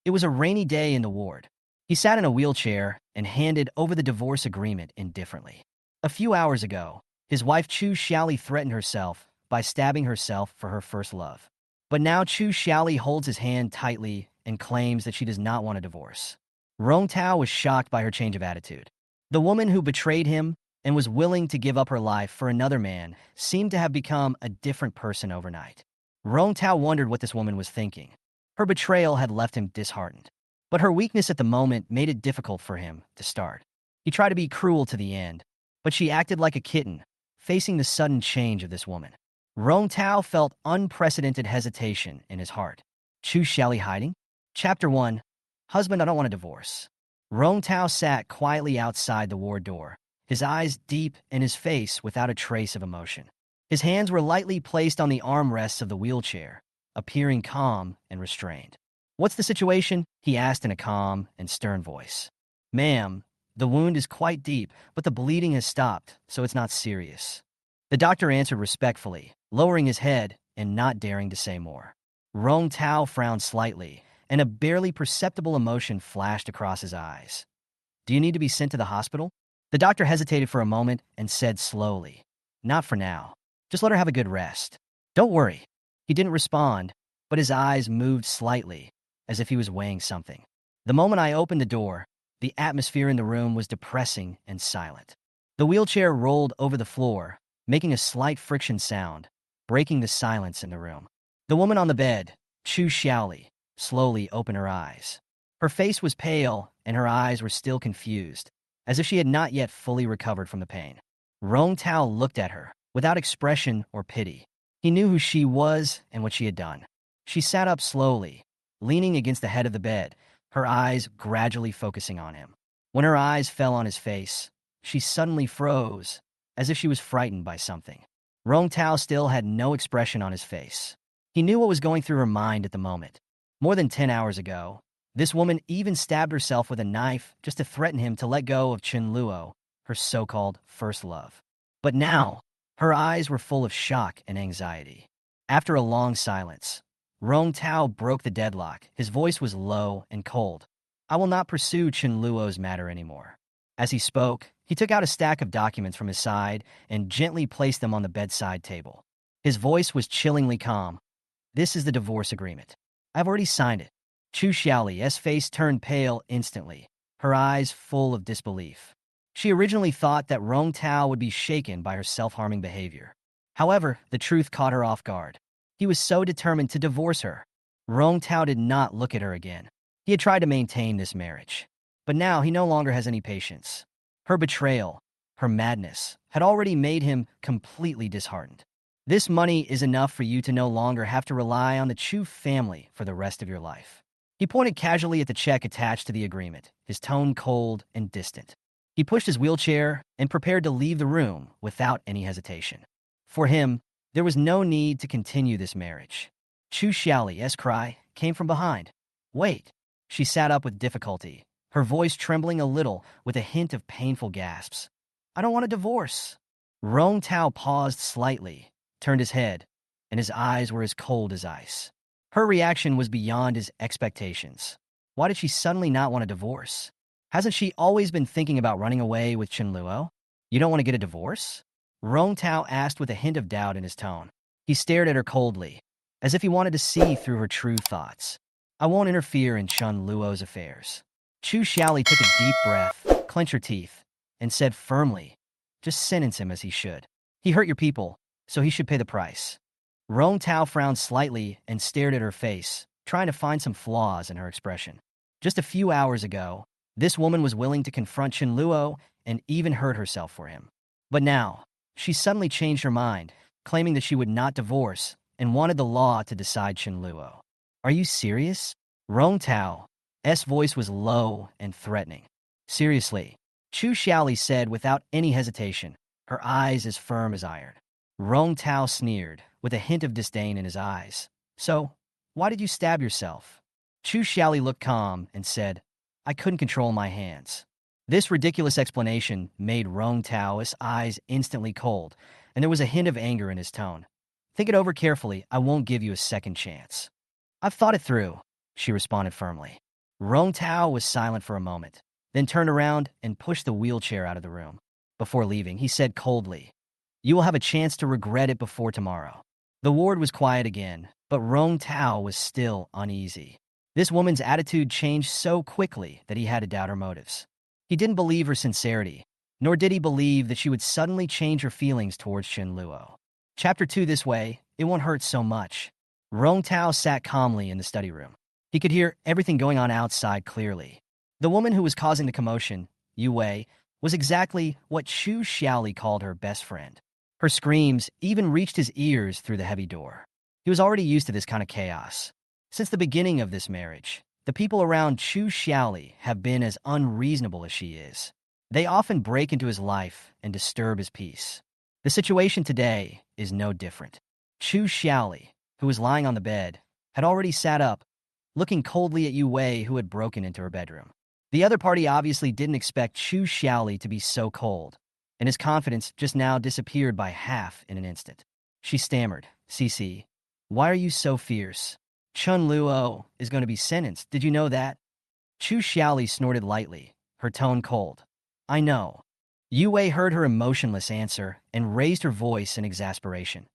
It was a rainy day in the ward. He sat in a wheelchair and handed over the divorce agreement indifferently. A few hours ago, his wife Chu Xiaoli threatened herself by stabbing herself for her first love. But now Chu Xiaoli holds his hand tightly and claims that she does not want a divorce. Rong Tao was shocked by her change of attitude. The woman who betrayed him and was willing to give up her life for another man seemed to have become a different person overnight. Rong Tao wondered what this woman was thinking. Her betrayal had left him disheartened. But her weakness at the moment made it difficult for him to start. He tried to be cruel to the end, but she acted like a kitten, facing the sudden change of this woman. Rong Tao felt unprecedented hesitation in his heart. Chu Xiaoli hiding? Chapter 1. Husband, I don't want a divorce. Rong Tao sat quietly outside the ward door, his eyes deep and his face without a trace of emotion. His hands were lightly placed on the armrests of the wheelchair, appearing calm and restrained. What's the situation? He asked in a calm and stern voice. Ma'am, the wound is quite deep, but the bleeding has stopped, so it's not serious. The doctor answered respectfully, lowering his head and not daring to say more. Rong Tao frowned slightly, and a barely perceptible emotion flashed across his eyes. Do you need to be sent to the hospital? The doctor hesitated for a moment and said slowly, Not for now. Just let her have a good rest. Don't worry. He didn't respond, but his eyes moved slightly, as if he was weighing something. The moment I opened the door, the atmosphere in the room was depressing and silent. The wheelchair rolled over the floor, making a slight friction sound, breaking the silence in the room. The woman on the bed, Chu Xiaoli, slowly opened her eyes. Her face was pale, and her eyes were still confused, as if she had not yet fully recovered from the pain. Rong Tao looked at her, without expression or pity. He knew who she was and what she had done. She sat up slowly, leaning against the head of the bed, her eyes gradually focusing on him. When her eyes fell on his face, she suddenly froze, as if she was frightened by something. Rong Tao still had no expression on his face. He knew what was going through her mind at the moment. More than 10 hours ago, this woman even stabbed herself with a knife just to threaten him to let go of Chen Luo, her so-called first love. But now, her eyes were full of shock and anxiety. After a long silence, Rong Tao broke the deadlock. His voice was low and cold. I will not pursue Chen Luo's matter anymore. As he spoke, he took out a stack of documents from his side and gently placed them on the bedside table. His voice was chillingly calm. This is the divorce agreement. I've already signed it. Chu Xiaoli's face turned pale instantly, her eyes full of disbelief. She originally thought that Rong Tao would be shaken by her self-harming behavior. However, the truth caught her off guard. He was so determined to divorce her. Rong Tao did not look at her again. He had tried to maintain this marriage, but now he no longer has any patience. Her betrayal, her madness, had already made him completely disheartened. This money is enough for you to no longer have to rely on the Chu family for the rest of your life. He pointed casually at the check attached to the agreement, his tone cold and distant. He pushed his wheelchair and prepared to leave the room without any hesitation. For him, there was no need to continue this marriage. Chu Xiaoli's cry came from behind. Wait. She sat up with difficulty, her voice trembling a little with a hint of painful gasps. I don't want a divorce. Rong Tao paused slightly, turned his head, and his eyes were as cold as ice. Her reaction was beyond his expectations. Why did she suddenly not want a divorce? Hasn't she always been thinking about running away with Chen Luo? You don't want to get a divorce? Rong Tao asked with a hint of doubt in his tone. He stared at her coldly, as if he wanted to see through her true thoughts. I won't interfere in Chen Luo's affairs. Chu Xiaoli took a deep breath, clenched her teeth, and said firmly, just sentence him as he should. He hurt your people, so he should pay the price. Rong Tao frowned slightly and stared at her face, trying to find some flaws in her expression. Just a few hours ago, this woman was willing to confront Chen Luo and even hurt herself for him. But now, she suddenly changed her mind, claiming that she would not divorce and wanted the law to decide Chen Luo. Are you serious? Rong Tao's voice was low and threatening. Seriously, Chu Xiaoli said without any hesitation, her eyes as firm as iron. Rong Tao sneered, with a hint of disdain in his eyes. So, why did you stab yourself? Chu Xiaoli looked calm and said, I couldn't control my hands. This ridiculous explanation made Rong Tao's eyes instantly cold, and there was a hint of anger in his tone. Think it over carefully. I won't give you a second chance. I've thought it through, she responded firmly. Rong Tao was silent for a moment, then turned around and pushed the wheelchair out of the room. Before leaving, he said coldly, "You will have a chance to regret it before tomorrow." The ward was quiet again, but Rong Tao was still uneasy. This woman's attitude changed so quickly that he had to doubt her motives. He didn't believe her sincerity, nor did he believe that she would suddenly change her feelings towards Chen Luo. Chapter 2 This way, it won't hurt so much. Rong Tao sat calmly in the study room. He could hear everything going on outside clearly. The woman who was causing the commotion, Yu Wei, was exactly what Chu Xiaoli called her best friend. Her screams even reached his ears through the heavy door. He was already used to this kind of chaos. Since the beginning of this marriage, the people around Chu Xiaoli have been as unreasonable as she is. They often break into his life and disturb his peace. The situation today is no different. Chu Xiaoli, who was lying on the bed, had already sat up, looking coldly at Yu Wei, who had broken into her bedroom. The other party obviously didn't expect Chu Xiaoli to be so cold, and his confidence just now disappeared by half in an instant. She stammered, "Cici, why are you so fierce? Chen Luo is going to be sentenced, did you know that?" Chu Xiaoli snorted lightly, her tone cold. "I know." Yu Wei heard her emotionless answer and raised her voice in exasperation.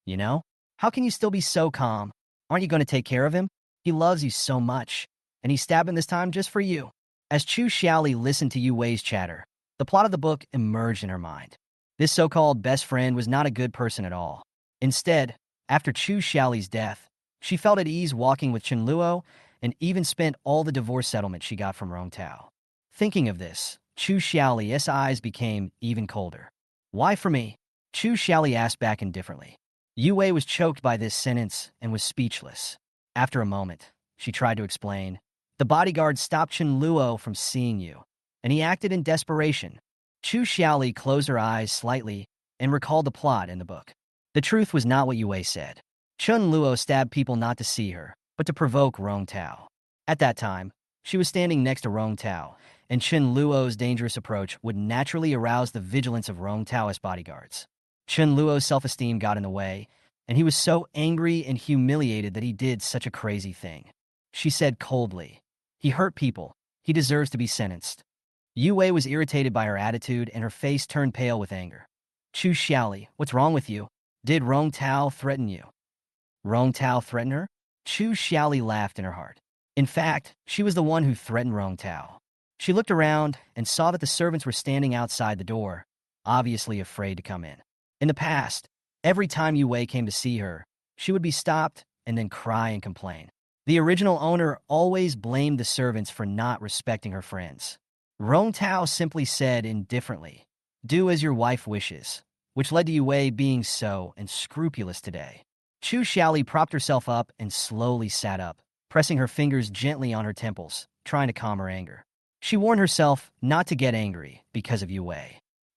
"You know? How can you still be so calm? Aren't you going to take care of him? He loves you so much, and he's stabbing this time just for you." As Chu Xiaoli listened to Yu Wei's chatter, the plot of the book emerged in her mind. This so-called best friend was not a good person at all. Instead, after Chu Xiaoli's death, she felt at ease walking with Chen Luo and even spent all the divorce settlement she got from Rong Tao. Thinking of this, Chu Xiaoli's eyes became even colder. "Why for me?" Chu Xiaoli asked back indifferently. Yu Wei was choked by this sentence and was speechless. After a moment, she tried to explain. "The bodyguard stopped Chen Luo from seeing you, and he acted in desperation." Chu Xiaoli closed her eyes slightly and recalled the plot in the book. The truth was not what Yue said. Chen Luo stabbed people not to see her, but to provoke Rong Tao. At that time, she was standing next to Rong Tao, and Chen Luo's dangerous approach would naturally arouse the vigilance of Rong Taoist bodyguards. Chen Luo's self-esteem got in the way, and he was so angry and humiliated that he did such a crazy thing. She said coldly, "He hurt people. He deserves to be sentenced." Yue was irritated by her attitude, and her face turned pale with anger. "Chu Xiaoli, what's wrong with you? Did Rong Tao threaten you?" Rong Tao threaten her? Chu Xiaoli laughed in her heart. In fact, she was the one who threatened Rong Tao. She looked around and saw that the servants were standing outside the door, obviously afraid to come in. In the past, every time Yue came to see her, she would be stopped and then cry and complain. The original owner always blamed the servants for not respecting her friends. Rong Tao simply said indifferently, "Do as your wife wishes," which led to Yue being so unscrupulous today. Chu Xiaoli propped herself up and slowly sat up, pressing her fingers gently on her temples, trying to calm her anger. She warned herself not to get angry because of Yue,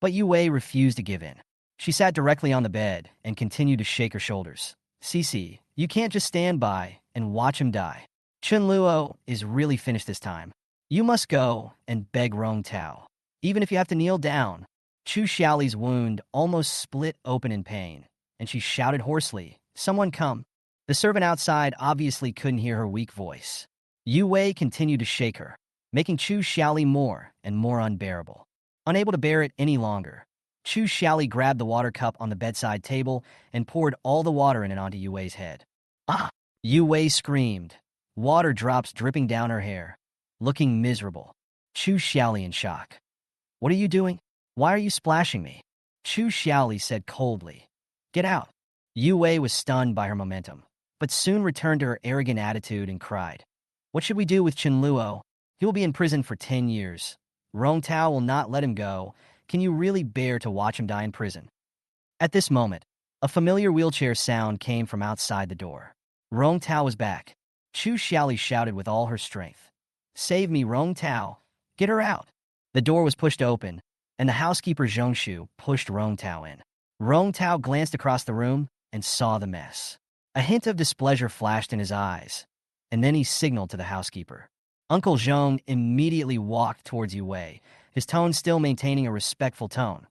but Yue refused to give in. She sat directly on the bed and continued to shake her shoulders. "Cici, you can't just stand by and watch him die. Chen Luo is really finished this time. You must go and beg Rong Tao, even if you have to kneel down." Chu Xiaoli's wound almost split open in pain, and she shouted hoarsely, "Someone come." The servant outside obviously couldn't hear her weak voice. Yue continued to shake her, making Chu Xiaoli more and more unbearable. Unable to bear it any longer, Chu Xiaoli grabbed the water cup on the bedside table and poured all the water in it onto Yue's head. "Ah!" Yue screamed, water drops dripping down her hair, looking miserable. Chu Xiaoli in shock. "What are you doing? Why are you splashing me?" Chu Xiaoli said coldly, "Get out." Yue was stunned by her momentum, but soon returned to her arrogant attitude and cried, "What should we do with Chen Luo? He will be in prison for 10 years. Rong Tao will not let him go. Can you really bear to watch him die in prison?" At this moment, a familiar wheelchair sound came from outside the door. Rong Tao was back. Chu Xiaoli shouted with all her strength, "Save me, Rong Tao. Get her out." The door was pushed open, and the housekeeper Zhongshu pushed Rong Tao in. Rong Tao glanced across the room and saw the mess. A hint of displeasure flashed in his eyes, and then he signaled to the housekeeper. Uncle Zhong immediately walked towards Yue, his tone still maintaining a respectful tone.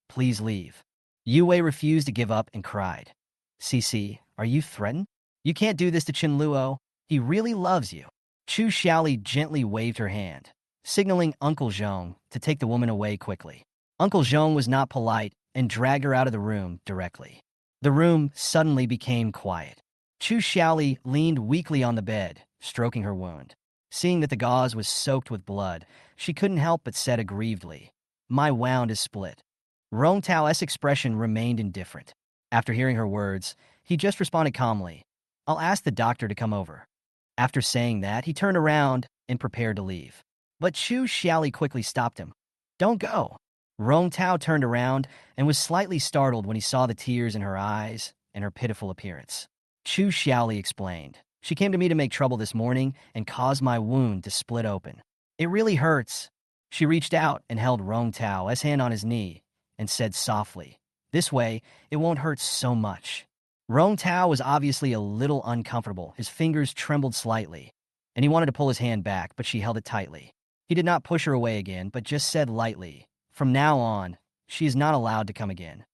"Please leave." Yue refused to give up and cried, "Cici, are you threatened? You can't do this to Chen Luo. He really loves you." Chu Xiaoli gently waved her hand, signaling Uncle Zhong to take the woman away quickly. Uncle Zhong was not polite and dragged her out of the room directly. The room suddenly became quiet. Chu Xiaoli leaned weakly on the bed, stroking her wound. Seeing that the gauze was soaked with blood, she couldn't help but said aggrievedly, "My wound is split." Rong Tao's expression remained indifferent. After hearing her words, he just responded calmly, "I'll ask the doctor to come over." After saying that, he turned around and prepared to leave. But Chu Xiaoli quickly stopped him. "Don't go." Rong Tao turned around and was slightly startled when he saw the tears in her eyes and her pitiful appearance. Chu Xiaoli explained, "She came to me to make trouble this morning and caused my wound to split open. It really hurts." She reached out and held Rong Tao's hand on his knee and said softly, "This way, it won't hurt so much." Rong Tao was obviously a little uncomfortable. His fingers trembled slightly, and he wanted to pull his hand back, but she held it tightly. He did not push her away again, but just said lightly, "From now on, she is not allowed to come again."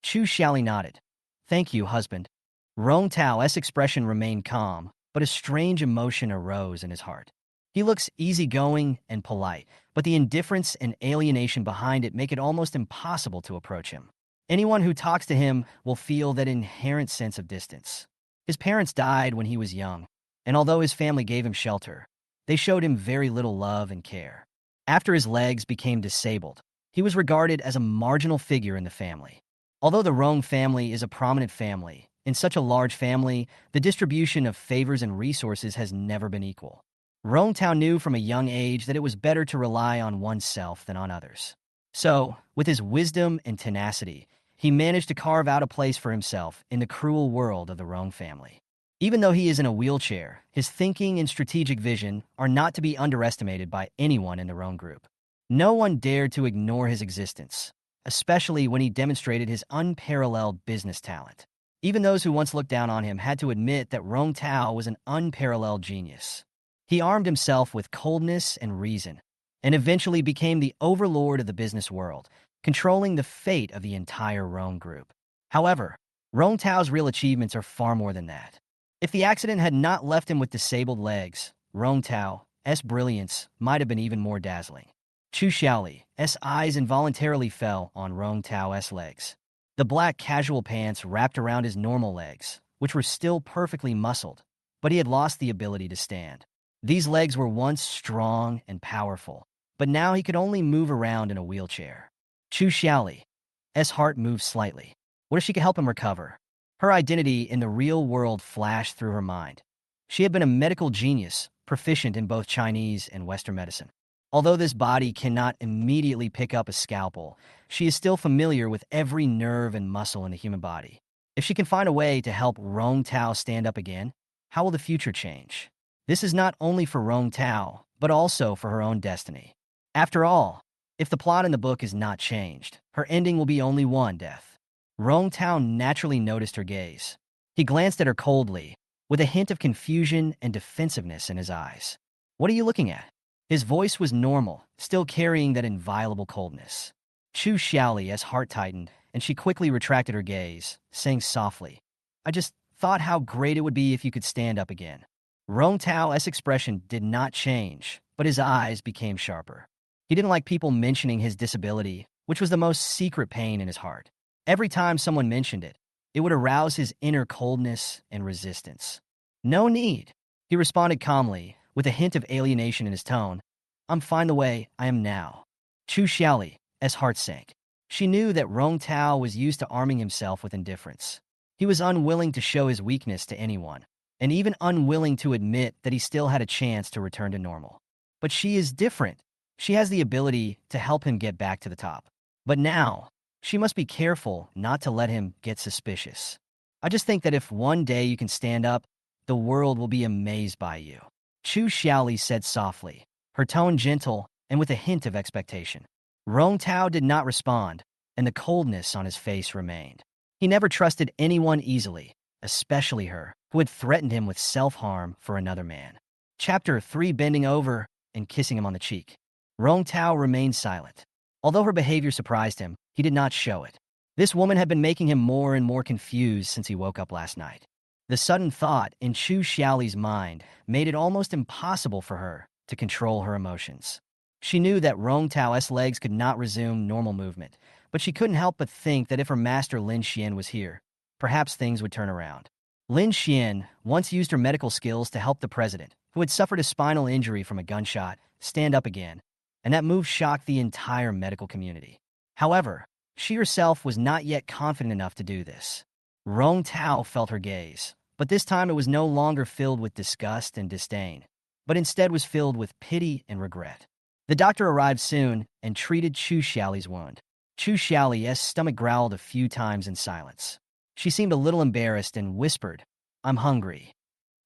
Chu Xiaoli nodded. "Thank you, husband." Rong Tao's expression remained calm, but a strange emotion arose in his heart. He looks easygoing and polite, but the indifference and alienation behind it make it almost impossible to approach him. Anyone who talks to him will feel that inherent sense of distance. His parents died when he was young, and although his family gave him shelter, they showed him very little love and care. After his legs became disabled, he was regarded as a marginal figure in the family. Although the Rong family is a prominent family, in such a large family, the distribution of favors and resources has never been equal. Rong Tao knew from a young age that it was better to rely on oneself than on others. So, with his wisdom and tenacity, he managed to carve out a place for himself in the cruel world of the Rong family. Even though he is in a wheelchair, his thinking and strategic vision are not to be underestimated by anyone in the Rong group. No one dared to ignore his existence, especially when he demonstrated his unparalleled business talent. Even those who once looked down on him had to admit that Rong Tao was an unparalleled genius. He armed himself with coldness and reason, and eventually became the overlord of the business world, controlling the fate of the entire Rong group. However, Rong Tao's real achievements are far more than that. If the accident had not left him with disabled legs, Rong Tao's brilliance might have been even more dazzling. Chu Xiaoli's eyes involuntarily fell on Rong Tao's legs. The black casual pants wrapped around his normal legs, which were still perfectly muscled, but he had lost the ability to stand. These legs were once strong and powerful, but now he could only move around in a wheelchair. Chu Xiaoli's heart moved slightly. What if she could help him recover? Her identity in the real world flashed through her mind. She had been a medical genius, proficient in both Chinese and Western medicine. Although this body cannot immediately pick up a scalpel, she is still familiar with every nerve and muscle in the human body. If she can find a way to help Rong Tao stand up again, how will the future change? This is not only for Rong Tao, but also for her own destiny. After all, if the plot in the book is not changed, her ending will be only one: death. Rong Tao naturally noticed her gaze. He glanced at her coldly, with a hint of confusion and defensiveness in his eyes. "What are you looking at?" His voice was normal, still carrying that inviolable coldness. Chu Xiaoli's heart tightened, and she quickly retracted her gaze, saying softly, "I just thought how great it would be if you could stand up again." Rong Tao's expression did not change, but his eyes became sharper. He didn't like people mentioning his disability, which was the most secret pain in his heart. Every time someone mentioned it, it would arouse his inner coldness and resistance. "No need," he responded calmly, with a hint of alienation in his tone. "I'm fine the way I am now." Chu Xiaoli's heart sank. She knew that Rong Tao was used to arming himself with indifference. He was unwilling to show his weakness to anyone, and even unwilling to admit that he still had a chance to return to normal. But she is different. She has the ability to help him get back to the top. But now, she must be careful not to let him get suspicious. "I just think that if one day you can stand up, the world will be amazed by you," Chu Xiaoli said softly, her tone gentle and with a hint of expectation. Rong Tao did not respond, and the coldness on his face remained. He never trusted anyone easily, especially her, who had threatened him with self-harm for another man. Chapter 3: Bending over and kissing him on the cheek. Rong Tao remained silent. Although her behavior surprised him, he did not show it. This woman had been making him more and more confused since he woke up last night. The sudden thought in Chu Xiaoli's mind made it almost impossible for her to control her emotions. She knew that Rong Tao's legs could not resume normal movement, but she couldn't help but think that if her master Lin Xian was here, perhaps things would turn around. Lin Xian once used her medical skills to help the president, who had suffered a spinal injury from a gunshot, stand up again, and that move shocked the entire medical community. However, she herself was not yet confident enough to do this. Rong Tao felt her gaze, but this time it was no longer filled with disgust and disdain, but instead was filled with pity and regret. The doctor arrived soon and treated Chu Xiaoli's wound. Chu Xiaoli's stomach growled a few times in silence. She seemed a little embarrassed and whispered, "I'm hungry."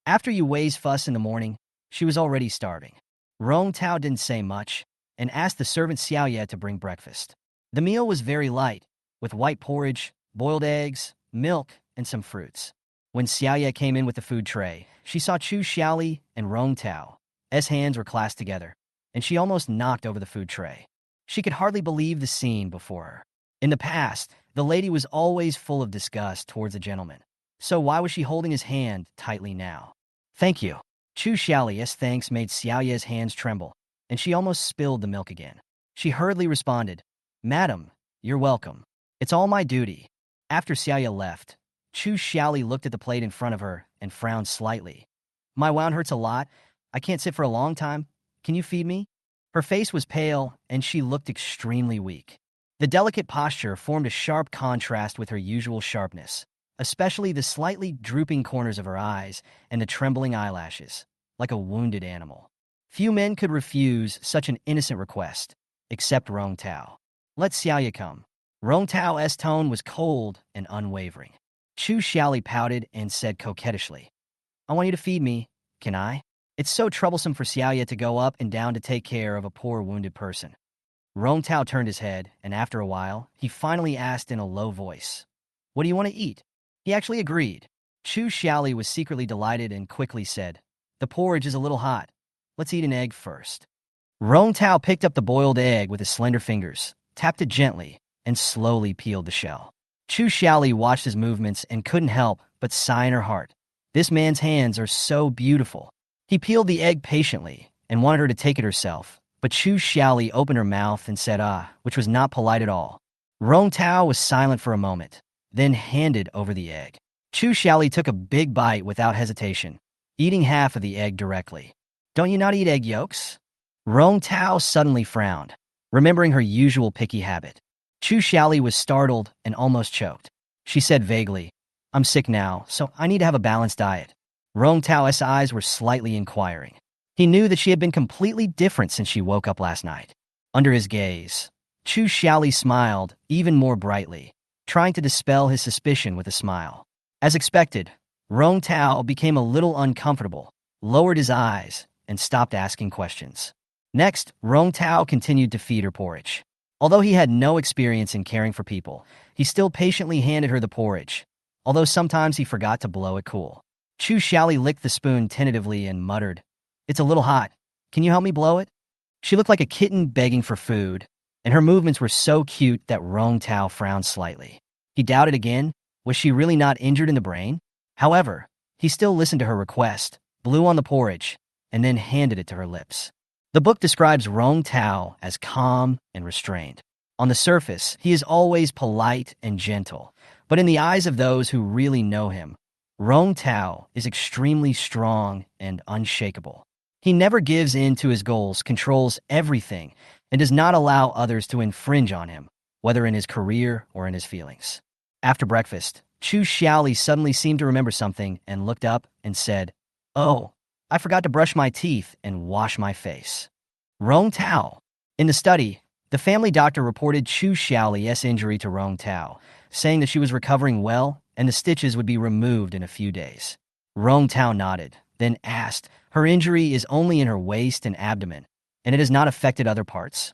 After Yu Wei's fuss in the morning, she was already starving. Rong Tao didn't say much and asked the servant Xiaoye to bring breakfast. The meal was very light, with white porridge, boiled eggs, milk, and some fruits. When Xiaoye came in with the food tray, she saw Chu Xiaoli and Rong Tao's hands were clasped together, and she almost knocked over the food tray. She could hardly believe the scene before her. In the past, the lady was always full of disgust towards the gentleman, so why was she holding his hand tightly now? "Thank you." Chu Xiaoli's thanks made Xiaoye's hands tremble, and she almost spilled the milk again. She hurriedly responded, "Madam, you're welcome. It's all my duty." After Xiaoye left, Chu Xiaoli looked at the plate in front of her and frowned slightly. "My wound hurts a lot. I can't sit for a long time. Can you feed me?" Her face was pale, and she looked extremely weak. The delicate posture formed a sharp contrast with her usual sharpness, especially the slightly drooping corners of her eyes and the trembling eyelashes, like a wounded animal. Few men could refuse such an innocent request, except Rong Tao. "Let Xiaoye come." Rong Tao's tone was cold and unwavering. Chu Xiaoli pouted and said coquettishly, "I want you to feed me. Can I? It's so troublesome for Xiaoye to go up and down to take care of a poor wounded person." Rong Tao turned his head, and after a while, he finally asked in a low voice, "What do you want to eat?" He actually agreed. Chu Xiaoli was secretly delighted and quickly said, "The porridge is a little hot. Let's eat an egg first." Rong Tao picked up the boiled egg with his slender fingers, tapped it gently, and slowly peeled the shell. Chu Xiaoli watched his movements and couldn't help but sigh in her heart. This man's hands are so beautiful. He peeled the egg patiently and wanted her to take it herself, but Chu Xiaoli opened her mouth and said which was not polite at all. Rong Tao was silent for a moment, then handed over the egg. Chu Xiaoli took a big bite without hesitation, eating half of the egg directly. "Don't you not eat egg yolks?" Rong Tao suddenly frowned, remembering her usual picky habit. Chu Xiaoli was startled and almost choked. She said vaguely, "I'm sick now, so I need to have a balanced diet." Rong Tao's eyes were slightly inquiring. He knew that she had been completely different since she woke up last night. Under his gaze, Chu Xiaoli smiled even more brightly, trying to dispel his suspicion with a smile. As expected, Rong Tao became a little uncomfortable, lowered his eyes, and stopped asking questions. Next, Rong Tao continued to feed her porridge. Although he had no experience in caring for people, he still patiently handed her the porridge, although sometimes he forgot to blow it cool. Chu Xiaoli licked the spoon tentatively and muttered, "It's a little hot. Can you help me blow it?" She looked like a kitten begging for food, and her movements were so cute that Rong Tao frowned slightly. He doubted again, was she really not injured in the brain? However, he still listened to her request, blew on the porridge, and then handed it to her lips. The book describes Rong Tao as calm and restrained. On the surface, he is always polite and gentle, but in the eyes of those who really know him, Rong Tao is extremely strong and unshakable. He never gives in to his goals, controls everything, and does not allow others to infringe on him, whether in his career or in his feelings. After breakfast, Chu Xiaoli suddenly seemed to remember something and looked up and said, "Oh, I forgot to brush my teeth and wash my face." Rong Tao. In the study, the family doctor reported Chu Xiaoli's injury to Rong Tao, saying that she was recovering well and the stitches would be removed in a few days. Rong Tao nodded, then asked, "Her injury is only in her waist and abdomen, and it has not affected other parts?"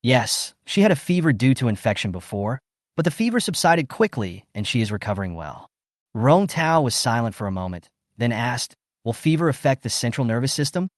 "Yes, she had a fever due to infection before, but the fever subsided quickly and she is recovering well." Rong Tao was silent for a moment, then asked, "Will fever affect the central nervous system?"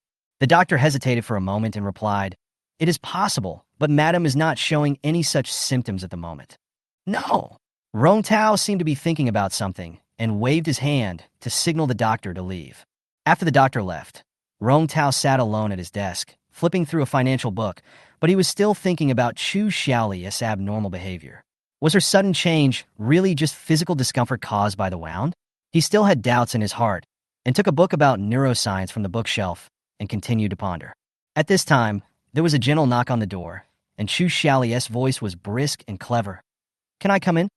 The doctor hesitated for a moment and replied, "It is possible, but Madam is not showing any such symptoms at the moment." "No!" Rong Tao seemed to be thinking about something, and waved his hand to signal the doctor to leave. After the doctor left, Rong Tao sat alone at his desk, flipping through a financial book, but he was still thinking about Chu Xiaoli's abnormal behavior. Was her sudden change really just physical discomfort caused by the wound? He still had doubts in his heart, and took a book about neuroscience from the bookshelf and continued to ponder. At this time, there was a gentle knock on the door, and Chu Xiaoli's voice was brisk and clever. "Can I come in?"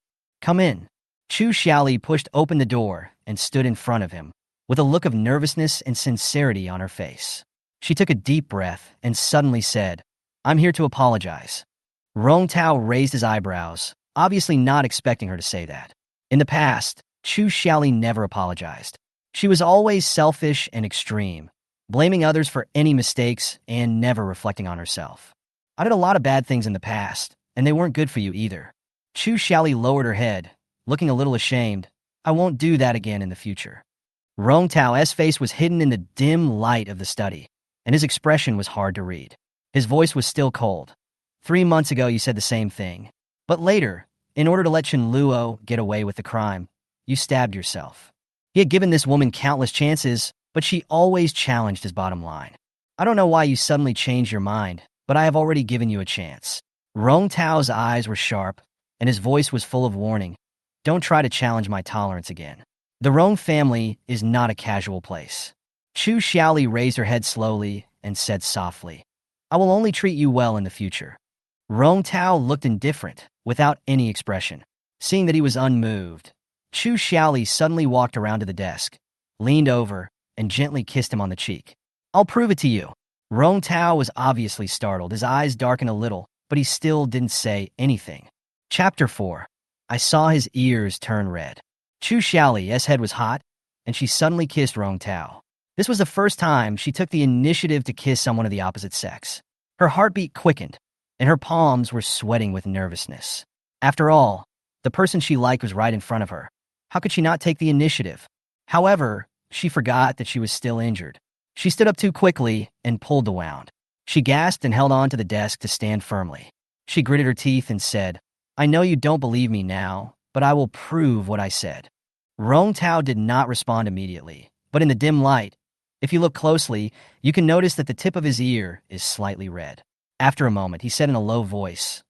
"Come in." Chu Xiaoli pushed open the door and stood in front of him, with a look of nervousness and sincerity on her face. She took a deep breath and suddenly said, "I'm here to apologize." Rong Tao raised his eyebrows, obviously not expecting her to say that. In the past, Chu Xiaoli never apologized. She was always selfish and extreme, blaming others for any mistakes and never reflecting on herself. "I did a lot of bad things in the past, and they weren't good for you either." Chu Xiaoli lowered her head, looking a little ashamed. "I won't do that again in the future." Rong Tao's face was hidden in the dim light of the study, and his expression was hard to read. His voice was still cold. "3 months ago you said the same thing. But later, in order to let Chen Luo get away with the crime, you stabbed yourself." He had given this woman countless chances, but she always challenged his bottom line. "I don't know why you suddenly changed your mind, but I have already given you a chance." Rong Tao's eyes were sharp, and his voice was full of warning. "Don't try to challenge my tolerance again. The Rong family is not a casual place." Chu Xiaoli raised her head slowly and said softly, "I will only treat you well in the future." Rong Tao looked indifferent, without any expression. Seeing that he was unmoved, Chu Xiaoli suddenly walked around to the desk, leaned over, and gently kissed him on the cheek. "I'll prove it to you." Rong Tao was obviously startled. His eyes darkened a little, but he still didn't say anything. Chapter 4. I saw his ears turn red. Chu Xiaoli's head was hot, and she suddenly kissed Rong Tao. This was the first time she took the initiative to kiss someone of the opposite sex. Her heartbeat quickened, and her palms were sweating with nervousness. After all, the person she liked was right in front of her. How could she not take the initiative? However, she forgot that she was still injured. She stood up too quickly and pulled the wound. She gasped and held on to the desk to stand firmly. She gritted her teeth and said, "I know you don't believe me now, but I will prove what I said." Rong Tao did not respond immediately, but in the dim light, if you look closely, you can notice that the tip of his ear is slightly red. After a moment, he said in a low voice,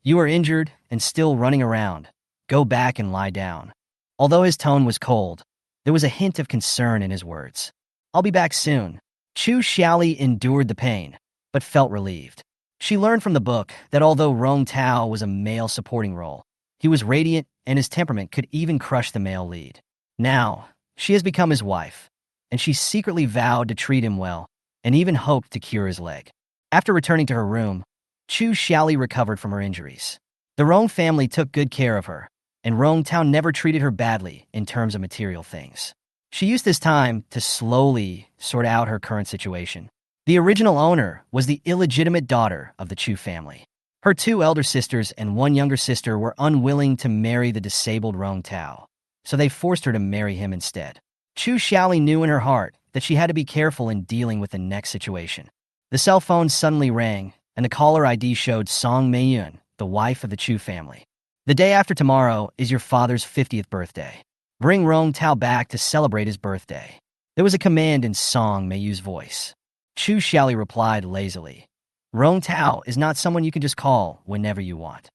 "You are injured and still running around. Go back and lie down." Although his tone was cold, there was a hint of concern in his words. "I'll be back soon." Chu Xiaoli endured the pain, but felt relieved. She learned from the book that although Rong Tao was a male supporting role, he was radiant and his temperament could even crush the male lead. Now, she has become his wife, and she secretly vowed to treat him well and even hoped to cure his leg. After returning to her room, Chu Xiaoli recovered from her injuries. The Rong family took good care of her, and Rong Tao never treated her badly in terms of material things. She used this time to slowly sort out her current situation. The original owner was the illegitimate daughter of the Chu family. Her 2 elder sisters and 1 younger sister were unwilling to marry the disabled Rong Tao, so they forced her to marry him instead. Chu Xiaoli knew in her heart that she had to be careful in dealing with the next situation. The cell phone suddenly rang, and the caller ID showed Song Meiyun, the wife of the Chu family. "The day after tomorrow is your father's 50th birthday. Bring Rong Tao back to celebrate his birthday." There was a command in Song Meiyu's voice. Chu Xiaoli replied lazily, "Rong Tao is not someone you can just call whenever you want."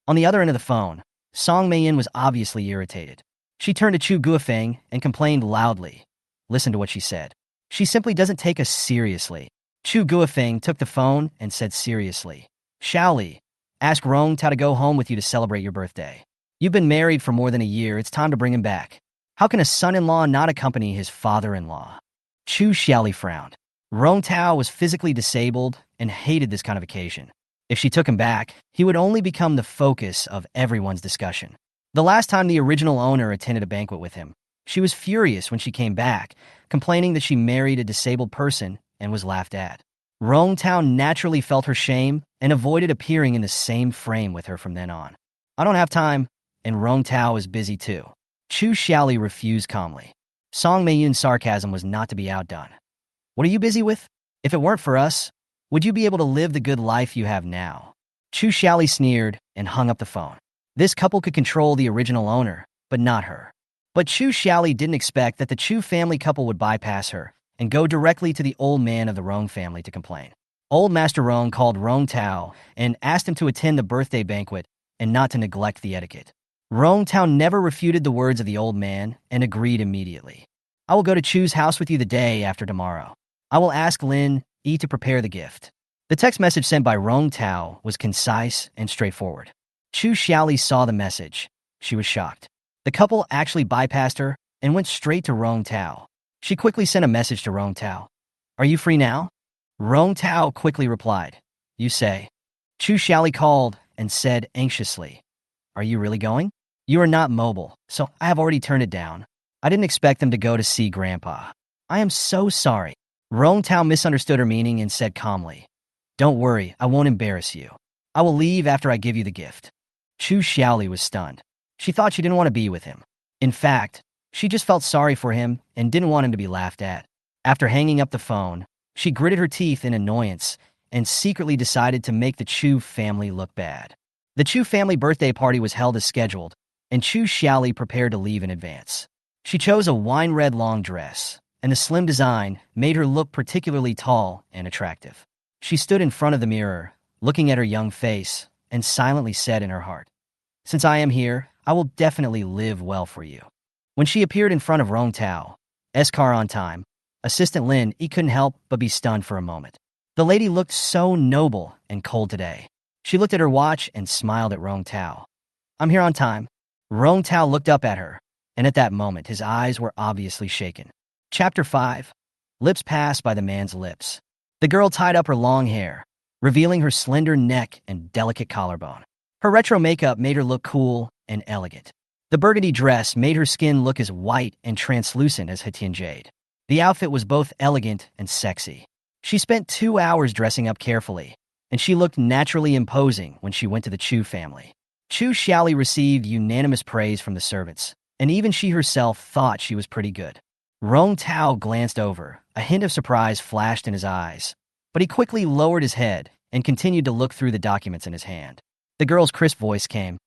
On the other end of the phone, Song Meiyun was obviously irritated. She turned to Chu Guofeng and complained loudly. Listen to what she said. "She simply doesn't take us seriously." Chu Guofeng took the phone and said seriously, "Xiaoli, ask Rong Tao to go home with you to celebrate your birthday. You've been married for more than a year. It's time to bring him back. How can a son-in-law not accompany his father-in-law?" Chu Xiaoli frowned. Rong Tao was physically disabled and hated this kind of occasion. If she took him back, he would only become the focus of everyone's discussion. The last time the original owner attended a banquet with him, she was furious when she came back, complaining that she married a disabled person and was laughed at. Rong Tao naturally felt her shame and avoided appearing in the same frame with her from then on. "I don't have time," and Rong Tao is busy too. Chu Xiaoli refused calmly. Song Meiyun's sarcasm was not to be outdone. "What are you busy with? If it weren't for us, would you be able to live the good life you have now?" Chu Xiaoli sneered and hung up the phone. This couple could control the original owner, but not her. But Chu Xiaoli didn't expect that the Chu family couple would bypass her and go directly to the old man of the Rong family to complain. Old Master Rong called Rong Tao and asked him to attend the birthday banquet and not to neglect the etiquette. Rong Tao never refuted the words of the old man and agreed immediately. I will go to Chu's house with you the day after tomorrow. I will ask Lin Yi to prepare the gift. The text message sent by Rong Tao was concise and straightforward. Chu Xiaoli saw the message. She was shocked. The couple actually bypassed her and went straight to Rong Tao. She quickly sent a message to Rong Tao. Are you free now? Rong Tao quickly replied. You say. Chu Xiaoli called and said anxiously. Are you really going? You are not mobile, so I have already turned it down. I didn't expect them to go to see Grandpa. I am so sorry. Rong Tao misunderstood her meaning and said calmly. Don't worry, I won't embarrass you. I will leave after I give you the gift. Chu Xiaoli was stunned. She thought she didn't want to be with him. In fact, she just felt sorry for him and didn't want him to be laughed at. After hanging up the phone, she gritted her teeth in annoyance and secretly decided to make the Chu family look bad. The Chu family birthday party was held as scheduled, and Chu Xiaoli prepared to leave in advance. She chose a wine-red long dress, and the slim design made her look particularly tall and attractive. She stood in front of the mirror, looking at her young face, and silently said in her heart, Since I am here, I will definitely live well for you. When she appeared in front of Rong Tao, car on time, Assistant Lin Yi couldn't help but be stunned for a moment. The lady looked so noble and cold today. She looked at her watch and smiled at Rong Tao. I'm here on time. Rong Tao looked up at her, and at that moment his eyes were obviously shaken. Chapter 5. Lips passed by the man's lips. The girl tied up her long hair, revealing her slender neck and delicate collarbone. Her retro makeup made her look cool and elegant. The burgundy dress made her skin look as white and translucent as Hatian jade. The outfit was both elegant and sexy. She spent 2 hours dressing up carefully, and she looked naturally imposing when she went to the Chu family. Chu Xiaoli received unanimous praise from the servants, and even she herself thought she was pretty good. Rong Tao glanced over. A hint of surprise flashed in his eyes, but he quickly lowered his head and continued to look through the documents in his hand. The girl's crisp voice came.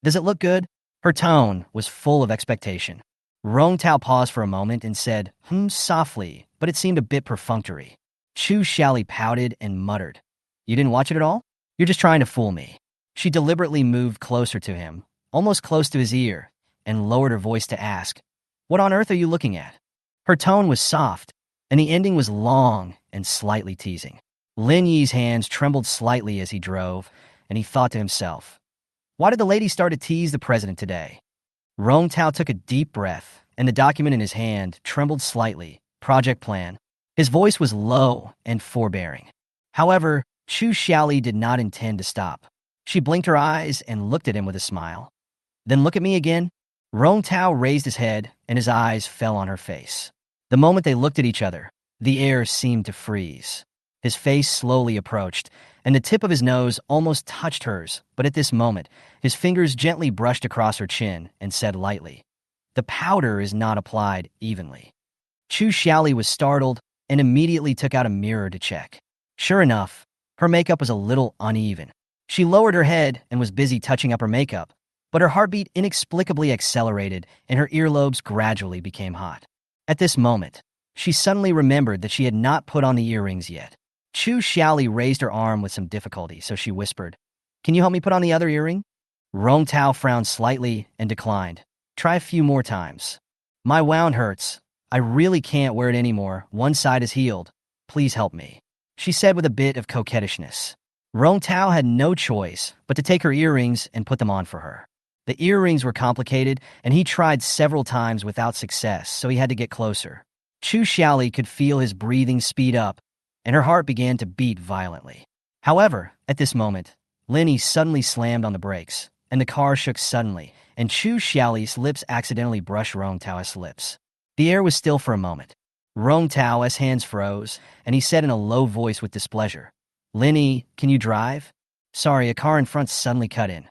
Does it look good? Her tone was full of expectation. Rong Tao paused for a moment and said, softly, but it seemed a bit perfunctory. Chu Xiaoli pouted and muttered, You didn't watch it at all? You're just trying to fool me. She deliberately moved closer to him, almost close to his ear, and lowered her voice to ask, What on earth are you looking at? Her tone was soft, and the ending was long and slightly teasing. Lin Yi's hands trembled slightly as he drove, and he thought to himself, Why did the lady start to tease the president today? Rong Tao took a deep breath, and the document in his hand trembled slightly. Project plan. His voice was low and forbearing. However, Chu Xiaoli did not intend to stop. She blinked her eyes and looked at him with a smile. Then look at me again. Rong Tao raised his head, and his eyes fell on her face. The moment they looked at each other, the air seemed to freeze. His face slowly approached, and the tip of his nose almost touched hers, but at this moment, his fingers gently brushed across her chin and said lightly, The powder is not applied evenly. Chu Xiaoli was startled and immediately took out a mirror to check. Sure enough, her makeup was a little uneven. She lowered her head and was busy touching up her makeup, but her heartbeat inexplicably accelerated and her earlobes gradually became hot. At this moment, she suddenly remembered that she had not put on the earrings yet. Chu Xiaoli raised her arm with some difficulty, so she whispered, Can you help me put on the other earring? Rong Tao frowned slightly and declined. Try a few more times. My wound hurts. I really can't wear it anymore. One side is healed. Please help me, she said with a bit of coquettishness. Rong Tao had no choice but to take her earrings and put them on for her. The earrings were complicated, and he tried several times without success, so he had to get closer. Chu Xiaoli could feel his breathing speed up, and her heart began to beat violently. However, at this moment, Lin Yi suddenly slammed on the brakes, and the car shook suddenly, and Chu Xiaoli's lips accidentally brushed Rong Tao's lips. The air was still for a moment. Rong Tao's hands froze, and he said in a low voice with displeasure, Lin Yi, can you drive? Sorry, a car in front suddenly cut in.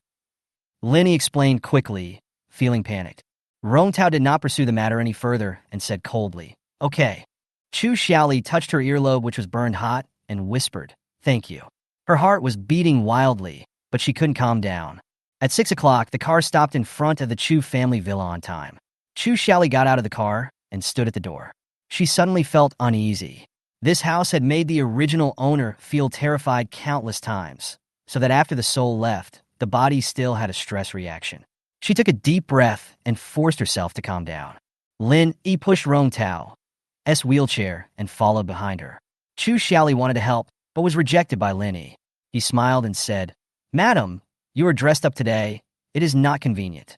Lin Yi explained quickly, feeling panicked. Rong Tao did not pursue the matter any further and said coldly, Okay. Chu Xiaoli touched her earlobe, which was burned hot, and whispered, Thank you. Her heart was beating wildly, but she couldn't calm down. At 6 o'clock, the car stopped in front of the Chu family villa on time. Chu Xiaoli got out of the car and stood at the door. She suddenly felt uneasy. This house had made the original owner feel terrified countless times, so that after the soul left, the body still had a stress reaction. She took a deep breath and forced herself to calm down. Lin Yi pushed Rong Tao's wheelchair and followed behind her. Chu Xiaoli wanted to help, but was rejected by Lin Yi. He smiled and said, "Madam, you are dressed up today. It is not convenient."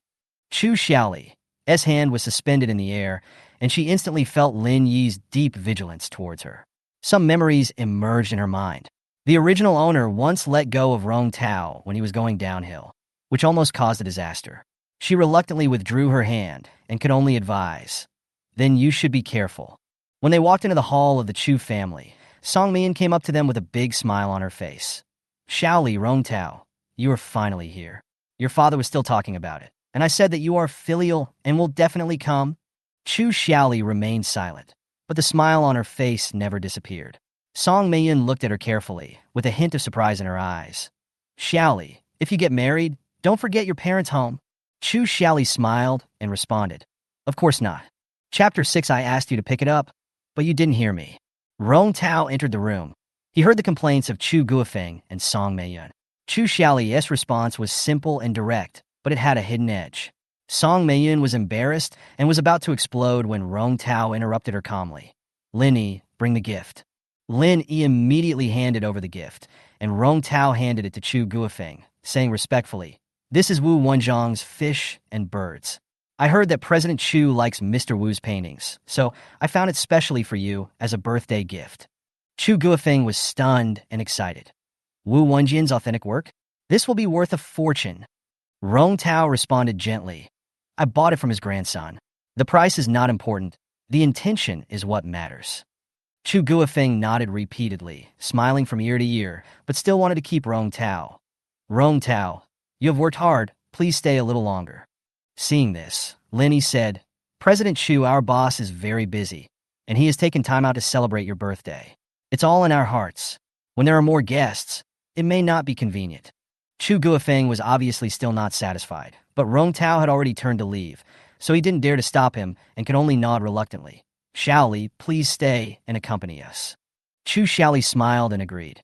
Chu Xiaoli's hand was suspended in the air, and she instantly felt Lin Yi's deep vigilance towards her. Some memories emerged in her mind. The original owner once let go of Rong Tao when he was going downhill, which almost caused a disaster. She reluctantly withdrew her hand and could only advise, "Then you should be careful." When they walked into the hall of the Chu family, Song Mian came up to them with a big smile on her face. "Xiaoli, Rong Tao, you are finally here. Your father was still talking about it, and I said that you are filial and will definitely come." Chu Xiaoli remained silent, but the smile on her face never disappeared. Song Mian looked at her carefully, with a hint of surprise in her eyes. "Xiaoli, if you get married, don't forget your parents' home." Chu Xiaoli smiled and responded, "Of course not. Chapter 6, I asked you to pick it up, but you didn't hear me." Rong Tao entered the room. He heard the complaints of Chu Guofeng and Song Meiyun. Chu Xiaoli's response was simple and direct, but it had a hidden edge. Song Meiyun was embarrassed and was about to explode when Rong Tao interrupted her calmly. "Lin Yi, bring the gift." Lin Yi immediately handed over the gift, and Rong Tao handed it to Chu Guofeng, saying respectfully, "This is Wu Wenjiang's fish and birds. I heard that President Chu likes Mr. Wu's paintings, so I found it specially for you as a birthday gift." Chu Guofeng was stunned and excited. "Wu Wenjian's authentic work? This will be worth a fortune." Rong Tao responded gently, "I bought it from his grandson. The price is not important. The intention is what matters." Chu Guofeng nodded repeatedly, smiling from ear to ear, but still wanted to keep Rong Tao. "Rong Tao, you have worked hard. Please stay a little longer." Seeing this, Lin Yi said, "President Chu, our boss, is very busy, and he has taken time out to celebrate your birthday. It's all in our hearts. When there are more guests, it may not be convenient." Chu Guofeng was obviously still not satisfied, but Rong Tao had already turned to leave, so he didn't dare to stop him and could only nod reluctantly. "Xiaoli, please stay and accompany us." Chu Xiaoli smiled and agreed.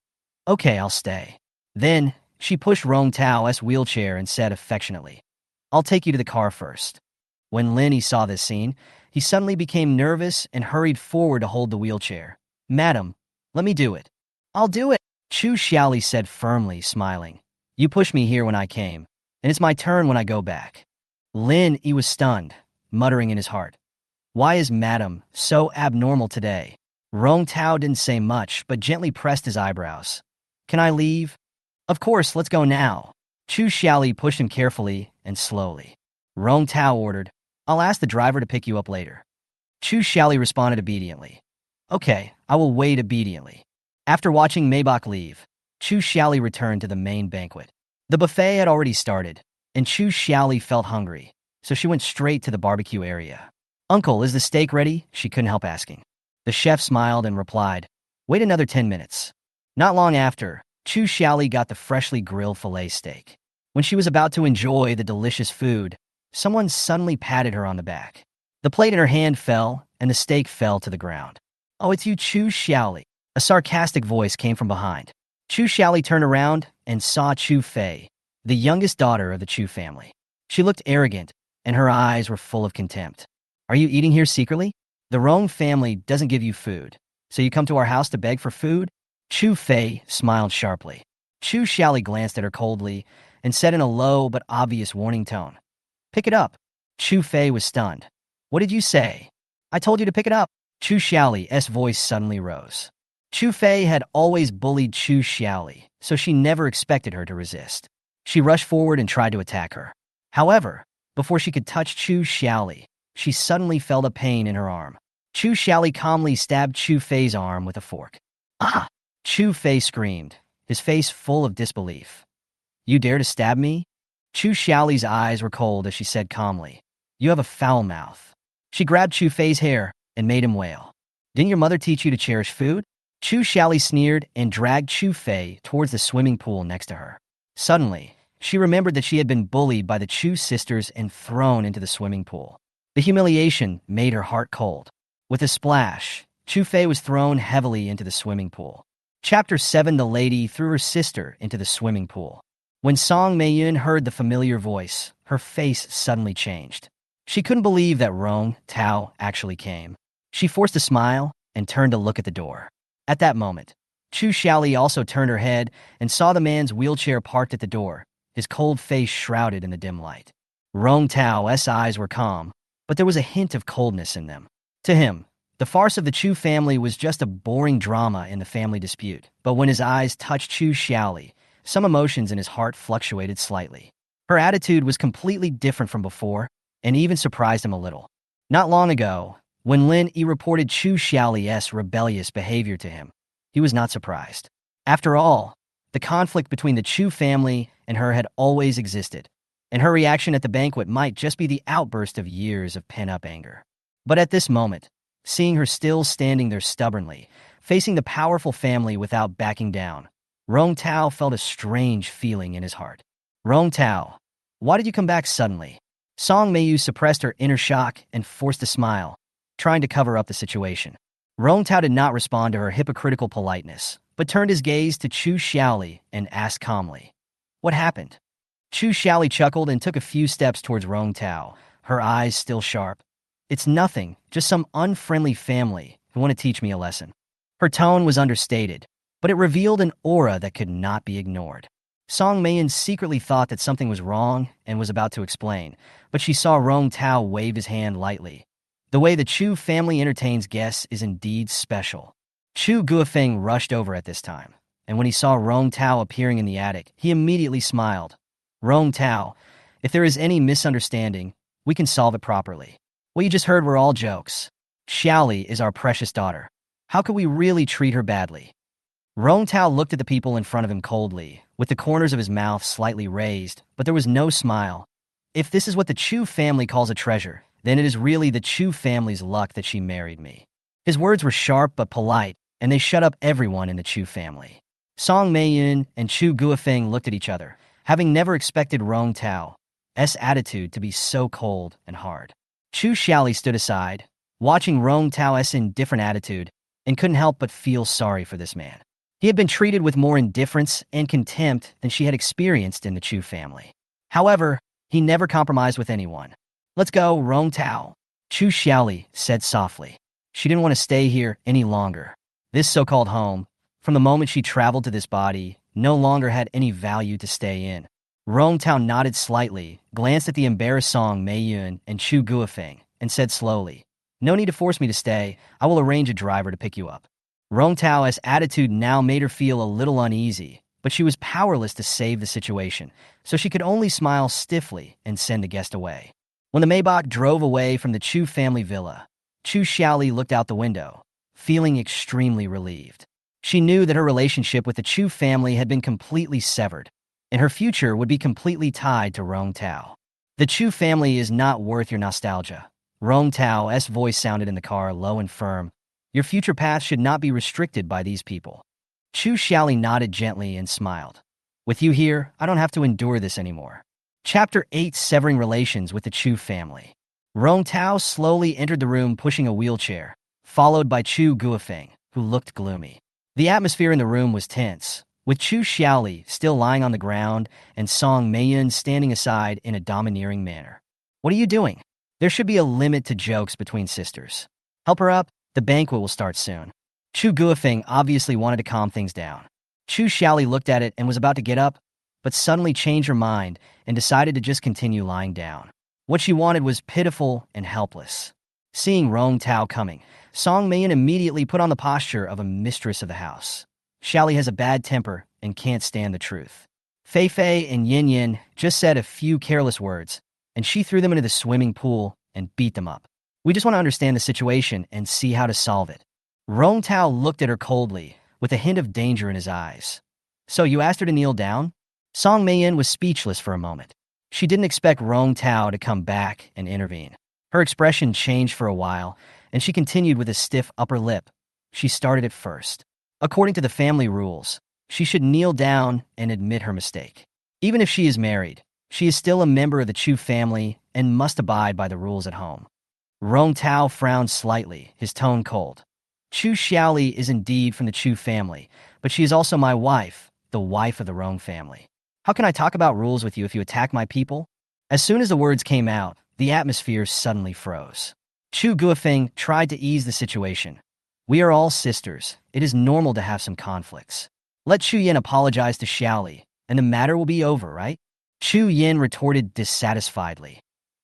"Okay, I'll stay." Then, she pushed Rong Tao's wheelchair and said affectionately, "I'll take you to the car first." When Lin Yi saw this scene, he suddenly became nervous and hurried forward to hold the wheelchair. "Madam, let me do it." "I'll do it," Chu Xiaoli said firmly, smiling. "You pushed me here when I came, and it's my turn when I go back." Lin Yi was stunned, muttering in his heart, "Why is Madam so abnormal today?" Rong Tao didn't say much, but gently pressed his eyebrows. "Can I leave?" "Of course, let's go now." Chu Xiaoli pushed him carefully and slowly. Rong Tao ordered, "I'll ask the driver to pick you up later." Chu Xiaoli responded obediently. "Okay, I will wait obediently." After watching Maybach leave, Chu Xiaoli returned to the main banquet. The buffet had already started, and Chu Xiaoli felt hungry, so she went straight to the barbecue area. "Uncle, is the steak ready?" she couldn't help asking. The chef smiled and replied, "Wait another 10 minutes." Not long after, Chu Xiaoli got the freshly grilled filet steak. When she was about to enjoy the delicious food, someone suddenly patted her on the back. The plate in her hand fell, and the steak fell to the ground. "Oh, it's you, Chu Xiaoli." A sarcastic voice came from behind. Chu Xiaoli turned around and saw Chu Fei, the youngest daughter of the Chu family. She looked arrogant, and her eyes were full of contempt. "Are you eating here secretly? The Rong family doesn't give you food, so you come to our house to beg for food?" Chu Fei smiled sharply. Chu Xiaoli glanced at her coldly and said in a low but obvious warning tone, "Pick it up." Chu Fei was stunned. "What did you say?" "I told you to pick it up." Chu Xiaoli's voice suddenly rose. Chu Fei had always bullied Chu Xiaoli, so she never expected her to resist. She rushed forward and tried to attack her. However, before she could touch Chu Xiaoli, she suddenly felt a pain in her arm. Chu Xiaoli calmly stabbed Chu Fei's arm with a fork. "Ah!" Chu Fei screamed, his face full of disbelief. "You dare to stab me?" Chu Xiaoli's eyes were cold as she said calmly, "You have a foul mouth." She grabbed Chu Fei's hair and made him wail. "Didn't your mother teach you to cherish food?" Chu Xiaoli sneered and dragged Chu Fei towards the swimming pool next to her. Suddenly, she remembered that she had been bullied by the Chu sisters and thrown into the swimming pool. The humiliation made her heart cold. With a splash, Chu Fei was thrown heavily into the swimming pool. Chapter 7. The lady threw her sister into the swimming pool. When Song Meiyun heard the familiar voice, her face suddenly changed. She couldn't believe that Rong Tao actually came. She forced a smile and turned to look at the door. At that moment, Chu Xiaoli also turned her head and saw the man's wheelchair parked at the door, his cold face shrouded in the dim light. Rong Tao's eyes were calm, but there was a hint of coldness in them. To him, the farce of the Chu family was just a boring drama in the family dispute. But when his eyes touched Chu Xiaoli, some emotions in his heart fluctuated slightly. Her attitude was completely different from before, and even surprised him a little. Not long ago, when Lin Yi reported Chu Xiaoli's rebellious behavior to him, he was not surprised. After all, the conflict between the Chu family and her had always existed, and her reaction at the banquet might just be the outburst of years of pent-up anger. But at this moment, seeing her still standing there stubbornly, facing the powerful family without backing down, Rong Tao felt a strange feeling in his heart. Rong Tao, why did you come back suddenly? Song Meiyu suppressed her inner shock and forced a smile, trying to cover up the situation. Rong Tao did not respond to her hypocritical politeness, but turned his gaze to Chu Xiaoli and asked calmly, "What happened?" Chu Xiaoli chuckled and took a few steps towards Rong Tao, her eyes still sharp. "It's nothing, just some unfriendly family who want to teach me a lesson." Her tone was understated, but it revealed an aura that could not be ignored. Song Meiyun secretly thought that something was wrong and was about to explain, but she saw Rong Tao wave his hand lightly. The way the Chu family entertains guests is indeed special. Chu Guofeng rushed over at this time, and when he saw Rong Tao appearing in the attic, he immediately smiled. "Rong Tao, if there is any misunderstanding, we can solve it properly. What you just heard were all jokes. Xiaoli is our precious daughter. How could we really treat her badly?" Rong Tao looked at the people in front of him coldly, with the corners of his mouth slightly raised, but there was no smile. If this is what the Chu family calls a treasure, then it is really the Chu family's luck that she married me. His words were sharp but polite, and they shut up everyone in the Chu family. Song Meiyun and Chu Guofeng looked at each other, having never expected Rong Tao's attitude to be so cold and hard. Chu Xiaoli stood aside, watching Rong Tao's indifferent attitude, and couldn't help but feel sorry for this man. He had been treated with more indifference and contempt than she had experienced in the Chu family. However, he never compromised with anyone. "Let's go, Rong Tao," Chu Xiaoli said softly. She didn't want to stay here any longer. This so-called home, from the moment she traveled to this body, no longer had any value to stay in. Rong Tao nodded slightly, glanced at the embarrassed Song Meiyun and Chu Guofeng, and said slowly, "No need to force me to stay. I will arrange a driver to pick you up." Rong Tao's attitude now made her feel a little uneasy, but she was powerless to save the situation, so she could only smile stiffly and send the guest away. When the Maybach drove away from the Chu family villa, Chu Xiaoli looked out the window, feeling extremely relieved. She knew that her relationship with the Chu family had been completely severed, and her future would be completely tied to Rong Tao. "The Chu family is not worth your nostalgia." Rong Tao's voice sounded in the car, low and firm. "Your future path should not be restricted by these people." Chu Xiaoli nodded gently and smiled. "With you here, I don't have to endure this anymore." Chapter 8. Severing relations with the Chu family. Rong Tao slowly entered the room pushing a wheelchair, followed by Chu Guofeng, who looked gloomy. The atmosphere in the room was tense, with Chu Xiaoli still lying on the ground and Song Meiyun standing aside in a domineering manner. "What are you doing? There should be a limit to jokes between sisters. Help her up. The banquet will start soon." Chu Guofeng obviously wanted to calm things down. Chu Xiaoli looked at it and was about to get up, but suddenly changed her mind and decided to just continue lying down. What she wanted was pitiful and helpless. Seeing Rong Tao coming, Song Meiyun immediately put on the posture of a mistress of the house. Xiaoli has a bad temper and can't stand the truth. Fei Fei and Yin Yin just said a few careless words, and she threw them into the swimming pool and beat them up. "We just want to understand the situation and see how to solve it." Rong Tao looked at her coldly, with a hint of danger in his eyes. "So you asked her to kneel down?" Song Meiyun was speechless for a moment. She didn't expect Rong Tao to come back and intervene. Her expression changed for a while, and she continued with a stiff upper lip. She started at first. According to the family rules, she should kneel down and admit her mistake. Even if she is married, she is still a member of the Chu family and must abide by the rules at home. Rong Tao frowned slightly, his tone cold. Chu Xiaoli is indeed from the Chu family, but she is also my wife, the wife of the Rong family. How can I talk about rules with you if you attack my people? As soon as the words came out, the atmosphere suddenly froze. Chu Guofeng tried to ease the situation. We are all sisters. It is normal to have some conflicts. Let Chu Yin apologize to Xiaoli, and the matter will be over, right? Chu Yin retorted dissatisfiedly.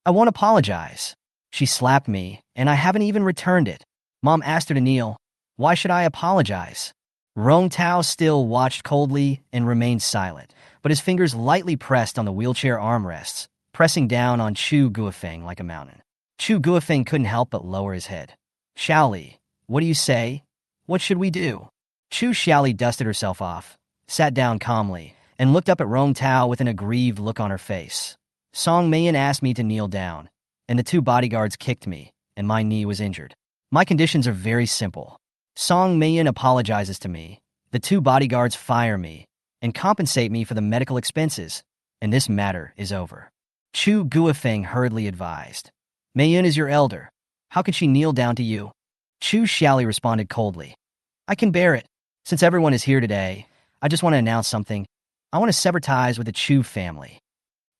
I won't apologize. She slapped me, and I haven't even returned it. Mom asked her to kneel. Why should I apologize? Rong Tao still watched coldly and remained silent, but his fingers lightly pressed on the wheelchair armrests, pressing down on Chu Guofeng like a mountain. Chu Guofeng couldn't help but lower his head. Xiaoli, what do you say? What should we do? Chu Xiaoli dusted herself off, sat down calmly, and looked up at Rong Tao with an aggrieved look on her face. Song Meiyan asked me to kneel down, and the two bodyguards kicked me, and my knee was injured. My conditions are very simple. Song Meiyan apologizes to me, the two bodyguards fire me, and compensate me for the medical expenses, and this matter is over. Chu Guofeng hurriedly advised. Meiyan is your elder. How can she kneel down to you? Chu Xiaoli responded coldly. I can bear it. Since everyone is here today, I just want to announce something. I want to sever ties with the Chu family.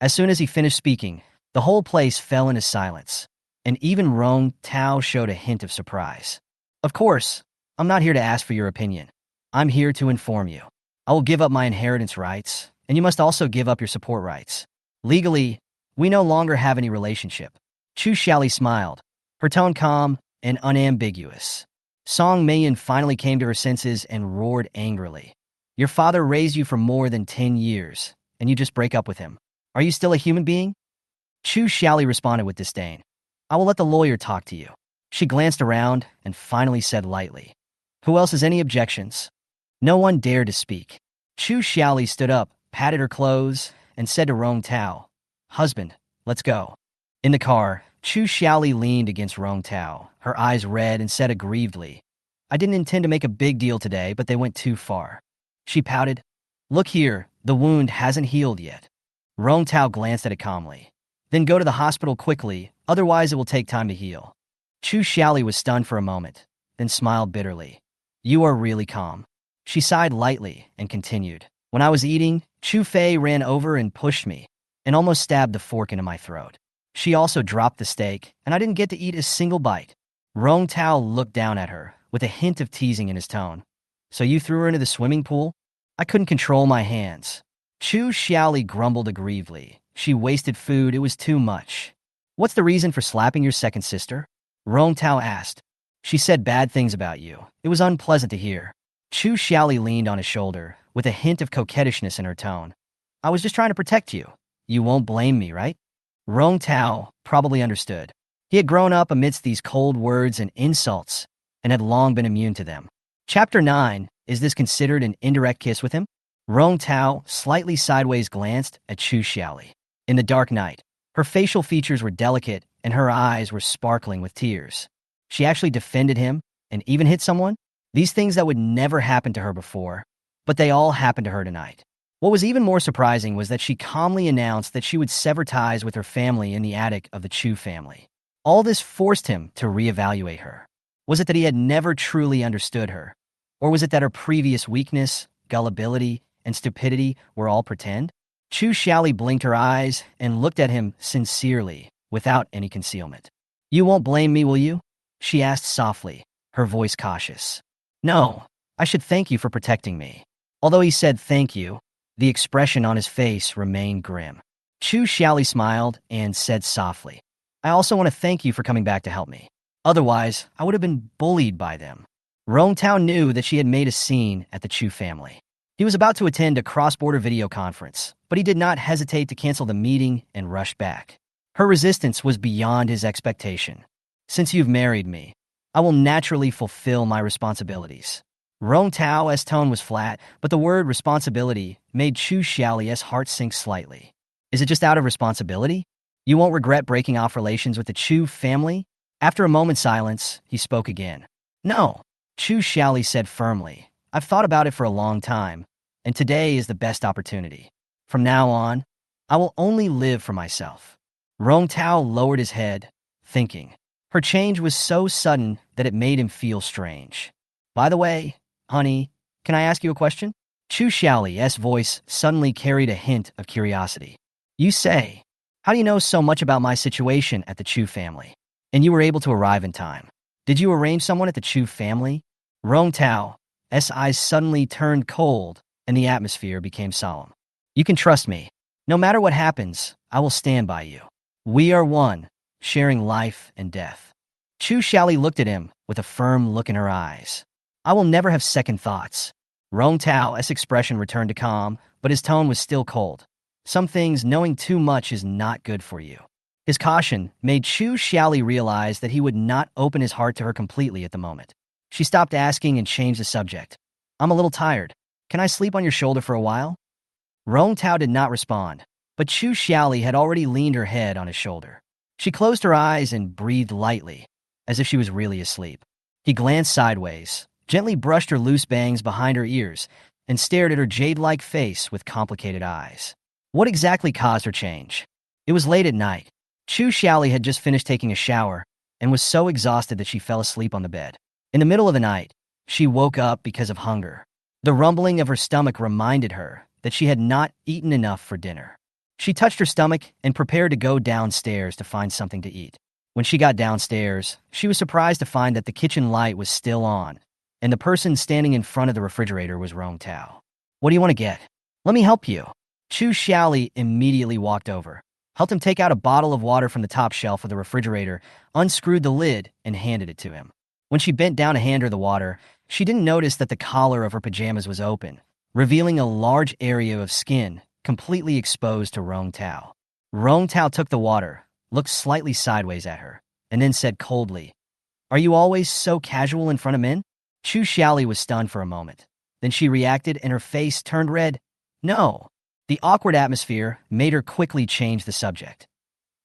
As soon as he finished speaking, the whole place fell into silence, and even Rong Tao showed a hint of surprise. Of course, I'm not here to ask for your opinion. I'm here to inform you. I will give up my inheritance rights, and you must also give up your support rights. Legally, we no longer have any relationship. Chu Xiaoli smiled, her tone calm and unambiguous. Song Meiyan finally came to her senses and roared angrily. Your father raised you for more than 10 years, and you just break up with him. Are you still a human being? Chu Xiaoli responded with disdain. I will let the lawyer talk to you. She glanced around and finally said lightly. Who else has any objections? No one dared to speak. Chu Xiaoli stood up, patted her clothes, and said to Rong Tao, Husband, let's go. In the car, Chu Xiaoli leaned against Rong Tao, her eyes red, and said aggrievedly, I didn't intend to make a big deal today, but they went too far. She pouted. Look here, the wound hasn't healed yet. Rong Tao glanced at it calmly. Then go to the hospital quickly, otherwise it will take time to heal. Chu Xiaoli was stunned for a moment, then smiled bitterly. You are really calm. She sighed lightly and continued. When I was eating, Chu Fei ran over and pushed me, and almost stabbed the fork into my throat. She also dropped the steak, and I didn't get to eat a single bite. Rong Tao looked down at her, with a hint of teasing in his tone. So you threw her into the swimming pool? I couldn't control my hands. Chu Xiaoli grumbled aggrievedly. She wasted food, it was too much. What's the reason for slapping your second sister? Rong Tao asked. She said bad things about you. It was unpleasant to hear. Chu Xiaoli leaned on his shoulder, with a hint of coquettishness in her tone. I was just trying to protect you. You won't blame me, right? Rong Tao probably understood. He had grown up amidst these cold words and insults, and had long been immune to them. Chapter 9, is this considered an indirect kiss with him? Rong Tao slightly sideways glanced at Chu Xiaoli. In the dark night, her facial features were delicate and her eyes were sparkling with tears. She actually defended him and even hit someone? These things that would never happen to her before, but they all happened to her tonight. What was even more surprising was that she calmly announced that she would sever ties with her family in the attic of the Chu family. All this forced him to reevaluate her. Was it that he had never truly understood her? Or was it that her previous weakness, gullibility, and stupidity were all pretend? Chu Xiaoli blinked her eyes and looked at him sincerely, without any concealment. You won't blame me, will you? She asked softly, her voice cautious. No, I should thank you for protecting me. Although he said thank you, the expression on his face remained grim. Chu Xiaoli smiled and said softly, I also want to thank you for coming back to help me. Otherwise, I would have been bullied by them. Rong Tao knew that she had made a scene at the Chu family. He was about to attend a cross-border video conference, but he did not hesitate to cancel the meeting and rush back. Her resistance was beyond his expectation. Since you've married me, I will naturally fulfill my responsibilities. Rong Tao's tone was flat, but the word responsibility made Chu Xiaoli's heart sink slightly. Is it just out of responsibility? You won't regret breaking off relations with the Chu family? After a moment's silence, he spoke again. No, Chu Xiaoli said firmly. I've thought about it for a long time, and today is the best opportunity. From now on, I will only live for myself. Rong Tao lowered his head, thinking. Her change was so sudden that it made him feel strange. By the way, honey, can I ask you a question? Chu Xiaoli's voice suddenly carried a hint of curiosity. You say, how do you know so much about my situation at the Chu family? And you were able to arrive in time. Did you arrange someone at the Chu family? Rong Tao's eyes suddenly turned cold, and the atmosphere became solemn. You can trust me. No matter what happens, I will stand by you. We are one, sharing life and death. Chu Xiaoli looked at him with a firm look in her eyes. I will never have second thoughts. Rong Tao's expression returned to calm, but his tone was still cold. Some things knowing too much is not good for you. His caution made Chu Xiaoli realize that he would not open his heart to her completely at the moment. She stopped asking and changed the subject. I'm a little tired. Can I sleep on your shoulder for a while? Rong Tao did not respond, but Chu Xiaoli had already leaned her head on his shoulder. She closed her eyes and breathed lightly, as if she was really asleep. He glanced sideways, gently brushed her loose bangs behind her ears, and stared at her jade-like face with complicated eyes. What exactly caused her change? It was late at night. Chu Xiaoli had just finished taking a shower and was so exhausted that she fell asleep on the bed. In the middle of the night, she woke up because of hunger. The rumbling of her stomach reminded her that she had not eaten enough for dinner. She touched her stomach and prepared to go downstairs to find something to eat. When she got downstairs, she was surprised to find that the kitchen light was still on, and the person standing in front of the refrigerator was Rong Tao. What do you want to get? Let me help you. Chu Xiaoli immediately walked over, helped him take out a bottle of water from the top shelf of the refrigerator, unscrewed the lid, and handed it to him. When she bent down to hand her the water, she didn't notice that the collar of her pajamas was open, revealing a large area of skin completely exposed to Rong Tao. Rong Tao took the water, looked slightly sideways at her, and then said coldly, Are you always so casual in front of men? Chu Xiaoli was stunned for a moment. Then she reacted and her face turned red. No. The awkward atmosphere made her quickly change the subject.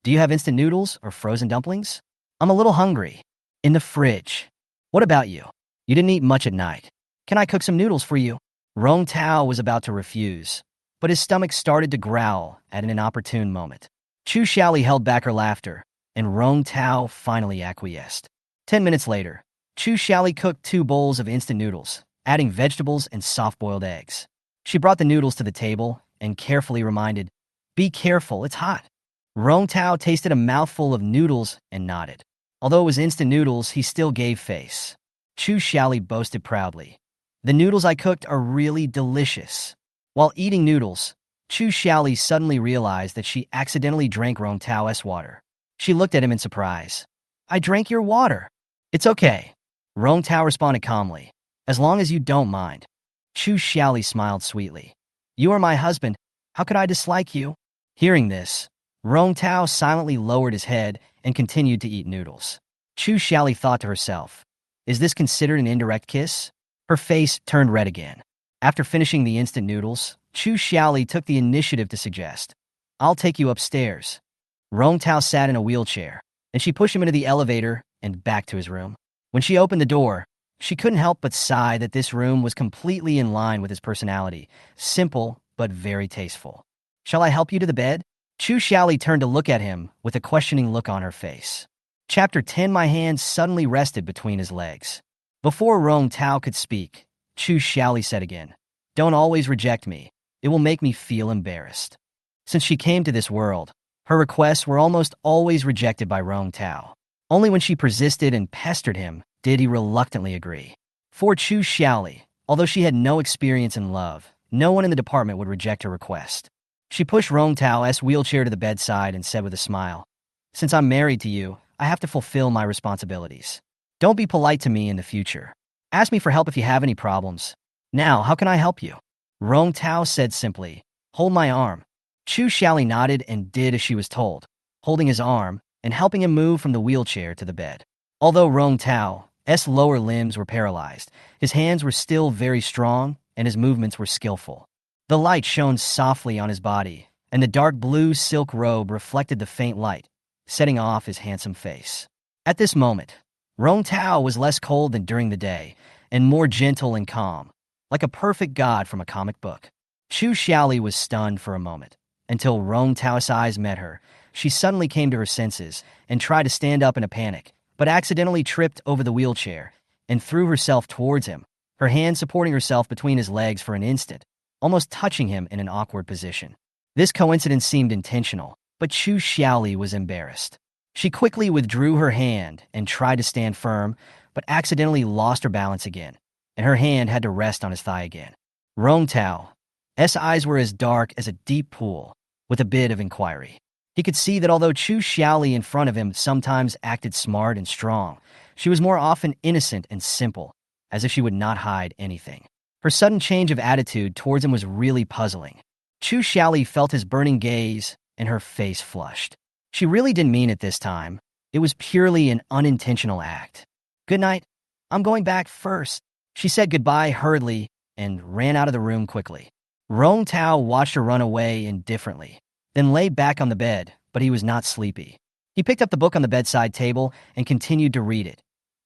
Do you have instant noodles or frozen dumplings? I'm a little hungry. In the fridge. What about you? You didn't eat much at night. Can I cook some noodles for you? Rong Tao was about to refuse, but his stomach started to growl at an inopportune moment. Chu Xiaoli held back her laughter, and Rong Tao finally acquiesced. 10 minutes later, Chu Xiaoli cooked 2 bowls of instant noodles, adding vegetables and soft-boiled eggs. She brought the noodles to the table and carefully reminded, Be careful, it's hot. Rong Tao tasted a mouthful of noodles and nodded. Although it was instant noodles, he still gave face. Chu Xiaoli boasted proudly, The noodles I cooked are really delicious. While eating noodles, Chu Xiaoli suddenly realized that she accidentally drank Rong Tao's water. She looked at him in surprise. I drank your water. It's okay. Rong Tao responded calmly. As long as you don't mind. Chu Xiaoli smiled sweetly. You are my husband. How could I dislike you? Hearing this, Rong Tao silently lowered his head and continued to eat noodles. Chu Xiaoli thought to herself, Is this considered an indirect kiss? Her face turned red again. After finishing the instant noodles, Chu Xiaoli took the initiative to suggest, I'll take you upstairs. Rong Tao sat in a wheelchair, and she pushed him into the elevator and back to his room. When she opened the door, she couldn't help but sigh that this room was completely in line with his personality, simple but very tasteful. Shall I help you to the bed? Chu Xiaoli turned to look at him with a questioning look on her face. Chapter 10 My hand suddenly rested between his legs. Before Rong Tao could speak, Chu Xiaoli said again, Don't always reject me. It will make me feel embarrassed. Since she came to this world, her requests were almost always rejected by Rong Tao. Only when she persisted and pestered him did he reluctantly agree. For Chu Xiaoli, although she had no experience in love, no one in the department would reject her request. She pushed Rong Tao's wheelchair to the bedside and said with a smile, Since I'm married to you, I have to fulfill my responsibilities. Don't be polite to me in the future. Ask me for help if you have any problems. Now, how can I help you? Rong Tao said simply, Hold my arm. Chu Xiaoli nodded and did as she was told, holding his arm and helping him move from the wheelchair to the bed. Although Rong Tao's lower limbs were paralyzed, his hands were still very strong and his movements were skillful. The light shone softly on his body, and the dark blue silk robe reflected the faint light, setting off his handsome face. At this moment, Rong Tao was less cold than during the day, and more gentle and calm, like a perfect god from a comic book. Chu Xiaoli was stunned for a moment, until Rong Tao's eyes met her. She suddenly came to her senses and tried to stand up in a panic, but accidentally tripped over the wheelchair and threw herself towards him, her hand supporting herself between his legs for an instant, almost touching him in an awkward position. This coincidence seemed intentional, but Chu Xiaoli was embarrassed. She quickly withdrew her hand and tried to stand firm, but accidentally lost her balance again, and her hand had to rest on his thigh again. Rong Tao's eyes were as dark as a deep pool, with a bit of inquiry. He could see that although Chu Xiaoli in front of him sometimes acted smart and strong, she was more often innocent and simple, as if she would not hide anything. Her sudden change of attitude towards him was really puzzling. Chu Xiaoli felt his burning gaze, and her face flushed. She really didn't mean it this time. It was purely an unintentional act. "Good night. I'm going back first." She said goodbye hurriedly and ran out of the room quickly. Rong Tao watched her run away indifferently, then lay back on the bed, but he was not sleepy. He picked up the book on the bedside table and continued to read it.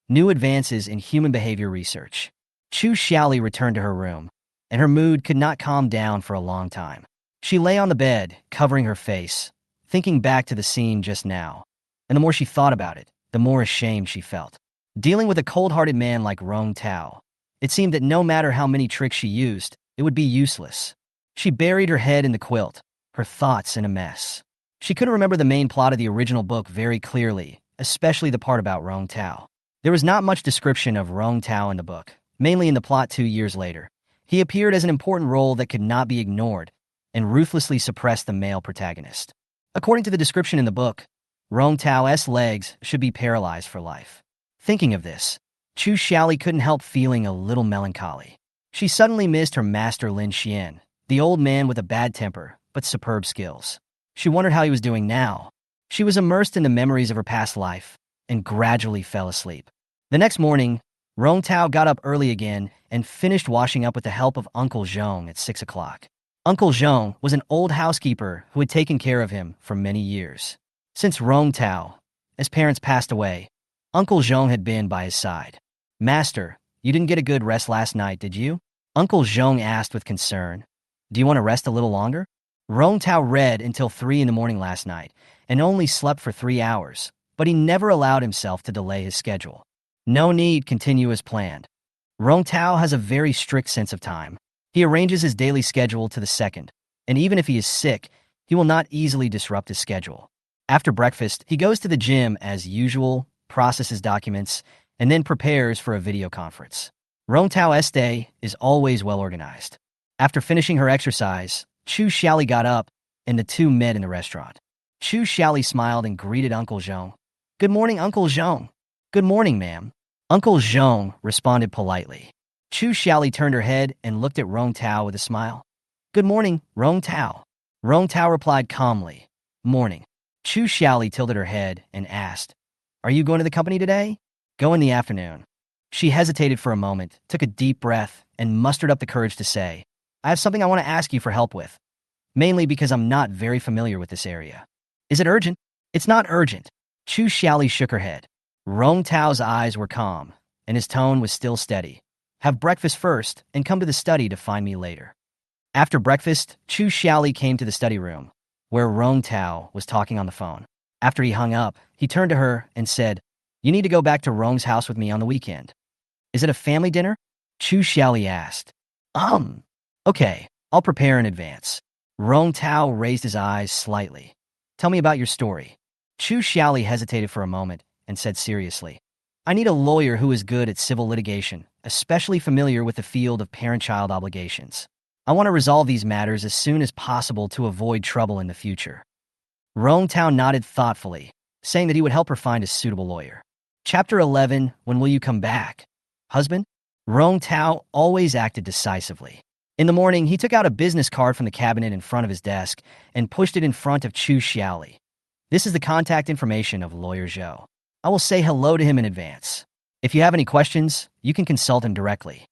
New Advances in Human Behavior Research. Chu Xiaoli returned to her room, and her mood could not calm down for a long time. She lay on the bed, covering her face, thinking back to the scene just now, and the more she thought about it, the more ashamed she felt. Dealing with a cold-hearted man like Rong Tao, it seemed that no matter how many tricks she used, it would be useless. She buried her head in the quilt, her thoughts in a mess. She couldn't remember the main plot of the original book very clearly, especially the part about Rong Tao. There was not much description of Rong Tao in the book, mainly in the plot 2 years later. He appeared as an important role that could not be ignored and ruthlessly suppressed the male protagonist. According to the description in the book, Rong Tao's legs should be paralyzed for life. Thinking of this, Chu Xiaoli couldn't help feeling a little melancholy. She suddenly missed her master Lin Xian, the old man with a bad temper but superb skills. She wondered how he was doing now. She was immersed in the memories of her past life and gradually fell asleep. The next morning, Rong Tao got up early again and finished washing up with the help of Uncle Zhong at 6 o'clock. Uncle Zhong was an old housekeeper who had taken care of him for many years. Since Rong Tao's parents passed away, Uncle Zhong had been by his side. "Master, you didn't get a good rest last night, did you?" Uncle Zhong asked with concern. "Do you want to rest a little longer?" Rong Tao read until 3 in the morning last night and only slept for 3 hours, but he never allowed himself to delay his schedule. "No need, continue as planned." Rong Tao has a very strict sense of time. He arranges his daily schedule to the second, and even if he is sick, he will not easily disrupt his schedule. After breakfast, he goes to the gym as usual, processes documents, and then prepares for a video conference. Rong Tao's day is always well organized. After finishing her exercise, Chu Xiaoli got up, and the two met in the restaurant. Chu Xiaoli smiled and greeted Uncle Zhong. "Good morning, Uncle Zhong." "Good morning, ma'am." Uncle Zhong responded politely. Chu Xiaoli turned her head and looked at Rong Tao with a smile. "Good morning, Rong Tao." Rong Tao replied calmly, "Morning." Chu Xiaoli tilted her head and asked, "Are you going to the company today?" "Go in the afternoon." She hesitated for a moment, took a deep breath, and mustered up the courage to say, "I have something I want to ask you for help with, mainly because I'm not very familiar with this area." "Is it urgent?" "It's not urgent." Chu Xiaoli shook her head. Rong Tao's eyes were calm, and his tone was still steady. "Have breakfast first and come to the study to find me later." After breakfast, Chu Xiaoli came to the study room, where Rong Tao was talking on the phone. After he hung up, he turned to her and said, "You need to go back to Rong's house with me on the weekend." "Is it a family dinner?" Chu Xiaoli asked. Okay, I'll prepare in advance." Rong Tao raised his eyes slightly. "Tell me about your story." Chu Xiaoli hesitated for a moment and said seriously, "I need a lawyer who is good at civil litigation, especially familiar with the field of parent-child obligations. I want to resolve these matters as soon as possible to avoid trouble in the future." Rong Tao nodded thoughtfully, saying that he would help her find a suitable lawyer. Chapter 11, When Will You Come Back? Husband? Rong Tao always acted decisively. In the morning, he took out a business card from the cabinet in front of his desk and pushed it in front of Chu Xiaoli. "This is the contact information of Lawyer Zhou. I will say hello to him in advance. If you have any questions, you can consult him directly."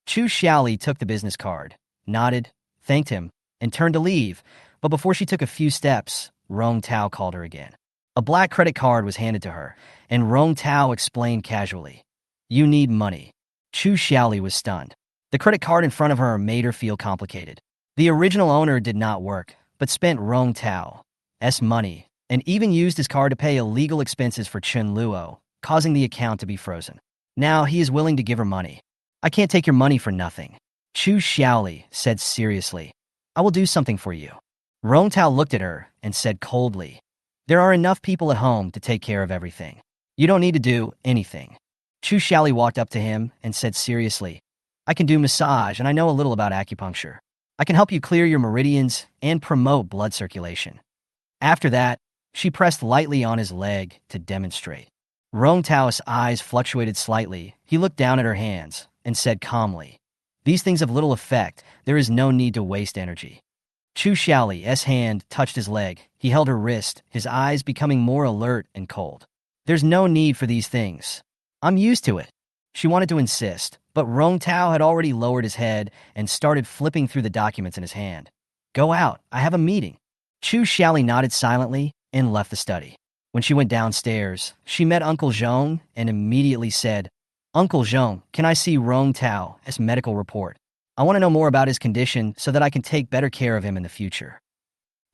Chu Xiaoli took the business card, nodded, thanked him, and turned to leave, but before she took a few steps, Rong Tao called her again. A black credit card was handed to her, and Rong Tao explained casually, "You need money." Chu Xiaoli was stunned. The credit card in front of her made her feel complicated. The original owner did not work, but spent Rong Tao's money, and even used his card to pay illegal expenses for Chen Luo, causing the account to be frozen. Now he is willing to give her money. I can't take your money for nothing. Chu Xiaoli said seriously. I will do something for you. Rong Tao looked at her and said coldly, there are enough people at home to take care of everything. You don't need to do anything. Chu Xiaoli walked up to him and said seriously, I can do massage and I know a little about acupuncture. I can help you clear your meridians and promote blood circulation. After that, she pressed lightly on his leg to demonstrate. Rong Tao's eyes fluctuated slightly. He looked down at her hands and said calmly, these things have little effect. There is no need to waste energy. Chu Xiaoli's hand touched his leg. He held her wrist, his eyes becoming more alert and cold. There's no need for these things. I'm used to it. She wanted to insist, but Rong Tao had already lowered his head and started flipping through the documents in his hand. Go out, I have a meeting. Chu Xiaoli nodded silently and left the study. When she went downstairs, she met Uncle Zhong and immediately said, Uncle Zhong, can I see Rong Tao's medical report? I want to know more about his condition so that I can take better care of him in the future.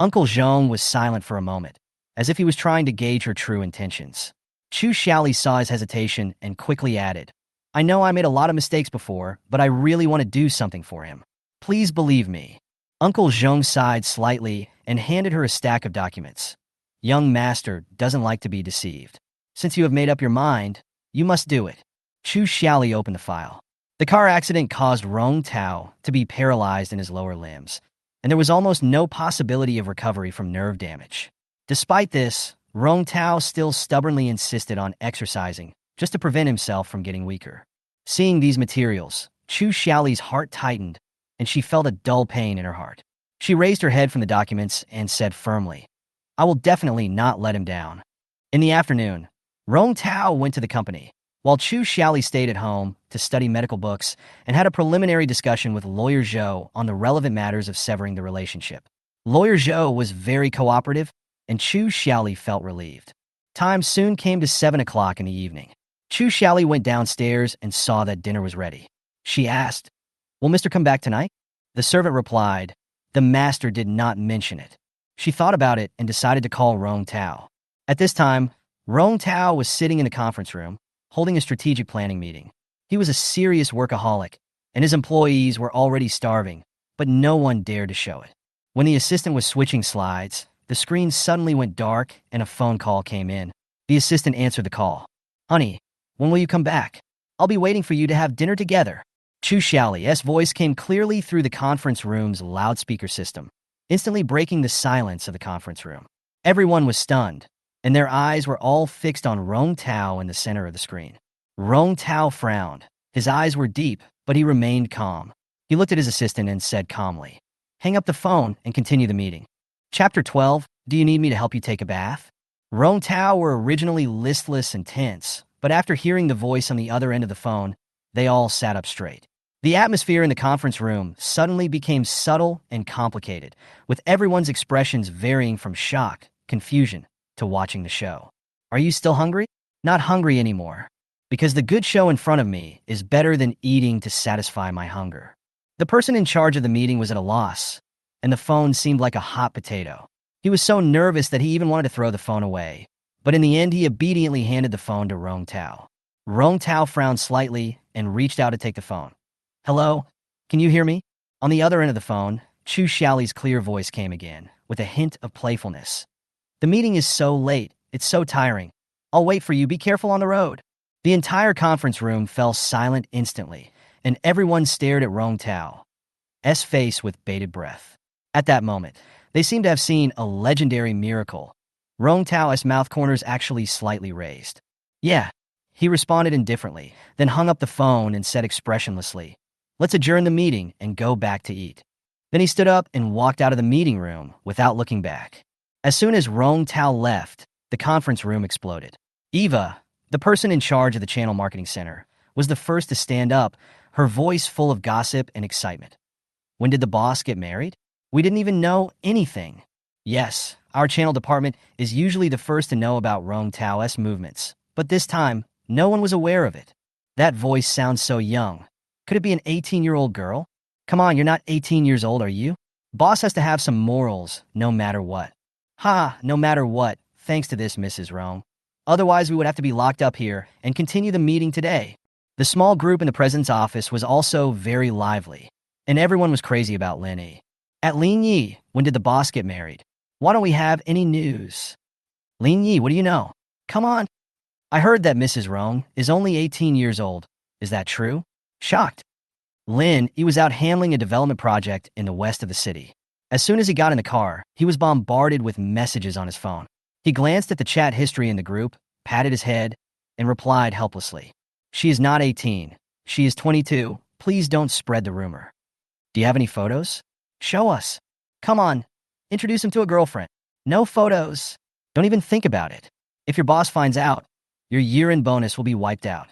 Uncle Zhong was silent for a moment, as if he was trying to gauge her true intentions. Chu Xiaoli saw his hesitation and quickly added, I know I made a lot of mistakes before, but I really want to do something for him. Please believe me. Uncle Zhong sighed slightly and handed her a stack of documents. Young master doesn't like to be deceived. Since you have made up your mind, you must do it. Chu Xiaoli opened the file. The car accident caused Rong Tao to be paralyzed in his lower limbs, and there was almost no possibility of recovery from nerve damage. Despite this, Rong Tao still stubbornly insisted on exercising just to prevent himself from getting weaker. Seeing these materials, Chu Xiaoli's heart tightened, and she felt a dull pain in her heart. She raised her head from the documents and said firmly, I will definitely not let him down. In the afternoon, Rong Tao went to the company, while Chu Xiaoli stayed at home to study medical books and had a preliminary discussion with Lawyer Zhou on the relevant matters of severing the relationship. Lawyer Zhou was very cooperative, and Chu Xiaoli felt relieved. Time soon came to 7 o'clock in the evening. Chu Xiaoli went downstairs and saw that dinner was ready. She asked, Will Mr. come back tonight? The servant replied, The master did not mention it. She thought about it and decided to call Rong Tao. At this time, Rong Tao was sitting in the conference room, holding a strategic planning meeting. He was a serious workaholic, and his employees were already starving, but no one dared to show it. When the assistant was switching slides, the screen suddenly went dark and a phone call came in. The assistant answered the call. Honey, when will you come back? I'll be waiting for you to have dinner together. Chu Xiaoli's voice came clearly through the conference room's loudspeaker system, instantly breaking the silence of the conference room. Everyone was stunned, and their eyes were all fixed on Rong Tao in the center of the screen. Rong Tao frowned. His eyes were deep, but he remained calm. He looked at his assistant and said calmly, Hang up the phone and continue the meeting. Chapter 12, Do you need me to help you take a bath? Rong Tao were originally listless and tense, but after hearing the voice on the other end of the phone, they all sat up straight. The atmosphere in the conference room suddenly became subtle and complicated, with everyone's expressions varying from shock, confusion, to watching the show. Are you still hungry? Not hungry anymore, because the good show in front of me is better than eating to satisfy my hunger. The person in charge of the meeting was at a loss, and the phone seemed like a hot potato. He was so nervous that he even wanted to throw the phone away, but in the end he obediently handed the phone to Rong Tao. Rong Tao frowned slightly and reached out to take the phone. Hello? Can you hear me? On the other end of the phone, Chu Xiaoli's clear voice came again, with a hint of playfulness. The meeting is so late. It's so tiring. I'll wait for you. Be careful on the road. The entire conference room fell silent instantly, and everyone stared at Rong Tao's face with bated breath. At that moment, they seemed to have seen a legendary miracle. Rong Tao's mouth corners actually slightly raised. Yeah, he responded indifferently, then hung up the phone and said expressionlessly, Let's adjourn the meeting and go back to eat. Then he stood up and walked out of the meeting room without looking back. As soon as Rong Tao left, the conference room exploded. Eva, the person in charge of the channel marketing center, was the first to stand up, her voice full of gossip and excitement. When did the boss get married? We didn't even know anything. Yes, our channel department is usually the first to know about Rong Tao's movements, but this time, no one was aware of it. That voice sounds so young. Could it be an 18-year-old girl? Come on, you're not 18 years old, are you? Boss has to have some morals, no matter what. Ha, no matter what, thanks to this Mrs. Rong. Otherwise, we would have to be locked up here and continue the meeting today. The small group in the president's office was also very lively, and everyone was crazy about Lin Yi. At Lin Yi, when did the boss get married? Why don't we have any news? Lin Yi, what do you know? Come on. I heard that Mrs. Rong is only 18 years old. Is that true? Shocked. Lin Yi was out handling a development project in the west of the city. As soon as he got in the car, he was bombarded with messages on his phone. He glanced at the chat history in the group, patted his head, and replied helplessly. She is not 18. She is 22. Please don't spread the rumor. Do you have any photos? Show us. Come on. Introduce him to a girlfriend. No photos. Don't even think about it. If your boss finds out, your year-end bonus will be wiped out.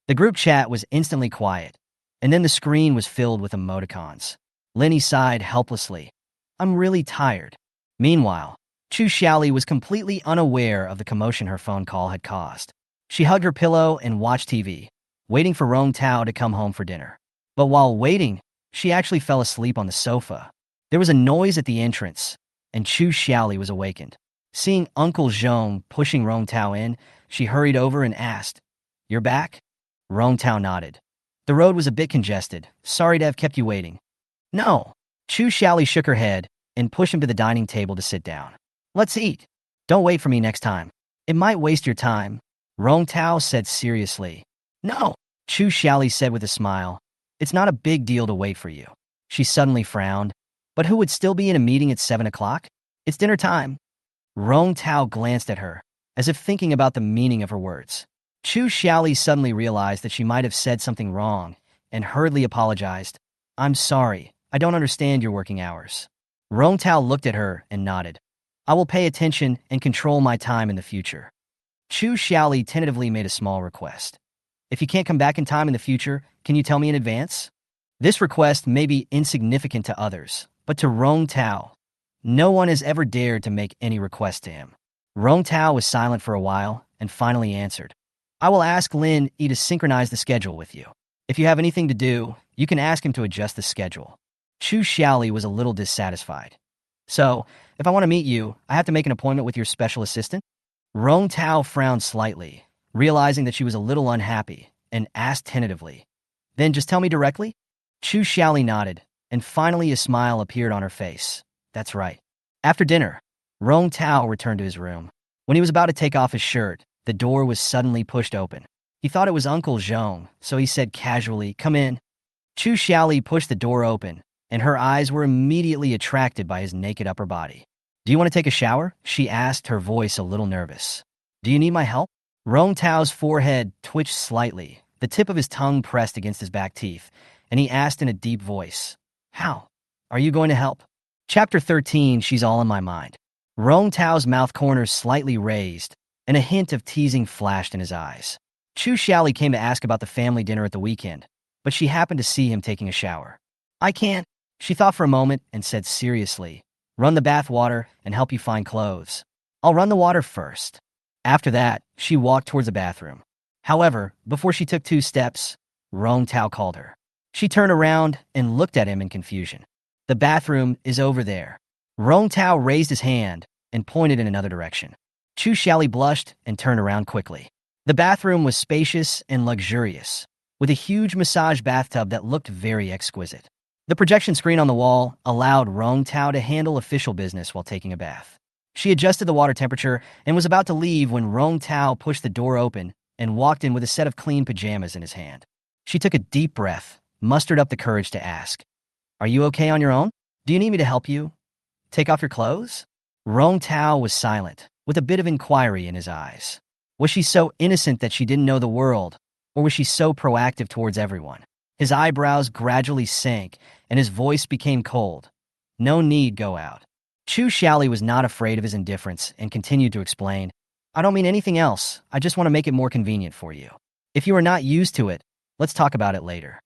The group chat was instantly quiet, and then the screen was filled with emoticons. Lenny sighed helplessly. I'm really tired. Meanwhile, Chu Xiaoli was completely unaware of the commotion her phone call had caused. She hugged her pillow and watched TV, waiting for Rong Tao to come home for dinner. But while waiting, she actually fell asleep on the sofa. There was a noise at the entrance, and Chu Xiaoli was awakened. Seeing Uncle Zhong pushing Rong Tao in, she hurried over and asked, "You're back?" Rong Tao nodded. The road was a bit congested. Sorry to have kept you waiting. No. Chu Xiaoli shook her head and pushed him to the dining table to sit down. Let's eat. Don't wait for me next time. It might waste your time. Rong Tao said seriously. No. Chu Xiaoli said with a smile. It's not a big deal to wait for you. She suddenly frowned. But who would still be in a meeting at 7 o'clock? It's dinner time. Rong Tao glanced at her, as if thinking about the meaning of her words. Chu Xiaoli suddenly realized that she might have said something wrong and hurriedly apologized. I'm sorry. I don't understand your working hours. Rong Tao looked at her and nodded. I will pay attention and control my time in the future. Chu Xiaoli tentatively made a small request. If you can't come back in time in the future, can you tell me in advance? This request may be insignificant to others, but to Rong Tao, no one has ever dared to make any request to him. Rong Tao was silent for a while and finally answered. I will ask Lin Yi to synchronize the schedule with you. If you have anything to do, you can ask him to adjust the schedule. Chu Xiaoli was a little dissatisfied. So, if I want to meet you, I have to make an appointment with your special assistant? Rong Tao frowned slightly, realizing that she was a little unhappy, and asked tentatively. Then just tell me directly? Chu Xiaoli nodded, and finally a smile appeared on her face. That's right. After dinner, Rong Tao returned to his room. When he was about to take off his shirt, the door was suddenly pushed open. He thought it was Uncle Zhong, so he said casually, Come in. Chu Xiaoli pushed the door open, and her eyes were immediately attracted by his naked upper body. Do you want to take a shower? She asked, her voice a little nervous. Do you need my help? Rong Tao's forehead twitched slightly, the tip of his tongue pressed against his back teeth, and he asked in a deep voice, How? Are you going to help? Chapter 13, She's All in My Mind. Rong Tao's mouth corners slightly raised, and a hint of teasing flashed in his eyes. Chu Xiaoli came to ask about the family dinner at the weekend, but she happened to see him taking a shower. I can't. She thought for a moment and said seriously, Run the bath water and help you find clothes. I'll run the water first. After that, she walked towards the bathroom. However, before she took 2 steps, Rong Tao called her. She turned around and looked at him in confusion. The bathroom is over there. Rong Tao raised his hand and pointed in another direction. Chu Xiaoli blushed and turned around quickly. The bathroom was spacious and luxurious, with a huge massage bathtub that looked very exquisite. The projection screen on the wall allowed Rong Tao to handle official business while taking a bath. She adjusted the water temperature and was about to leave when Rong Tao pushed the door open and walked in with a set of clean pajamas in his hand. She took a deep breath, mustered up the courage to ask, Are you okay on your own? Do you need me to help you? Take off your clothes? Rong Tao was silent, with a bit of inquiry in his eyes. Was she so innocent that she didn't know the world, or was she so proactive towards everyone? His eyebrows gradually sank, and his voice became cold. No need go out. Chu Xiaoli was not afraid of his indifference and continued to explain, I don't mean anything else. I just want to make it more convenient for you. If you are not used to it, let's talk about it later.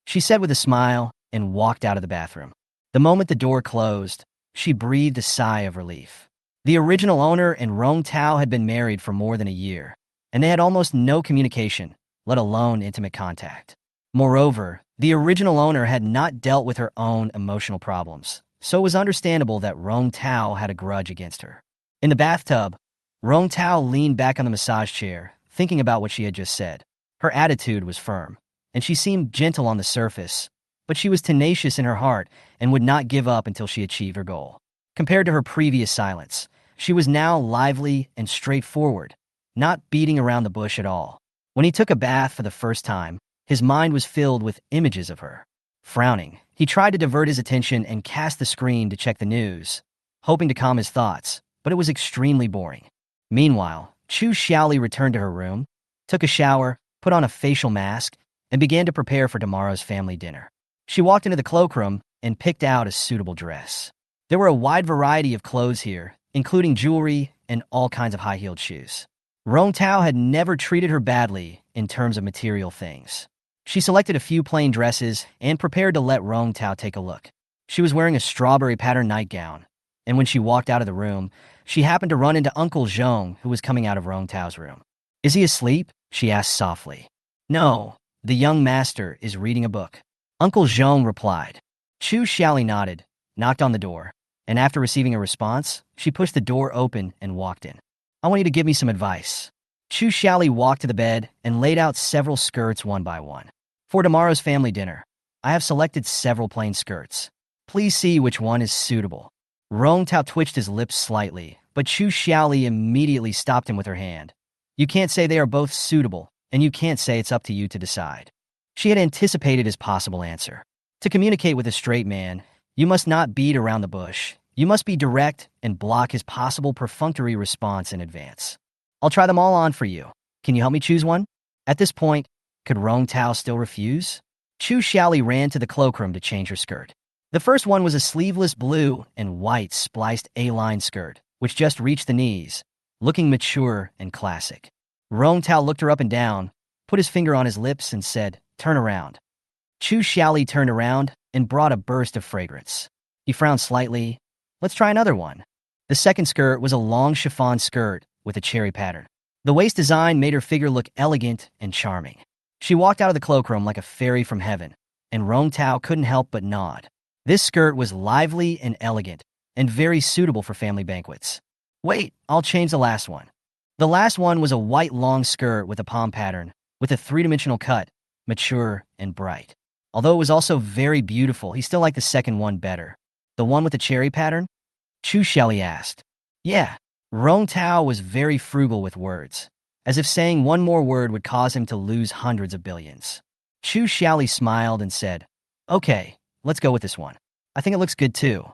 She said with a smile and walked out of the bathroom. The moment the door closed, she breathed a sigh of relief. The original owner and Rong Tao had been married for more than a year, and they had almost no communication, let alone intimate contact. Moreover, the original owner had not dealt with her own emotional problems, so it was understandable that Rong Tao had a grudge against her. In the bathtub, Rong Tao leaned back on the massage chair, thinking about what she had just said. Her attitude was firm, and she seemed gentle on the surface, but she was tenacious in her heart and would not give up until she achieved her goal. Compared to her previous silence, she was now lively and straightforward, not beating around the bush at all. When he took a bath for the first time, his mind was filled with images of her. Frowning, he tried to divert his attention and cast the screen to check the news, hoping to calm his thoughts, but it was extremely boring. Meanwhile, Chu Xiaoli returned to her room, took a shower, put on a facial mask, and began to prepare for tomorrow's family dinner. She walked into the cloakroom and picked out a suitable dress. There were a wide variety of clothes here, including jewelry and all kinds of high-heeled shoes. Rong Tao had never treated her badly in terms of material things. She selected a few plain dresses and prepared to let Rong Tao take a look. She was wearing a strawberry pattern nightgown, and when she walked out of the room, she happened to run into Uncle Zhong, who was coming out of Rong Tao's room. "Is he asleep?" she asked softly. "No, the young master is reading a book," Uncle Zhong replied. Chu Xiaoli nodded, knocked on the door, and after receiving a response, she pushed the door open and walked in. "I want you to give me some advice." Chu Xiaoli walked to the bed and laid out several skirts one by one. "For tomorrow's family dinner, I have selected several plain skirts. Please see which one is suitable." Rong Tao twitched his lips slightly, but Chu Xiaoli immediately stopped him with her hand. "You can't say they are both suitable, and you can't say it's up to you to decide." She had anticipated his possible answer. To communicate with a straight man, you must not beat around the bush. You must be direct and block his possible perfunctory response in advance. "I'll try them all on for you. Can you help me choose one?" At this point, could Rong Tao still refuse? Chu Xiaoli ran to the cloakroom to change her skirt. The first one was a sleeveless blue and white spliced A-line skirt, which just reached the knees, looking mature and classic. Rong Tao looked her up and down, put his finger on his lips and said, "Turn around." Chu Xiaoli turned around and brought a burst of fragrance. He frowned slightly. "Let's try another one." The second skirt was a long chiffon skirt with a cherry pattern. The waist design made her figure look elegant and charming. She walked out of the cloakroom like a fairy from heaven, and Rong Tao couldn't help but nod. This skirt was lively and elegant, and very suitable for family banquets. "Wait, I'll change the last one." The last one was a white long skirt with a palm pattern, with a three-dimensional cut, mature and bright. Although it was also very beautiful, he still liked the second one better. "The one with the cherry pattern?" Chu Xiaoli asked. "Yeah." Rong Tao was very frugal with words, as if saying one more word would cause him to lose hundreds of billions. Chu Xiaoli smiled and said, "Okay, let's go with this one. I think it looks good too."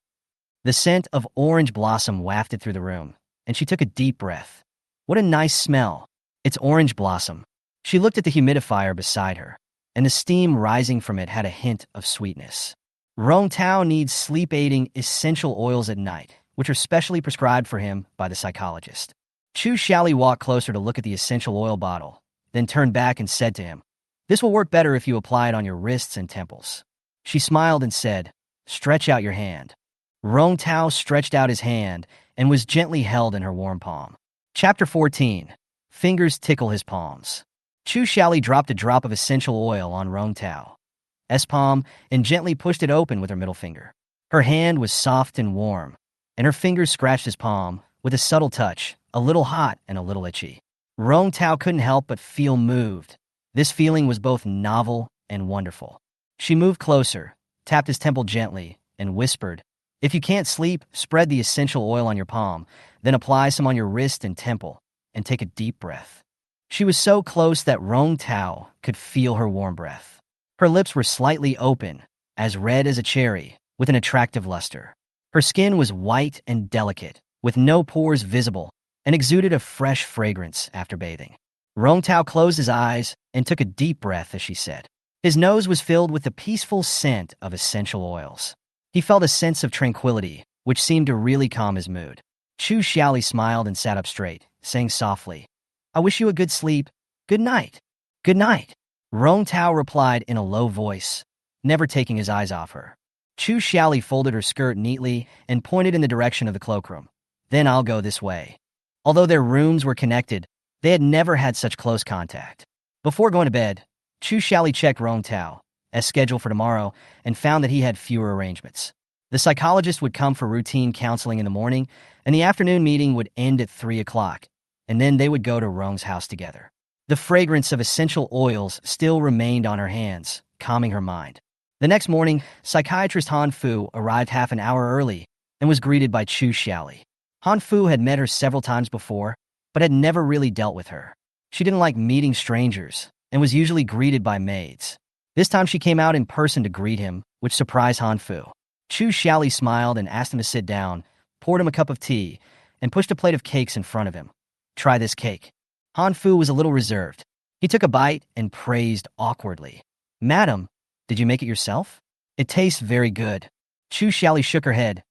The scent of orange blossom wafted through the room, and she took a deep breath. What a nice smell. It's orange blossom. She looked at the humidifier beside her, and the steam rising from it had a hint of sweetness. Rong Tao needs sleep-aiding essential oils at night, which are specially prescribed for him by the psychologist. Chu Xiaoli walked closer to look at the essential oil bottle, then turned back and said to him, "This will work better if you apply it on your wrists and temples." She smiled and said, "Stretch out your hand." Rong Tao stretched out his hand and was gently held in her warm palm. Chapter 14. Fingers tickle his palms. Chu Xiaoli dropped a drop of essential oil on Rong Tao's palm and gently pushed it open with her middle finger. Her hand was soft and warm, and her fingers scratched his palm with a subtle touch, a little hot and a little itchy. Rong Tao couldn't help but feel moved. This feeling was both novel and wonderful. She moved closer, tapped his temple gently, and whispered, "If you can't sleep, spread the essential oil on your palm, then apply some on your wrist and temple, and take a deep breath." She was so close that Rong Tao could feel her warm breath. Her lips were slightly open, as red as a cherry, with an attractive luster. Her skin was white and delicate, with no pores visible, and exuded a fresh fragrance after bathing. Rong Tao closed his eyes and took a deep breath as she said. His nose was filled with the peaceful scent of essential oils. He felt a sense of tranquility, which seemed to really calm his mood. Chu Xiaoli smiled and sat up straight, saying softly, "I wish you a good sleep. Good night." "Good night," Rong Tao replied in a low voice, never taking his eyes off her. Chu Xiaoli folded her skirt neatly and pointed in the direction of the cloakroom. "Then I'll go this way." Although their rooms were connected, they had never had such close contact. Before going to bed, Chu Xiaoli checked Rong Tao's schedule for tomorrow and found that he had fewer arrangements. The psychologist would come for routine counseling in the morning, and the afternoon meeting would end at 3 o'clock, and then they would go to Rong's house together. The fragrance of essential oils still remained on her hands, calming her mind. The next morning, psychiatrist Han Fu arrived half an hour early and was greeted by Chu Xiaoli. Han Fu had met her several times before, but had never really dealt with her. She didn't like meeting strangers and was usually greeted by maids. This time she came out in person to greet him, which surprised Han Fu. Chu Xiaoli smiled and asked him to sit down, poured him a cup of tea, and pushed a plate of cakes in front of him. Try this cake. Han Fu was a little reserved. He took a bite and praised awkwardly. Madam, did you make it yourself? It tastes very good. Chu Xiaoli shook her head.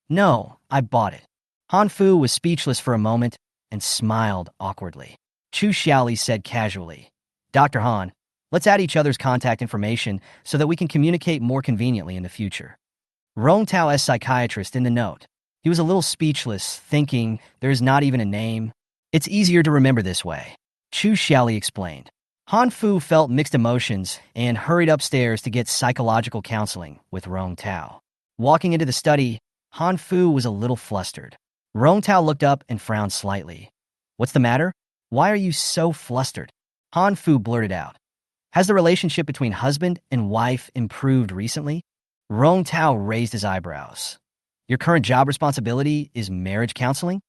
No, I bought it. Han Fu was speechless for a moment and smiled awkwardly. Chu Xiaoli said casually, Dr. Han, let's add each other's contact information so that we can communicate more conveniently in the future. Rong Tao as psychiatrist in the note. He was a little speechless, thinking, there is not even a name. It's easier to remember this way. Chu Xiaoli explained. Han Fu felt mixed emotions and hurried upstairs to get psychological counseling with Rong Tao. Walking into the study, Han Fu was a little flustered. Rong Tao looked up and frowned slightly. What's the matter? Why are you so flustered? Han Fu blurted out. Has the relationship between husband and wife improved recently? Rong Tao raised his eyebrows. Your current job responsibility is marriage counseling?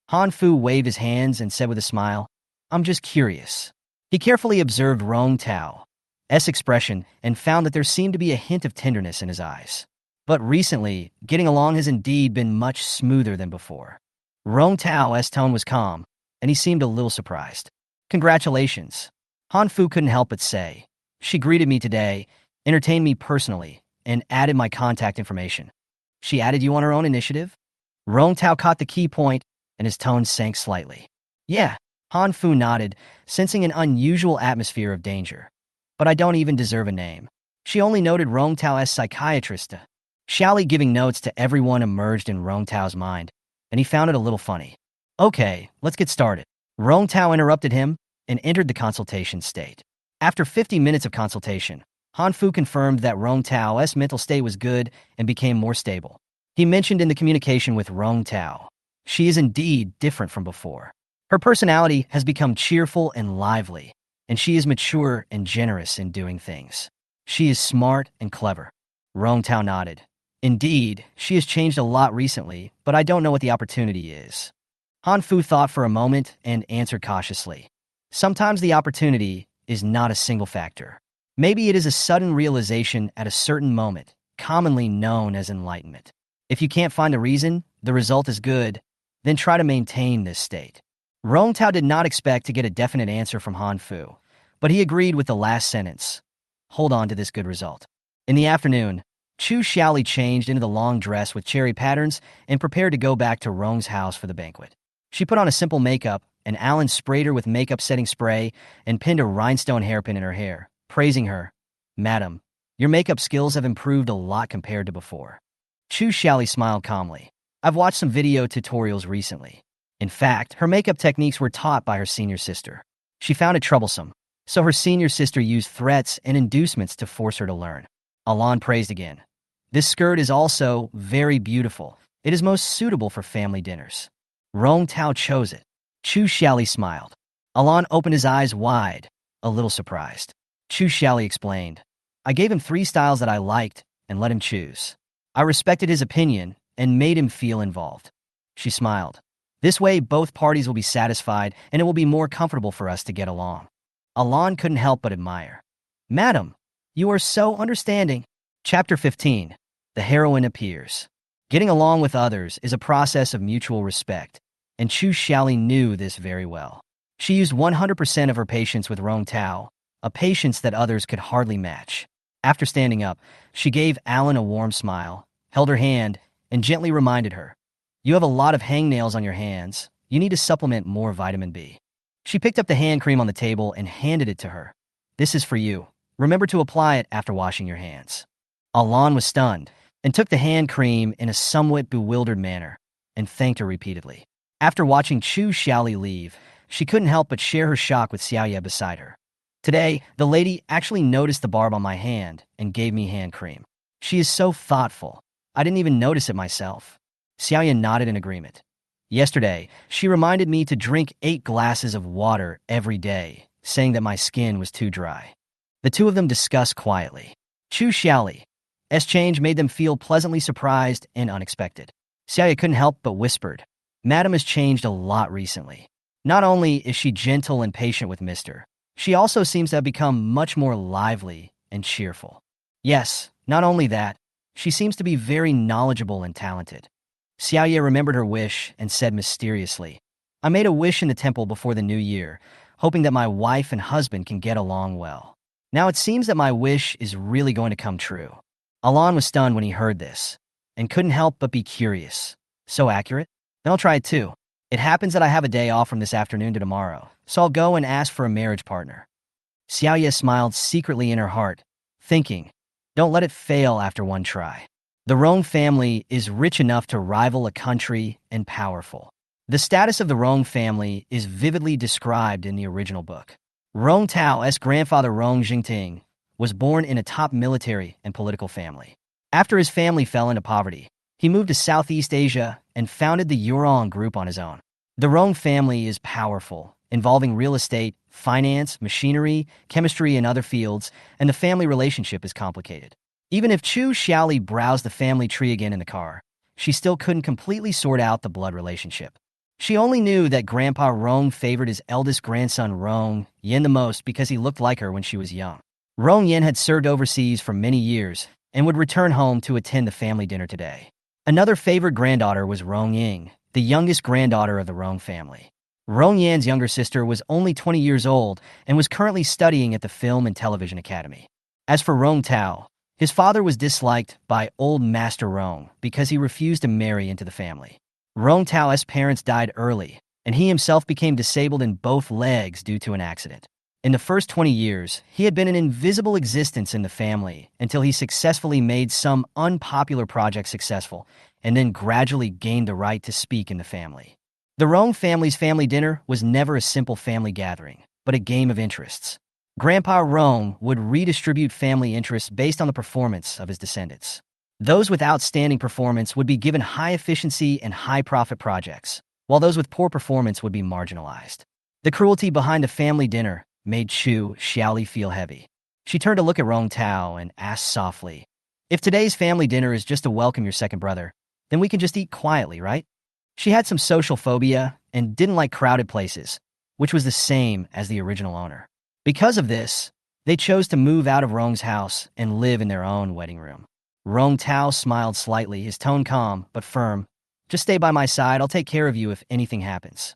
Han Fu waved his hands and said with a smile, I'm just curious. He carefully observed Rong Tao's expression and found that there seemed to be a hint of tenderness in his eyes. But recently, getting along has indeed been much smoother than before. Rong Tao's tone was calm, and he seemed a little surprised. Congratulations. Han Fu couldn't help but say. She greeted me today, entertained me personally, and added my contact information. She added you on her own initiative? Rong Tao caught the key point, and his tone sank slightly. Yeah, Han Fu nodded, sensing an unusual atmosphere of danger. But I don't even deserve a name. She only noted Rong Tao as psychiatrist. Xiaoli giving notes to everyone emerged in Rong Tao's mind, and he found it a little funny. Okay, let's get started. Rong Tao interrupted him and entered the consultation state. After 50 minutes of consultation, Han Fu confirmed that Rong Tao's mental state was good and became more stable. He mentioned in the communication with Rong Tao, she is indeed different from before. Her personality has become cheerful and lively, and she is mature and generous in doing things. She is smart and clever. Rong Tao nodded. Indeed, she has changed a lot recently, but I don't know what the opportunity is. Han Fu thought for a moment and answered cautiously. Sometimes the opportunity is not a single factor. Maybe it is a sudden realization at a certain moment, commonly known as enlightenment. If you can't find a reason, the result is good, then try to maintain this state. Rong Tao did not expect to get a definite answer from Han Fu, but he agreed with the last sentence. Hold on to this good result. In the afternoon, Chu Xiaoli changed into the long dress with cherry patterns and prepared to go back to Rong's house for the banquet. She put on a simple makeup, and Alan sprayed her with makeup setting spray and pinned a rhinestone hairpin in her hair, praising her. Madam, your makeup skills have improved a lot compared to before. Chu Xiaoli smiled calmly. I've watched some video tutorials recently. In fact, her makeup techniques were taught by her senior sister. She found it troublesome, so her senior sister used threats and inducements to force her to learn. Alan praised again. This skirt is also very beautiful. It is most suitable for family dinners. Rong Tao chose it. Chu Xiaoli smiled. Alan opened his eyes wide, a little surprised. Chu Xiaoli explained. I gave him 3 styles that I liked and let him choose. I respected his opinion and made him feel involved. She smiled. This way, both parties will be satisfied and it will be more comfortable for us to get along. Alan couldn't help but admire. Madam, you are so understanding. Chapter 15. The heroine appears. Getting along with others is a process of mutual respect, and Chu Xiaoli knew this very well. She used 100% of her patience with Rong Tao, a patience that others could hardly match. After standing up, she gave Alan a warm smile, held her hand, and gently reminded her, You have a lot of hangnails on your hands. You need to supplement more vitamin B. She picked up the hand cream on the table and handed it to her. This is for you. Remember to apply it after washing your hands. Alan was stunned and took the hand cream in a somewhat bewildered manner and thanked her repeatedly. After watching Chu Xiaoli leave, she couldn't help but share her shock with Xiaoye beside her. Today, the lady actually noticed the barb on my hand and gave me hand cream. She is so thoughtful. I didn't even notice it myself. Xiaoye nodded in agreement. Yesterday, she reminded me to drink 8 glasses of water every day, saying that my skin was too dry. The two of them discussed quietly. Chu Xiaoli's change made them feel pleasantly surprised and unexpected. Xiaoya couldn't help but whispered, Madam has changed a lot recently. Not only is she gentle and patient with Mr., she also seems to have become much more lively and cheerful. Yes, not only that, she seems to be very knowledgeable and talented. Xiaoya remembered her wish and said mysteriously, I made a wish in the temple before the new year, hoping that my wife and husband can get along well. Now it seems that my wish is really going to come true. Alan was stunned when he heard this, and couldn't help but be curious. So accurate? Then I'll try it too. It happens that I have a day off from this afternoon to tomorrow, so I'll go and ask for a marriage partner. Xiaoya smiled secretly in her heart, thinking, don't let it fail after one try. The Rong family is rich enough to rival a country and powerful. The status of the Rong family is vividly described in the original book. Rong Tao's grandfather Rong Jingting was born in a top military and political family. After his family fell into poverty, he moved to Southeast Asia and founded the Yurong group on his own. The Rong family is powerful, involving real estate, finance, machinery, chemistry, and other fields, and the family relationship is complicated. Even if Chu Xiaoli browsed the family tree again in the car, she still couldn't completely sort out the blood relationship. She only knew that Grandpa Rong favored his eldest grandson Rong Yin the most because he looked like her when she was young. Rong Yin had served overseas for many years and would return home to attend the family dinner today. Another favored granddaughter was Rong Ying, the youngest granddaughter of the Rong family. Rong Yan's younger sister was only 20 years old and was currently studying at the Film and Television Academy. As for Rong Tao, his father was disliked by old Master Rong because he refused to marry into the family. Rong Tao's parents died early, and he himself became disabled in both legs due to an accident. In the first 20 years, he had been an invisible existence in the family until he successfully made some unpopular projects successful and then gradually gained the right to speak in the family. The Rong family's family dinner was never a simple family gathering, but a game of interests. Grandpa Rong would redistribute family interests based on the performance of his descendants. Those with outstanding performance would be given high-efficiency and high-profit projects, while those with poor performance would be marginalized. The cruelty behind the family dinner made Chu Xiaoli feel heavy. She turned to look at Rong Tao and asked softly, if today's family dinner is just to welcome your second brother, then we can just eat quietly, right? She had some social phobia and didn't like crowded places, which was the same as the original owner. Because of this, they chose to move out of Rong's house and live in their own wedding room. Rong Tao smiled slightly, his tone calm but firm. Just stay by my side, I'll take care of you if anything happens.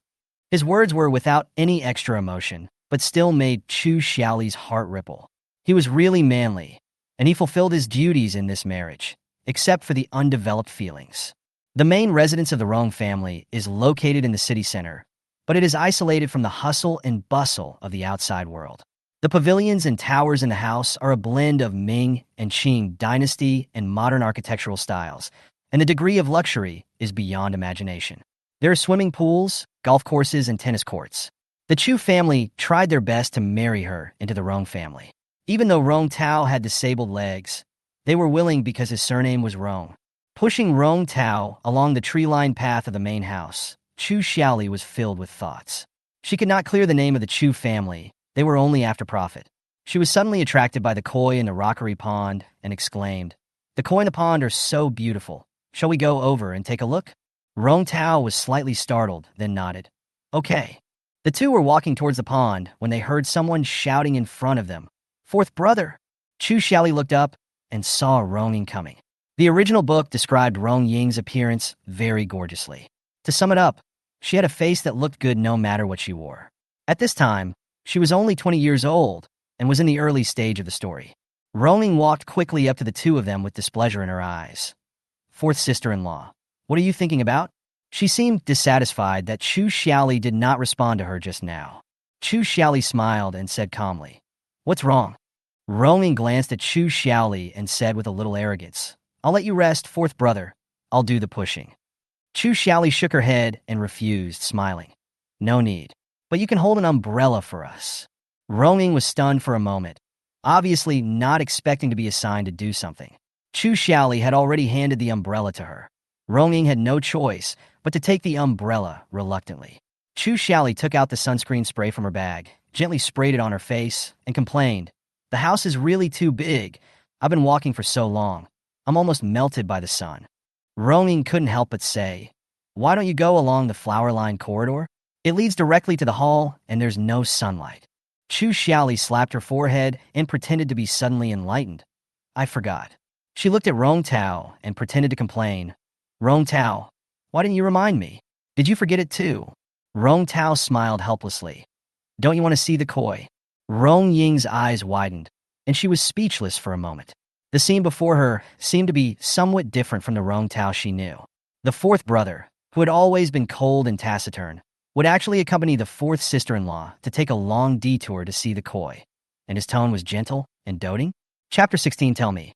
His words were without any extra emotion, but still made Chu Xiaoli's heart ripple. He was really manly, and he fulfilled his duties in this marriage, except for the undeveloped feelings. The main residence of the Rong family is located in the city center, but it is isolated from the hustle and bustle of the outside world. The pavilions and towers in the house are a blend of Ming and Qing dynasty and modern architectural styles, and the degree of luxury is beyond imagination. There are swimming pools, golf courses, and tennis courts. The Chu family tried their best to marry her into the Rong family. Even though Rong Tao had disabled legs, they were willing because his surname was Rong. Pushing Rong Tao along the tree-lined path of the main house, Chu Xiaoli was filled with thoughts. She could not clear the name of the Chu family. They were only after profit. She was suddenly attracted by the koi in the rockery pond and exclaimed, the koi in the pond are so beautiful. Shall we go over and take a look? Rong Tao was slightly startled, then nodded. Okay. The two were walking towards the pond when they heard someone shouting in front of them, fourth brother. Chu Xiaoli looked up and saw Rong Ying coming. The original book described Rong Ying's appearance very gorgeously. To sum it up, she had a face that looked good no matter what she wore. At this time, she was only 20 years old and was in the early stage of the story. Rong Ying walked quickly up to the two of them with displeasure in her eyes. Fourth sister-in-law, what are you thinking about? She seemed dissatisfied that Chu Xiaoli did not respond to her just now. Chu Xiaoli smiled and said calmly, what's wrong? Rong Ying glanced at Chu Xiaoli and said with a little arrogance, I'll let you rest, fourth brother. I'll do the pushing. Chu Xiaoli shook her head and refused, smiling. No need. But you can hold an umbrella for us. Rong Ying was stunned for a moment, obviously not expecting to be assigned to do something. Chu Xiaoli had already handed the umbrella to her. Rong Ying had no choice but to take the umbrella reluctantly. Chu Xiaoli took out the sunscreen spray from her bag, gently sprayed it on her face, and complained, "The house is really too big. I've been walking for so long. I'm almost melted by the sun." Rong couldn't help but say, "Why don't you go along the flower-lined corridor? It leads directly to the hall, and there's no sunlight." Chu Xiaoli slapped her forehead and pretended to be suddenly enlightened. "I forgot." She looked at Rong Tao and pretended to complain. "Rong Tao, why didn't you remind me? Did you forget it too?" Rong Tao smiled helplessly. "Don't you want to see the koi?" Rong Ying's eyes widened, and she was speechless for a moment. The scene before her seemed to be somewhat different from the Rong Tao she knew. The fourth brother, who had always been cold and taciturn, would actually accompany the fourth sister-in-law to take a long detour to see the koi, and his tone was gentle and doting. Chapter 16. Tell me,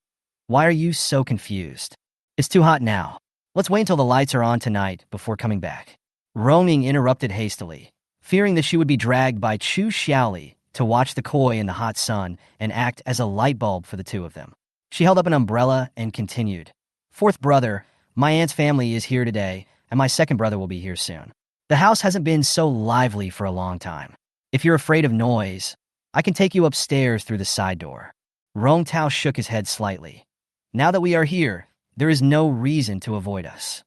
why are you so confused? It's too hot now. Let's wait until the lights are on tonight before coming back. Rong interrupted hastily, fearing that she would be dragged by Chu Xiaoli to watch the koi in the hot sun and act as a light bulb for the two of them. She held up an umbrella and continued, "Fourth brother, my aunt's family is here today, and my second brother will be here soon. The house hasn't been so lively for a long time. If you're afraid of noise, I can take you upstairs through the side door." Rong Tao shook his head slightly. "Now that we are here, there is no reason to avoid us."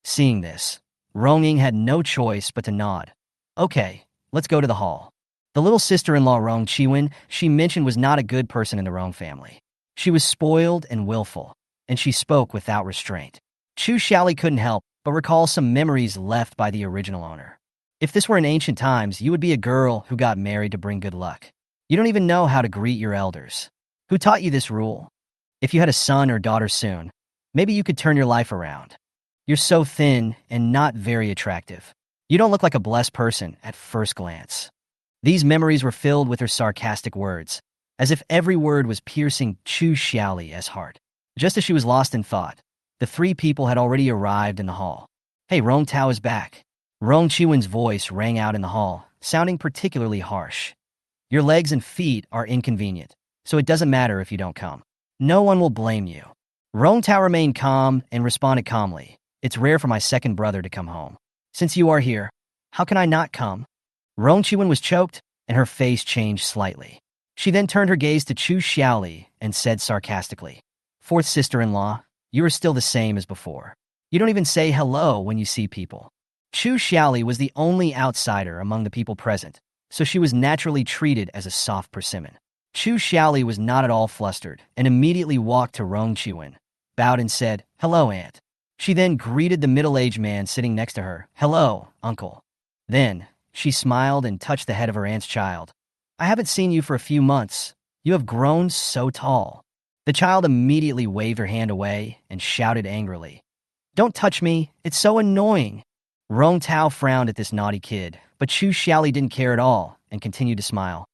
Seeing this, Rong Ying had no choice but to nod. "Okay, let's go to the hall." The little sister-in-law Rong Chiwen she mentioned was not a good person in the Rong family. She was spoiled and willful, and she spoke without restraint. Chu Xiaoli couldn't help but recall some memories left by the original owner. If this were in ancient times, you would be a girl who got married to bring good luck. You don't even know how to greet your elders. Who taught you this rule? If you had a son or daughter soon, maybe you could turn your life around. You're so thin and not very attractive. You don't look like a blessed person at first glance. These memories were filled with her sarcastic words, as if every word was piercing Chu Xiaoli's heart. Just as she was lost in thought, the three people had already arrived in the hall. "Hey, Rong Tao is back." Rong Chiwen's voice rang out in the hall, sounding particularly harsh. "Your legs and feet are inconvenient, so it doesn't matter if you don't come. No one will blame you." Rong Tao remained calm and responded calmly, "It's rare for my second brother to come home. Since you are here, how can I not come?" Rong Chiwen was choked, and her face changed slightly. She then turned her gaze to Chu Xiaoli and said sarcastically, "Fourth sister-in-law, you are still the same as before. You don't even say hello when you see people." Chu Xiaoli was the only outsider among the people present, so she was naturally treated as a soft persimmon. Chu Xiaoli was not at all flustered and immediately walked to Rong Chiwen, bowed and said, "Hello, aunt." She then greeted the middle-aged man sitting next to her, "Hello, uncle." Then, she smiled and touched the head of her aunt's child. "I haven't seen you for a few months. You have grown so tall." The child immediately waved her hand away and shouted angrily, "Don't touch me, it's so annoying." Rong Tao frowned at this naughty kid, but Chu Xiaoli didn't care at all and continued to smile.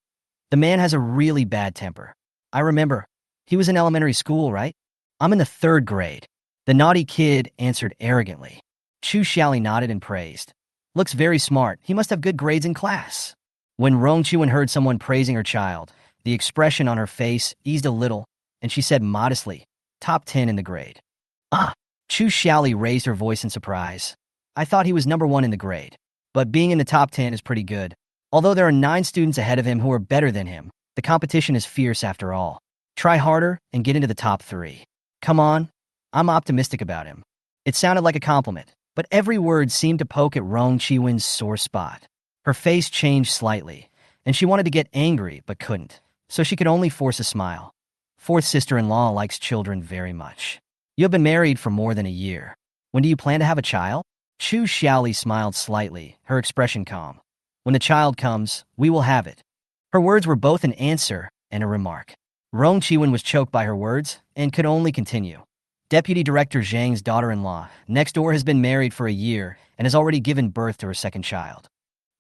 "The man has a really bad temper. I remember. He was in elementary school, right? I'm in the 3rd grade." The naughty kid answered arrogantly. Chu Xiaoli nodded and praised. "Looks very smart. He must have good grades in class." When Rong Chiwen heard someone praising her child, the expression on her face eased a little, and she said modestly, "Top 10 in the grade." "Ah!" Chu Xiaoli raised her voice in surprise. "I thought he was number 1 in the grade. But being in the top 10 is pretty good. Although there are 9 students ahead of him who are better than him, the competition is fierce after all. Try harder and get into the top 3. Come on." I'm optimistic about him. It sounded like a compliment, but every word seemed to poke at Rong Chiwen's sore spot. Her face changed slightly, and she wanted to get angry but couldn't, so she could only force a smile. "Fourth sister-in-law likes children very much. You have been married for more than a year. When do you plan to have a child?" Chu Xiaoli smiled slightly, her expression calm. "When the child comes, we will have it." Her words were both an answer and a remark. Rong Chiwen was choked by her words and could only continue. "Deputy Director Zhang's daughter-in-law next door has been married for a year and has already given birth to her second child.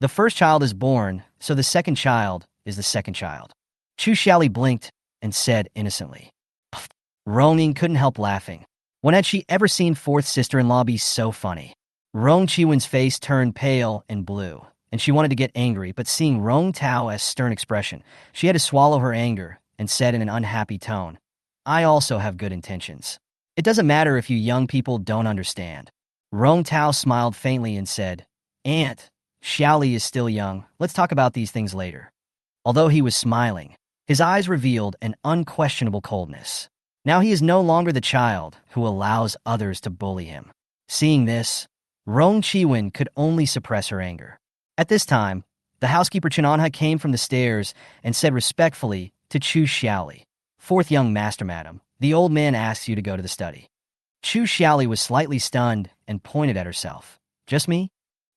The first child is born, so the second child is the second child." Chu Xiaoli blinked and said innocently. Pfft. Rong Ying couldn't help laughing. When had she ever seen fourth sister-in-law be so funny? Rong Chiwen's face turned pale and blue, and she wanted to get angry, but seeing Rong Tao's stern expression, she had to swallow her anger and said in an unhappy tone, "I also have good intentions. It doesn't matter if you young people don't understand." Rong Tao smiled faintly and said, "Aunt, Xiaoli is still young. Let's talk about these things later." Although he was smiling, his eyes revealed an unquestionable coldness. Now he is no longer the child who allows others to bully him. Seeing this, Rong Chiwen could only suppress her anger. At this time, the housekeeper Chinanha came from the stairs and said respectfully to Chu Xiaoli, "Fourth young master, madam, the old man asks you to go to the study." Chu Xiaoli was slightly stunned and pointed at herself. "Just me?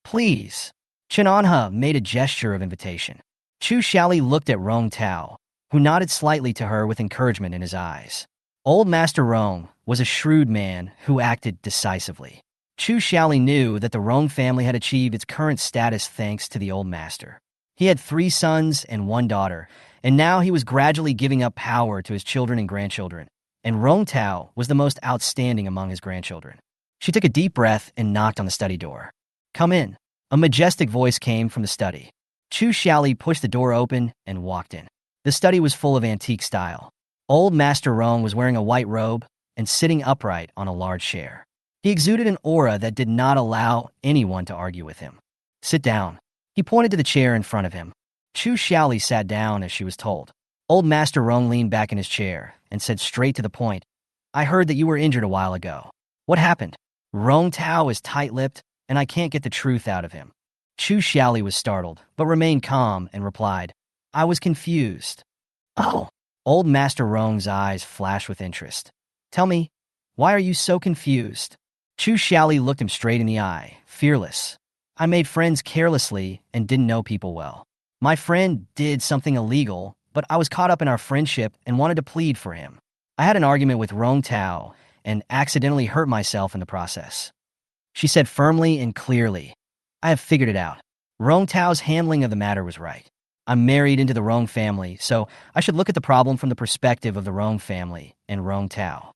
Please." Chinanha made a gesture of invitation. Chu Xiaoli looked at Rong Tao, who nodded slightly to her with encouragement in his eyes. Old Master Rong was a shrewd man who acted decisively. Chu Xiaoli knew that the Rong family had achieved its current status thanks to the old master. He had 3 sons and 1 daughter, and now he was gradually giving up power to his children and grandchildren, and Rong Tao was the most outstanding among his grandchildren. She took a deep breath and knocked on the study door. "Come in." A majestic voice came from the study. Chu Xiaoli pushed the door open and walked in. The study was full of antique style. Old Master Rong was wearing a white robe and sitting upright on a large chair. He exuded an aura that did not allow anyone to argue with him. "Sit down." He pointed to the chair in front of him. Chu Xiaoli sat down as she was told. Old Master Rong leaned back in his chair and said straight to the point, "I heard that you were injured a while ago. What happened?" Rong Tao is tight-lipped, and I can't get the truth out of him. Chu Xiaoli was startled, but remained calm and replied, "I was confused." "Oh." Old Master Rong's eyes flashed with interest. "Tell me, why are you so confused?" Chu Xiaoli looked him straight in the eye, fearless. "I made friends carelessly and didn't know people well. My friend did something illegal, but I was caught up in our friendship and wanted to plead for him. I had an argument with Rong Tao and accidentally hurt myself in the process." She said firmly and clearly, "I have figured it out. Rong Tao's handling of the matter was right. I'm married into the Rong family, so I should look at the problem from the perspective of the Rong family and Rong Tao."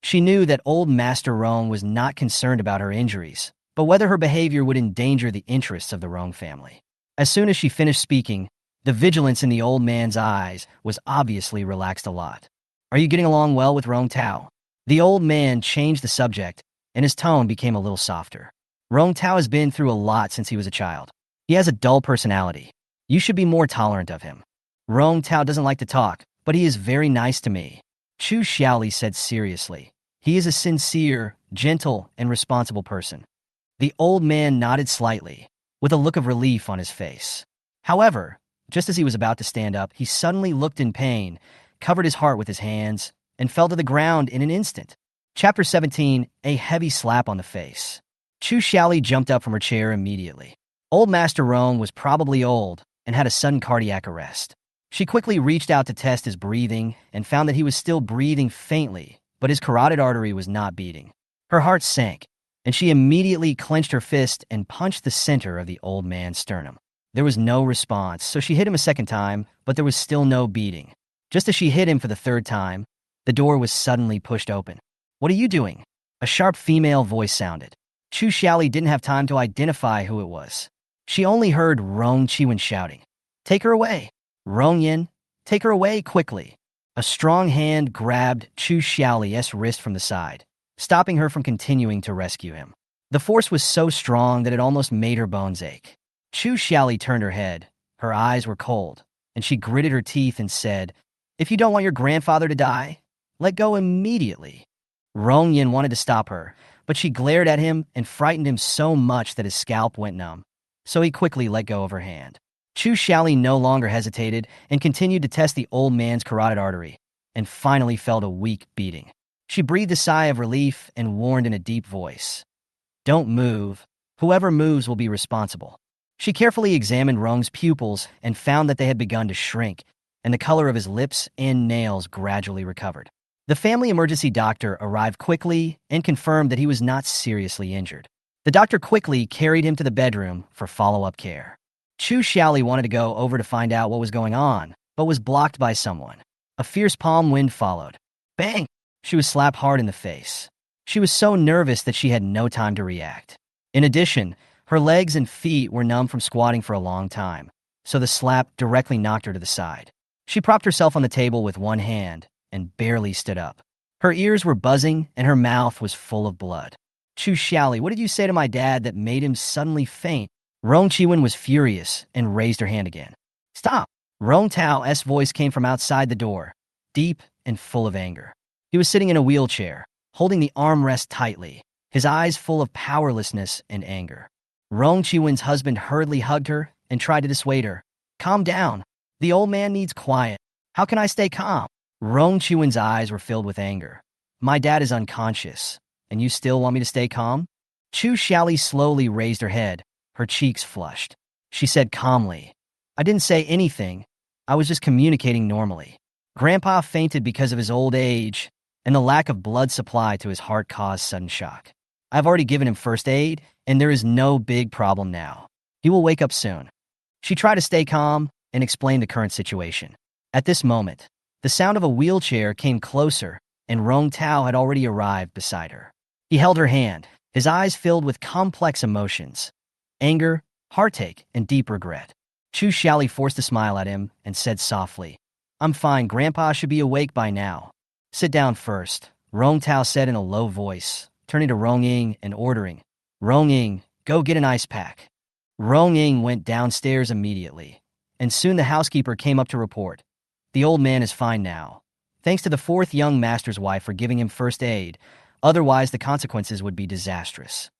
She knew that old Master Rong was not concerned about her injuries, but whether her behavior would endanger the interests of the Rong family. As soon as she finished speaking, the vigilance in the old man's eyes was obviously relaxed a lot. "Are you getting along well with Rong Tao?" The old man changed the subject, and his tone became a little softer. "Rong Tao has been through a lot since he was a child. He has a dull personality. You should be more tolerant of him. Rong Tao doesn't like to talk, but he is very nice to me." Chu Xiaoli said seriously, "He is a sincere, gentle, and responsible person." The old man nodded slightly, with a look of relief on his face. However, just as he was about to stand up, he suddenly looked in pain, covered his heart with his hands, and fell to the ground in an instant. Chapter 17, A Heavy Slap on the Face. Chu Xiaoli jumped up from her chair immediately. Old Master Rong was probably old and had a sudden cardiac arrest. She quickly reached out to test his breathing and found that he was still breathing faintly, but his carotid artery was not beating. Her heart sank, and she immediately clenched her fist and punched the center of the old man's sternum. There was no response, so she hit him a second time, but there was still no beating. Just as she hit him for the 3rd time, the door was suddenly pushed open. "What are you doing?" A sharp female voice sounded. Chu Xiaoli didn't have time to identify who it was. She only heard Rong Chiwen shouting, "Take her away! Rong Yin, take her away quickly!" A strong hand grabbed Chu Xiaoli's wrist from the side, stopping her from continuing to rescue him. The force was so strong that it almost made her bones ache. Chu Xiaoli turned her head. Her eyes were cold, and she gritted her teeth and said, "If you don't want your grandfather to die, let go immediately." Rong Yin wanted to stop her, but she glared at him and frightened him so much that his scalp went numb, so he quickly let go of her hand. Chu Xiaoli no longer hesitated and continued to test the old man's carotid artery, and finally felt a weak beating. She breathed a sigh of relief and warned in a deep voice, "Don't move. Whoever moves will be responsible." She carefully examined Rong's pupils and found that they had begun to shrink, and the color of his lips and nails gradually recovered. The family emergency doctor arrived quickly and confirmed that he was not seriously injured. The doctor quickly carried him to the bedroom for follow-up care. Chu Xiaoli wanted to go over to find out what was going on, but was blocked by someone. A fierce palm wind followed. Bang! She was slapped hard in the face. She was so nervous that she had no time to react. In addition, her legs and feet were numb from squatting for a long time, so the slap directly knocked her to the side. She propped herself on the table with one hand and barely stood up. Her ears were buzzing and her mouth was full of blood. Chu Xiaoli, what did you say to my dad that made him suddenly faint? Rong Chiwen was furious and raised her hand again. Stop! Rong Tao's voice came from outside the door, deep and full of anger. He was sitting in a wheelchair, holding the armrest tightly, his eyes full of powerlessness and anger. Rong Chiwen's husband hurriedly hugged her and tried to dissuade her. Calm down. The old man needs quiet. How can I stay calm? Rong Chiwen's eyes were filled with anger. My dad is unconscious, and you still want me to stay calm? Chu Xiaoli slowly raised her head, her cheeks flushed. She said calmly, I didn't say anything. I was just communicating normally. Grandpa fainted because of his old age, and the lack of blood supply to his heart caused sudden shock. I've already given him first aid, and there is no big problem now. He will wake up soon. She tried to stay calm and explain the current situation. At this moment, the sound of a wheelchair came closer, and Rong Tao had already arrived beside her. He held her hand, his eyes filled with complex emotions, anger, heartache, and deep regret. Chu Xiaoli forced a smile at him and said softly, I'm fine, Grandpa should be awake by now. Sit down first, Rong Tao said in a low voice, turning to Rong Ying and ordering, Rong Ying, go get an ice pack. Rong Ying went downstairs immediately, and soon the housekeeper came up to report. The old man is fine now, thanks to the fourth young master's wife for giving him first aid, otherwise the consequences would be disastrous.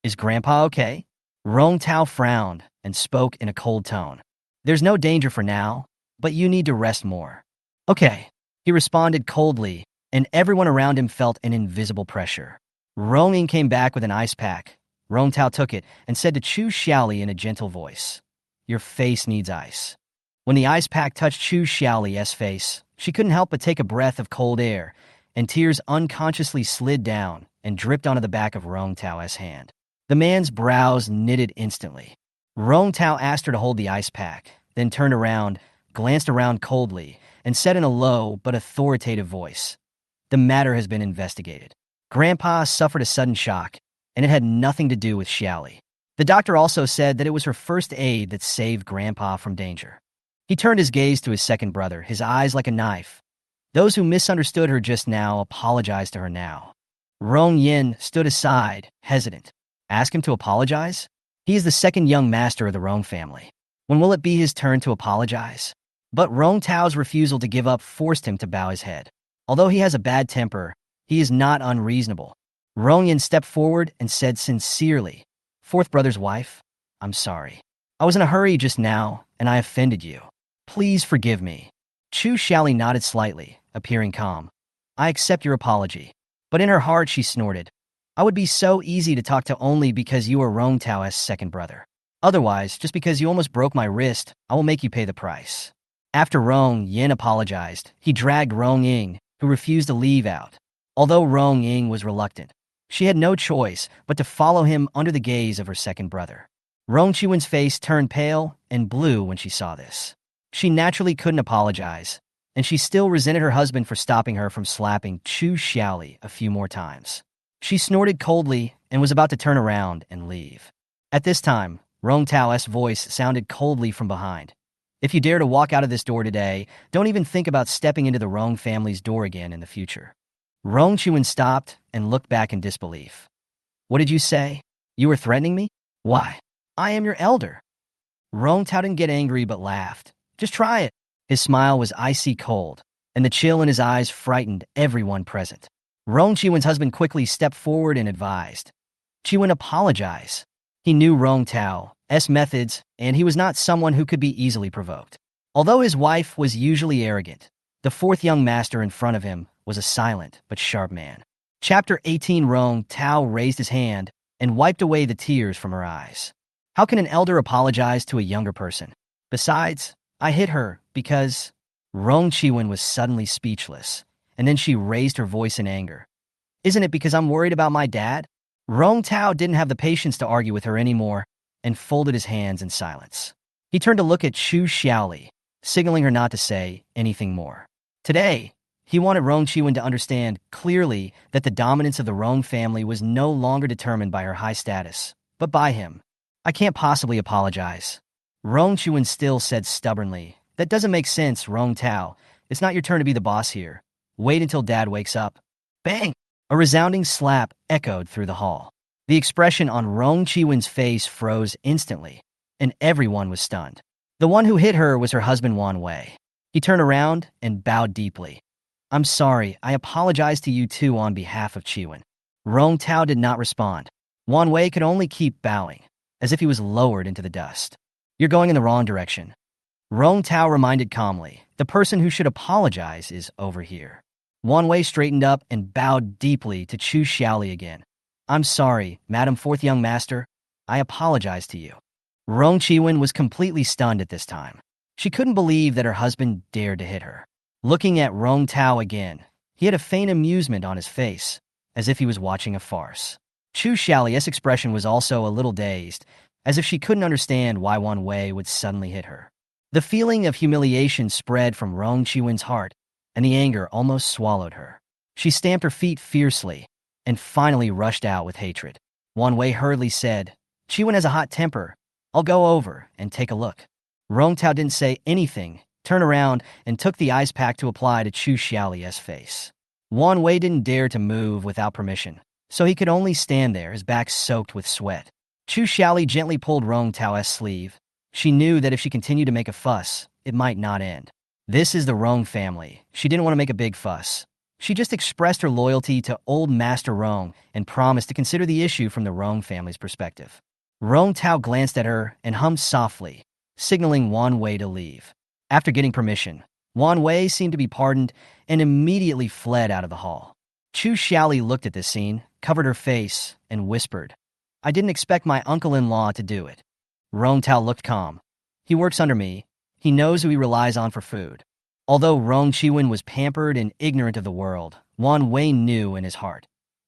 Is Grandpa okay? Rong Tao frowned and spoke in a cold tone. There's no danger for now, but you need to rest more. Okay, he responded coldly, and everyone around him felt an invisible pressure. Rong Ying came back with an ice pack. Rong Tao took it and said to Chu Xiaoli in a gentle voice, Your face needs ice. When the ice pack touched Chu Xiaoli's face, she couldn't help but take a breath of cold air, and tears unconsciously slid down and dripped onto the back of Rong Tao's hand. The man's brows knitted instantly. Rong Tao asked her to hold the ice pack, then turned around, glanced around coldly, and said in a low but authoritative voice, The matter has been investigated. Grandpa suffered a sudden shock, and it had nothing to do with Xiaoli. The doctor also said that it was her first aid that saved Grandpa from danger. He turned his gaze to his second brother, his eyes like a knife. Those who misunderstood her just now apologized to her now. Rong Yin stood aside, hesitant. Ask him to apologize? He is the second young master of the Rong family. When will it be his turn to apologize? But Rong Tao's refusal to give up forced him to bow his head. Although he has a bad temper, he is not unreasonable. Rong Yin stepped forward and said sincerely, Fourth brother's wife, I'm sorry. I was in a hurry just now, and I offended you. Please forgive me. Chu Xiaoli nodded slightly, appearing calm. I accept your apology. But in her heart she snorted. I would be so easy to talk to only because you are Rong Tao's second brother. Otherwise, just because you almost broke my wrist, I will make you pay the price. After Rong Yin apologized, he dragged Rong Ying, who refused to leave out. Although Rong Ying was reluctant, she had no choice but to follow him under the gaze of her second brother. Rong Chiwen's face turned pale and blue when she saw this. She naturally couldn't apologize, and she still resented her husband for stopping her from slapping Chu Xiaoli a few more times. She snorted coldly and was about to turn around and leave. At this time, Rong Tao's voice sounded coldly from behind. If you dare to walk out of this door today, don't even think about stepping into the Rong family's door again in the future. Rong Chiwen stopped and looked back in disbelief. What did you say? You were threatening me? Why? I am your elder. Rong Tao didn't get angry but laughed. Just try it. His smile was icy cold, and the chill in his eyes frightened everyone present. Rong Chiwen's husband quickly stepped forward and advised. Chiwen, apologize. He knew Rong Tao's methods, and he was not someone who could be easily provoked. Although his wife was usually arrogant, the fourth young master in front of him was a silent but sharp man. Chapter 18. Rong Tao raised his hand and wiped away the tears from her eyes. How can an elder apologize to a younger person? Besides, I hit her because... Rong Chiwen was suddenly speechless, and then she raised her voice in anger. Isn't it because I'm worried about my dad? Rong Tao didn't have the patience to argue with her anymore and folded his hands in silence. He turned to look at Chu Xiaoli, signaling her not to say anything more. Today, he wanted Rong Chiwen to understand clearly that the dominance of the Rong family was no longer determined by her high status, but by him. I can't possibly apologize. Rong Chiwen still said stubbornly, That doesn't make sense, Rong Tao. It's not your turn to be the boss here. Wait until Dad wakes up. Bang! A resounding slap echoed through the hall. The expression on Rong Chi-win's face froze instantly, and everyone was stunned. The one who hit her was her husband Wan Wei. He turned around and bowed deeply. "I'm sorry, I apologize to you too on behalf of Chi-win." Rong Tao did not respond. Wan Wei could only keep bowing, as if he was lowered into the dust. "You're going in the wrong direction." Rong Tao reminded calmly, "The person who should apologize is over here." Wan Wei straightened up and bowed deeply to Chu Xiaoli again. "I'm sorry, Madam Fourth Young Master. I apologize to you." Rong Chi-win was completely stunned at this time. She couldn't believe that her husband dared to hit her. Looking at Rong Tao again, he had a faint amusement on his face, as if he was watching a farce. Chu Xiaoli's expression was also a little dazed, as if she couldn't understand why Wan Wei would suddenly hit her. The feeling of humiliation spread from Rong Chi-win's heart, and the anger almost swallowed her. She stamped her feet fiercely, and finally rushed out with hatred. Wan Wei hurriedly said, "Chi-win has a hot temper. I'll go over and take a look." Rong Tao didn't say anything, turned around, and took the ice pack to apply to Chu Xiaoli's face. Wan Wei didn't dare to move without permission, so he could only stand there, his back soaked with sweat. Chu Xiaoli gently pulled Rong Tao's sleeve. She knew that if she continued to make a fuss, it might not end. This is the Rong family. She didn't want to make a big fuss. She just expressed her loyalty to old Master Rong and promised to consider the issue from the Rong family's perspective. Rong Tao glanced at her and hummed softly, signaling Wan Wei to leave. After getting permission, Wan Wei seemed to be pardoned and immediately fled out of the hall. Chu Xiaoli looked at this scene, covered her face, and whispered, "I didn't expect my uncle-in-law to do it." Rong Tao looked calm. "He works under me. He knows who he relies on for food." Although Rong Chi-win was pampered and ignorant of the world, Wan Wei knew in his heart.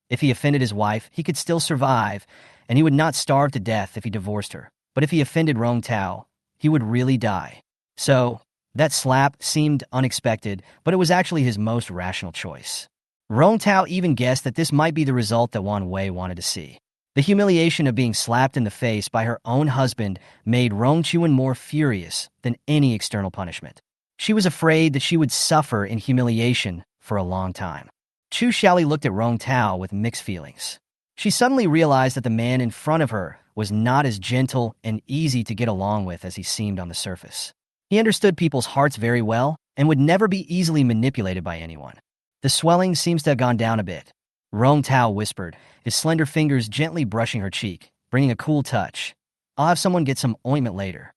If he offended his wife, he could still survive, and he would not starve to death if he divorced her. But if he offended Rong Tao, he would really die. So, that slap seemed unexpected, but it was actually his most rational choice. Rong Tao even guessed that this might be the result that Wan Wei wanted to see. The humiliation of being slapped in the face by her own husband made Rong Chi-win more furious than any external punishment. She was afraid that she would suffer in humiliation for a long time. Chu Xiaoli looked at Rong Tao with mixed feelings. She suddenly realized that the man in front of her was not as gentle and easy to get along with as he seemed on the surface. He understood people's hearts very well and would never be easily manipulated by anyone. The swelling seems to have gone down a bit. Rong Tao whispered, his slender fingers gently brushing her cheek, bringing a cool touch. "I'll have someone get some ointment later."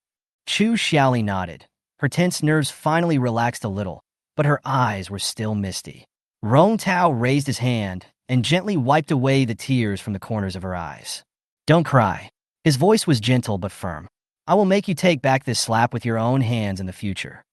Chu Xiaoli nodded. Her tense nerves finally relaxed a little, but her eyes were still misty. Rong Tao raised his hand and gently wiped away the tears from the corners of her eyes. "Don't cry." His voice was gentle but firm. "I will make you take back this slap with your own hands in the future."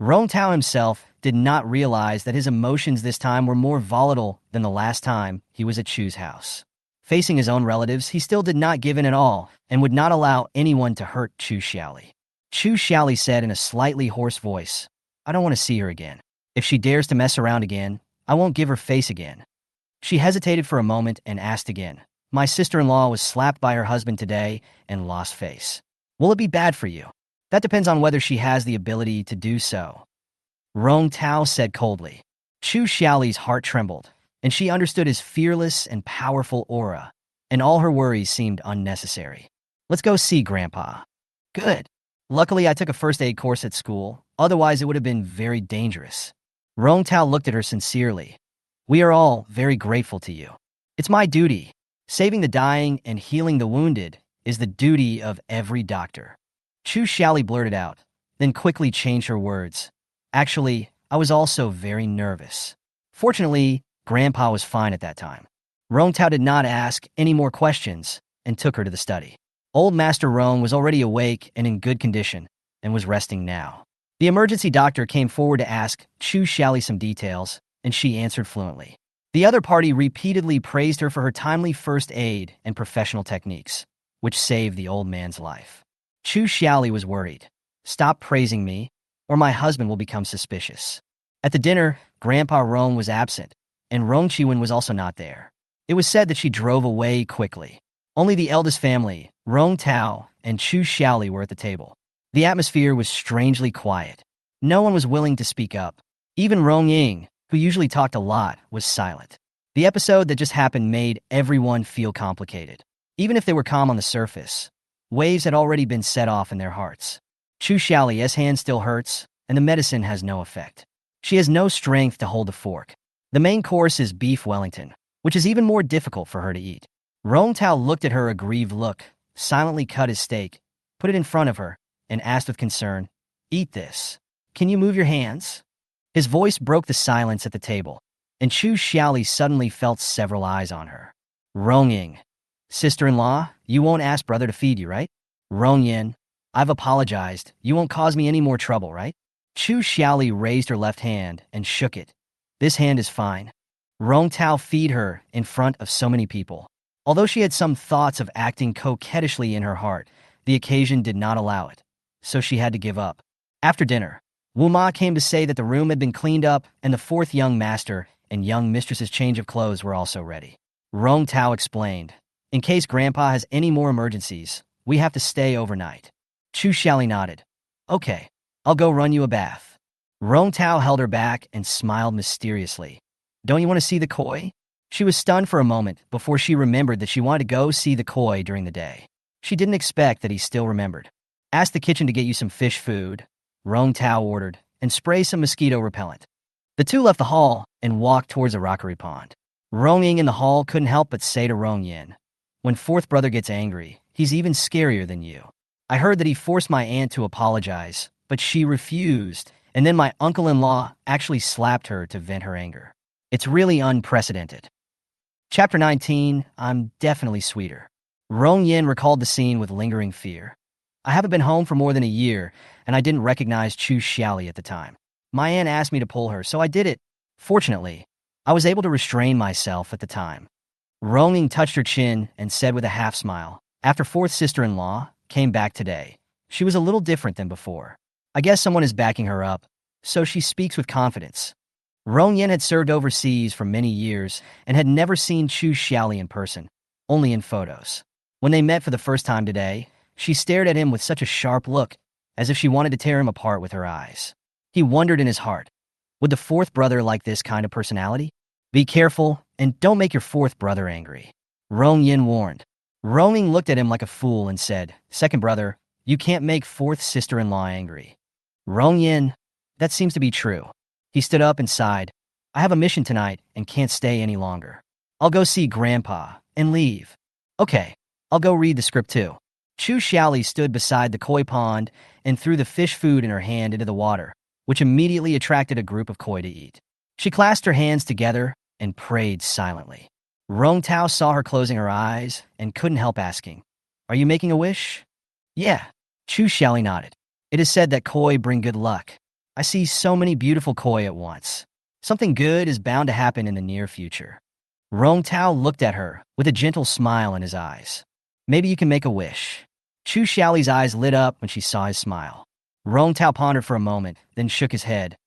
Rong Tao himself did not realize that his emotions this time were more volatile than the last time he was at Chu's house. Facing his own relatives, he still did not give in at all and would not allow anyone to hurt Chu Xiaoli. Chu Xiaoli said in a slightly hoarse voice, "I don't want to see her again. If she dares to mess around again, I won't give her face again." She hesitated for a moment and asked again, "My sister-in-law was slapped by her husband today and lost face. Will it be bad for you?" "That depends on whether she has the ability to do so," Rong Tao said coldly. Chu Xiaoli's heart trembled, and she understood his fearless and powerful aura, and all her worries seemed unnecessary. "Let's go see Grandpa." "Good. Luckily, I took a first aid course at school, otherwise it would have been very dangerous." Rong Tao looked at her sincerely. "We are all very grateful to you. It's my duty. Saving the dying and healing the wounded is the duty of every doctor." Chu Xiaoli blurted out, then quickly changed her words. "Actually, I was also very nervous." Fortunately, Grandpa was fine at that time. Rong Tao did not ask any more questions and took her to the study. Old Master Rong was already awake and in good condition and was resting now. The emergency doctor came forward to ask Chu Xiaoli some details, and she answered fluently. The other party repeatedly praised her for her timely first aid and professional techniques, which saved the old man's life. Chu Xiaoli was worried. "Stop praising me, or my husband will become suspicious." At the dinner, Grandpa Rong was absent, and Rong Chi-win was also not there. It was said that she drove away quickly. Only the eldest family, Rong Tao and Chu Xiaoli, were at the table. The atmosphere was strangely quiet. No one was willing to speak up. Even Rong Ying, who usually talked a lot, was silent. The episode that just happened made everyone feel complicated. Even if they were calm on the surface, waves had already been set off in their hearts. Chu Xiaoli's hand still hurts, and the medicine has no effect. She has no strength to hold the fork. The main course is beef Wellington, which is even more difficult for her to eat. Rong Tao looked at her aggrieved look, silently cut his steak, put it in front of her, and asked with concern, "Eat this. Can you move your hands?" His voice broke the silence at the table, and Chu Xiaoli suddenly felt several eyes on her. Rong Ying, sister-in-law, you won't ask brother to feed you, right? Rong Yin, I've apologized. You won't cause me any more trouble, right? Chu Xiaoli raised her left hand and shook it. This hand is fine. Rong Tao feed her in front of so many people. Although she had some thoughts of acting coquettishly in her heart, the occasion did not allow it, so she had to give up. After dinner, Wu Ma came to say that the room had been cleaned up and the fourth young master and young mistress's change of clothes were also ready. Rong Tao explained, "In case Grandpa has any more emergencies, we have to stay overnight." Chu Xiaoli nodded. "Okay, I'll go run you a bath." Rong Tao held her back and smiled mysteriously. "Don't you want to see the koi?" She was stunned for a moment before she remembered that she wanted to go see the koi during the day. She didn't expect that he still remembered. "Ask the kitchen to get you some fish food," Rong Tao ordered, "and spray some mosquito repellent." The two left the hall and walked towards a rockery pond. Rong Ying in the hall couldn't help but say to Rong Yin, "When fourth brother gets angry, he's even scarier than you. I heard that he forced my aunt to apologize, but she refused, and then my uncle-in-law actually slapped her to vent her anger. It's really unprecedented." Chapter 19, I'm definitely sweeter. Rong Yin recalled the scene with lingering fear. "I haven't been home for more than a year, and I didn't recognize Chu Xiaoli at the time. My aunt asked me to pull her, so I did it. Fortunately, I was able to restrain myself at the time." Rong Ying touched her chin and said with a half-smile, "After fourth sister-in-law came back today, she was a little different than before. I guess someone is backing her up, so she speaks with confidence." Rong Yin had served overseas for many years and had never seen Chu Xiaoli in person, only in photos. When they met for the first time today, she stared at him with such a sharp look, as if she wanted to tear him apart with her eyes. He wondered in his heart, would the fourth brother like this kind of personality? "Be careful, and don't make your fourth brother angry," Rong Yin warned. Rong Ying looked at him like a fool and said, "Second brother, you can't make fourth sister-in-law angry." Rong Yin, that seems to be true. He stood up and sighed. "I have a mission tonight and can't stay any longer. I'll go see Grandpa and leave." "Okay, I'll go read the script too." Chu Xiaoli stood beside the koi pond and threw the fish food in her hand into the water, which immediately attracted a group of koi to eat. She clasped her hands together and prayed silently. Rong Tao saw her closing her eyes and couldn't help asking, "Are you making a wish?" "Yeah." Chu Xiaoli nodded. "It is said that koi bring good luck. I see so many beautiful koi at once. Something good is bound to happen in the near future." Rong Tao looked at her with a gentle smile in his eyes. "Maybe you can make a wish." Chu Xiaoli's eyes lit up when she saw his smile. Rong Tao pondered for a moment, then shook his head.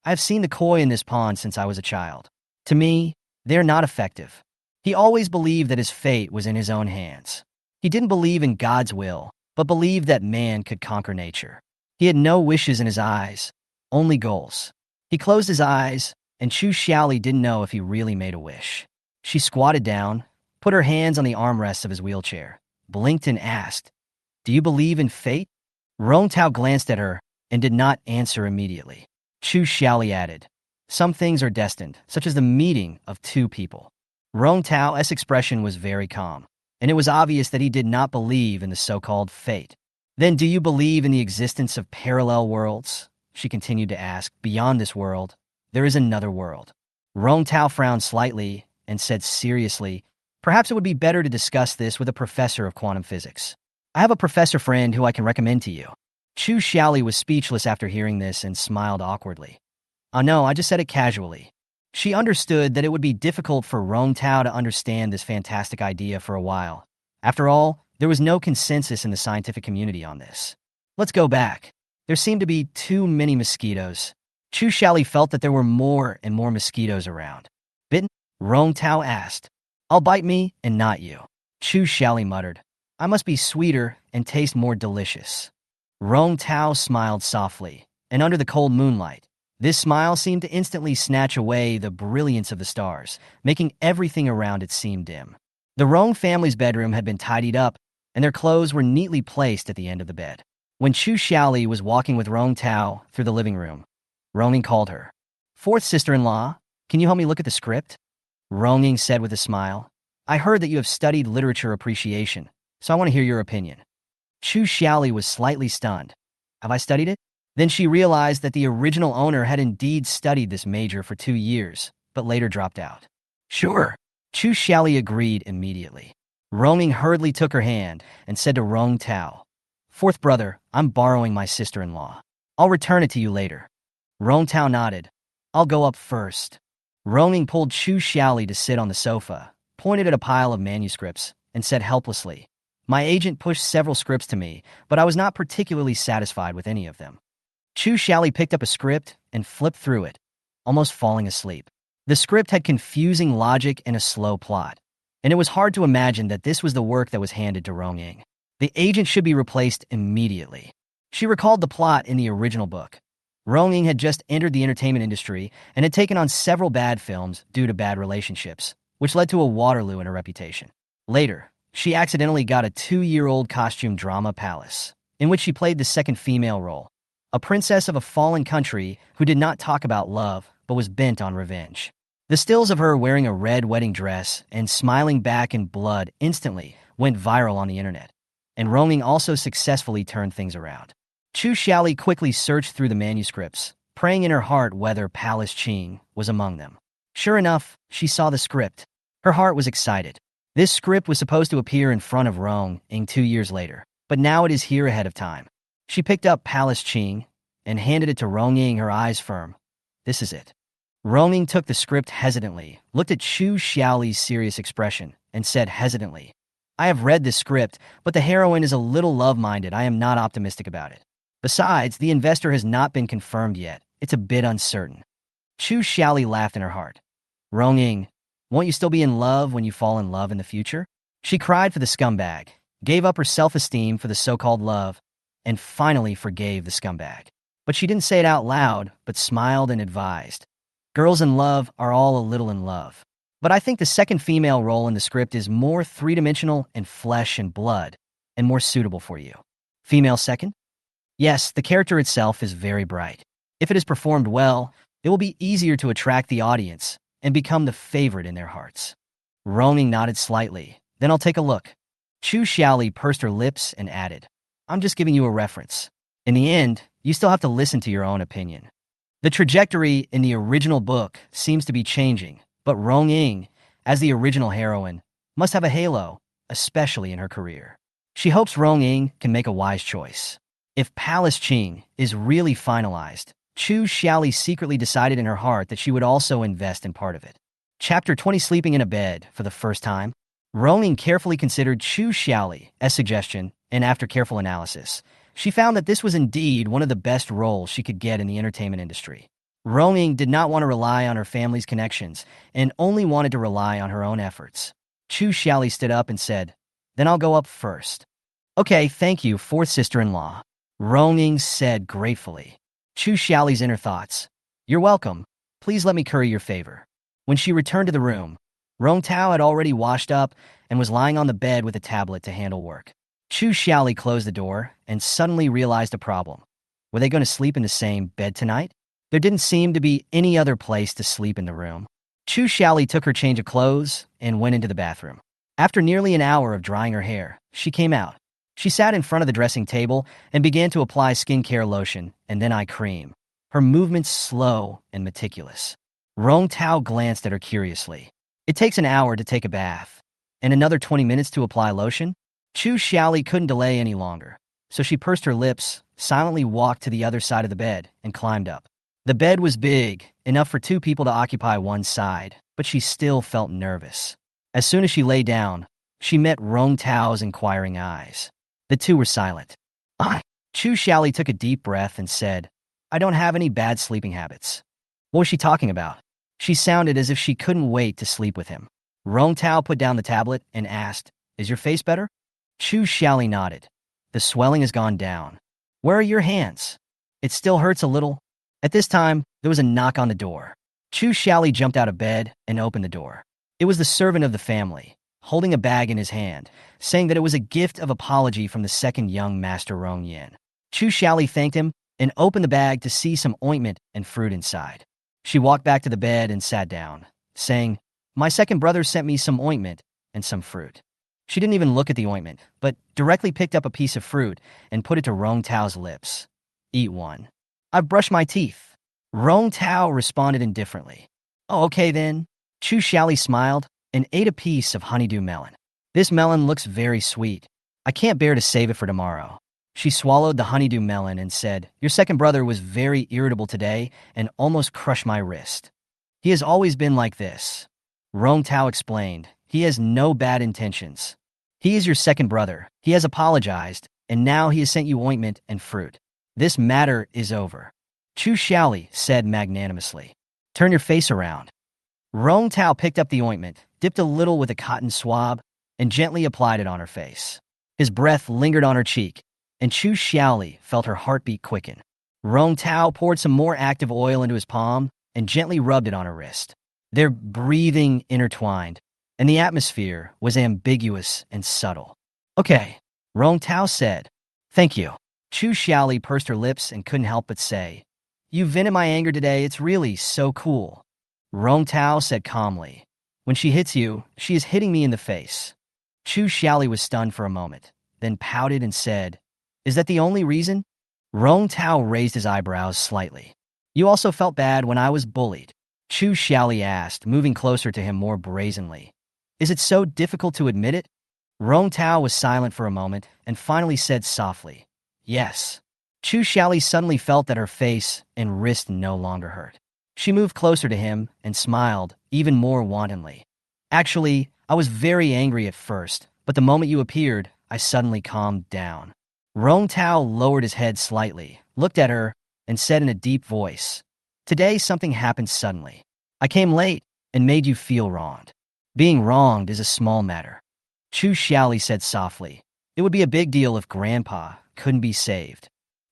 "I have seen the koi in this pond since I was a child. To me, they are not effective." He always believed that his fate was in his own hands. He didn't believe in God's will, but believed that man could conquer nature. He had no wishes in his eyes, only goals. He closed his eyes, and Chu Xiaoli didn't know if he really made a wish. She squatted down, put her hands on the armrests of his wheelchair, blinked and asked, "Do you believe in fate?" Rong Tao glanced at her and did not answer immediately. Chu Xiaoli added, "Some things are destined, such as the meeting of two people." Rong Tao's expression was very calm, and it was obvious that he did not believe in the so-called fate. "Then do you believe in the existence of parallel worlds?" she continued to ask. "Beyond this world, there is another world." Rong Tao frowned slightly and said seriously, "Perhaps it would be better to discuss this with a professor of quantum physics. I have a professor friend who I can recommend to you." Chu Xiaoli was speechless after hearing this and smiled awkwardly. "Oh no, I just said it casually." She understood that it would be difficult for Rong Tao to understand this fantastic idea for a while. After all, there was no consensus in the scientific community on this. "Let's go back. There seemed to be too many mosquitoes." Chu Xiaoli felt that there were more and more mosquitoes around. "Bitten?" Rong Tao asked. "I'll bite me and not you." Chu Xiaoli muttered, "I must be sweeter and taste more delicious." Rong Tao smiled softly, and under the cold moonlight, this smile seemed to instantly snatch away the brilliance of the stars, making everything around it seem dim. The Rong family's bedroom had been tidied up, and their clothes were neatly placed at the end of the bed. When Chu Xiaoli was walking with Rong Tao through the living room, Ronging called her. "Fourth sister-in-law, can you help me look at the script?" Ronging said with a smile. "I heard that you have studied literature appreciation, so I want to hear your opinion." Chu Xiaoli was slightly stunned. "Have I studied it?" Then she realized that the original owner had indeed studied this major for 2 years, but later dropped out. "Sure." Chu Xiaoli agreed immediately. Ronging hurriedly took her hand and said to Rong Tao, "Fourth brother, I'm borrowing my sister-in-law. I'll return it to you later." Rong Tao nodded. "I'll go up first." Ronging pulled Chu Xiaoli to sit on the sofa, pointed at a pile of manuscripts, and said helplessly, "My agent pushed several scripts to me, but I was not particularly satisfied with any of them." Chu Xiaoli picked up a script and flipped through it, almost falling asleep. The script had confusing logic and a slow plot, and it was hard to imagine that this was the work that was handed to Ronging. The agent should be replaced immediately. She recalled the plot in the original book. Ronging had just entered the entertainment industry and had taken on several bad films due to bad relationships, which led to a Waterloo in her reputation. Later, she accidentally got a 2-year-old costume drama Palace, in which she played the second female role, a princess of a fallen country who did not talk about love but was bent on revenge. The stills of her wearing a red wedding dress and smiling back in blood instantly went viral on the internet, and Ronging also successfully turned things around. Chu Xiaoli quickly searched through the manuscripts, praying in her heart whether Palace Qing was among them. Sure enough, she saw the script. Her heart was excited. This script was supposed to appear in front of Ronging 2 years later, but now it is here ahead of time. She picked up Palace Qing and handed it to Ronging, her eyes firm. "This is it." Ronging took the script hesitantly, looked at Chu Xiaoli's serious expression, and said hesitantly, "I have read this script, but the heroine is a little love-minded. I am not optimistic about it. Besides, the investor has not been confirmed yet. It's a bit uncertain." Chu Xiaoli laughed in her heart. "Ronging, won't you still be in love when you fall in love in the future?" She cried for the scumbag, gave up her self-esteem for the so-called love, and finally forgave the scumbag. But she didn't say it out loud, but smiled and advised, "Girls in love are all a little in love. But I think the second female role in the script is more three-dimensional and flesh and blood, and more suitable for you." "Female second?" "Yes, the character itself is very bright. If it is performed well, it will be easier to attract the audience and become the favorite in their hearts." Ronging nodded slightly. "Then I'll take a look." Chu Xiaoli pursed her lips and added, "I'm just giving you a reference. In the end, you still have to listen to your own opinion." The trajectory in the original book seems to be changing, but Ronging, as the original heroine, must have a halo, especially in her career. She hopes Ronging can make a wise choice. If Palace Qing is really finalized, Chu Xiaoli secretly decided in her heart that she would also invest in part of it. Chapter 20: Sleeping in a Bed for the First Time. Ronging carefully considered Chu Xiaoli's suggestion, and after careful analysis, she found that this was indeed one of the best roles she could get in the entertainment industry. Ronging did not want to rely on her family's connections and only wanted to rely on her own efforts. Chu Xiaoli stood up and said, "Then I'll go up first." "Okay, thank you, fourth sister-in-law," Ronging said gratefully. Chu Xiaoli's inner thoughts, "You're welcome. Please let me curry your favor." When she returned to the room, Rong Tao had already washed up and was lying on the bed with a tablet to handle work. Chu Xiaoli closed the door and suddenly realized a problem. Were they going to sleep in the same bed tonight? There didn't seem to be any other place to sleep in the room. Chu Xiaoli took her change of clothes and went into the bathroom. After nearly an hour of drying her hair, she came out. She sat in front of the dressing table and began to apply skincare lotion and then eye cream, her movements slow and meticulous. Rong Tao glanced at her curiously. "It takes an hour to take a bath, and another 20 minutes to apply lotion?" Chu Xiaoli couldn't delay any longer, so she pursed her lips, silently walked to the other side of the bed, and climbed up. The bed was big, enough for 2 people to occupy one side, but she still felt nervous. As soon as she lay down, she met Rong Tao's inquiring eyes. The two were silent. Chu Xiaoli took a deep breath and said, "I don't have any bad sleeping habits." What was she talking about? She sounded as if she couldn't wait to sleep with him. Rong Tao put down the tablet and asked, "Is your face better?" Chu Xiaoli nodded. "The swelling has gone down." "Where are your hands?" "It still hurts a little." At this time, there was a knock on the door. Chu Xiaoli jumped out of bed and opened the door. It was the servant of the family, holding a bag in his hand, saying that it was a gift of apology from the second young master Rong Yin. Chu Xiaoli thanked him and opened the bag to see some ointment and fruit inside. She walked back to the bed and sat down, saying, "My second brother sent me some ointment and some fruit." She didn't even look at the ointment, but directly picked up a piece of fruit and put it to Rong Tao's lips. "Eat one." "I've brushed my teeth." Rong Tao responded indifferently. "Oh, okay then." Chu Xiaoli smiled and ate a piece of honeydew melon. "This melon looks very sweet. I can't bear to save it for tomorrow." She swallowed the honeydew melon and said, "Your second brother was very irritable today and almost crushed my wrist. He has always been like this." Rong Tao explained, "He has no bad intentions. He is your second brother. He has apologized, and now he has sent you ointment and fruit. This matter is over." Chu Xiaoli said magnanimously, "Turn your face around." Rong Tao picked up the ointment, dipped a little with a cotton swab, and gently applied it on her face. His breath lingered on her cheek, and Chu Xiaoli felt her heartbeat quicken. Rong Tao poured some more active oil into his palm and gently rubbed it on her wrist. Their breathing intertwined, and the atmosphere was ambiguous and subtle. "Okay," Rong Tao said. "Thank you." Chu Xiaoli pursed her lips and couldn't help but say, "You've vented my anger today. It's really so cool." Rong Tao said calmly, "When she hits you, she is hitting me in the face." Chu Xiaoli was stunned for a moment, then pouted and said, "Is that the only reason?" Rong Tao raised his eyebrows slightly. "You also felt bad when I was bullied?" Chu Xiaoli asked, moving closer to him more brazenly. "Is it so difficult to admit it?" Rong Tao was silent for a moment and finally said softly, "Yes." Chu Xiaoli suddenly felt that her face and wrist no longer hurt. She moved closer to him and smiled, even more wantonly. "Actually, I was very angry at first, but the moment you appeared, I suddenly calmed down." Rong Tao lowered his head slightly, looked at her, and said in a deep voice, "Today something happened suddenly. I came late and made you feel wronged. Being wronged is a small matter." Chu Xiaoli said softly, "It would be a big deal if Grandpa couldn't be saved."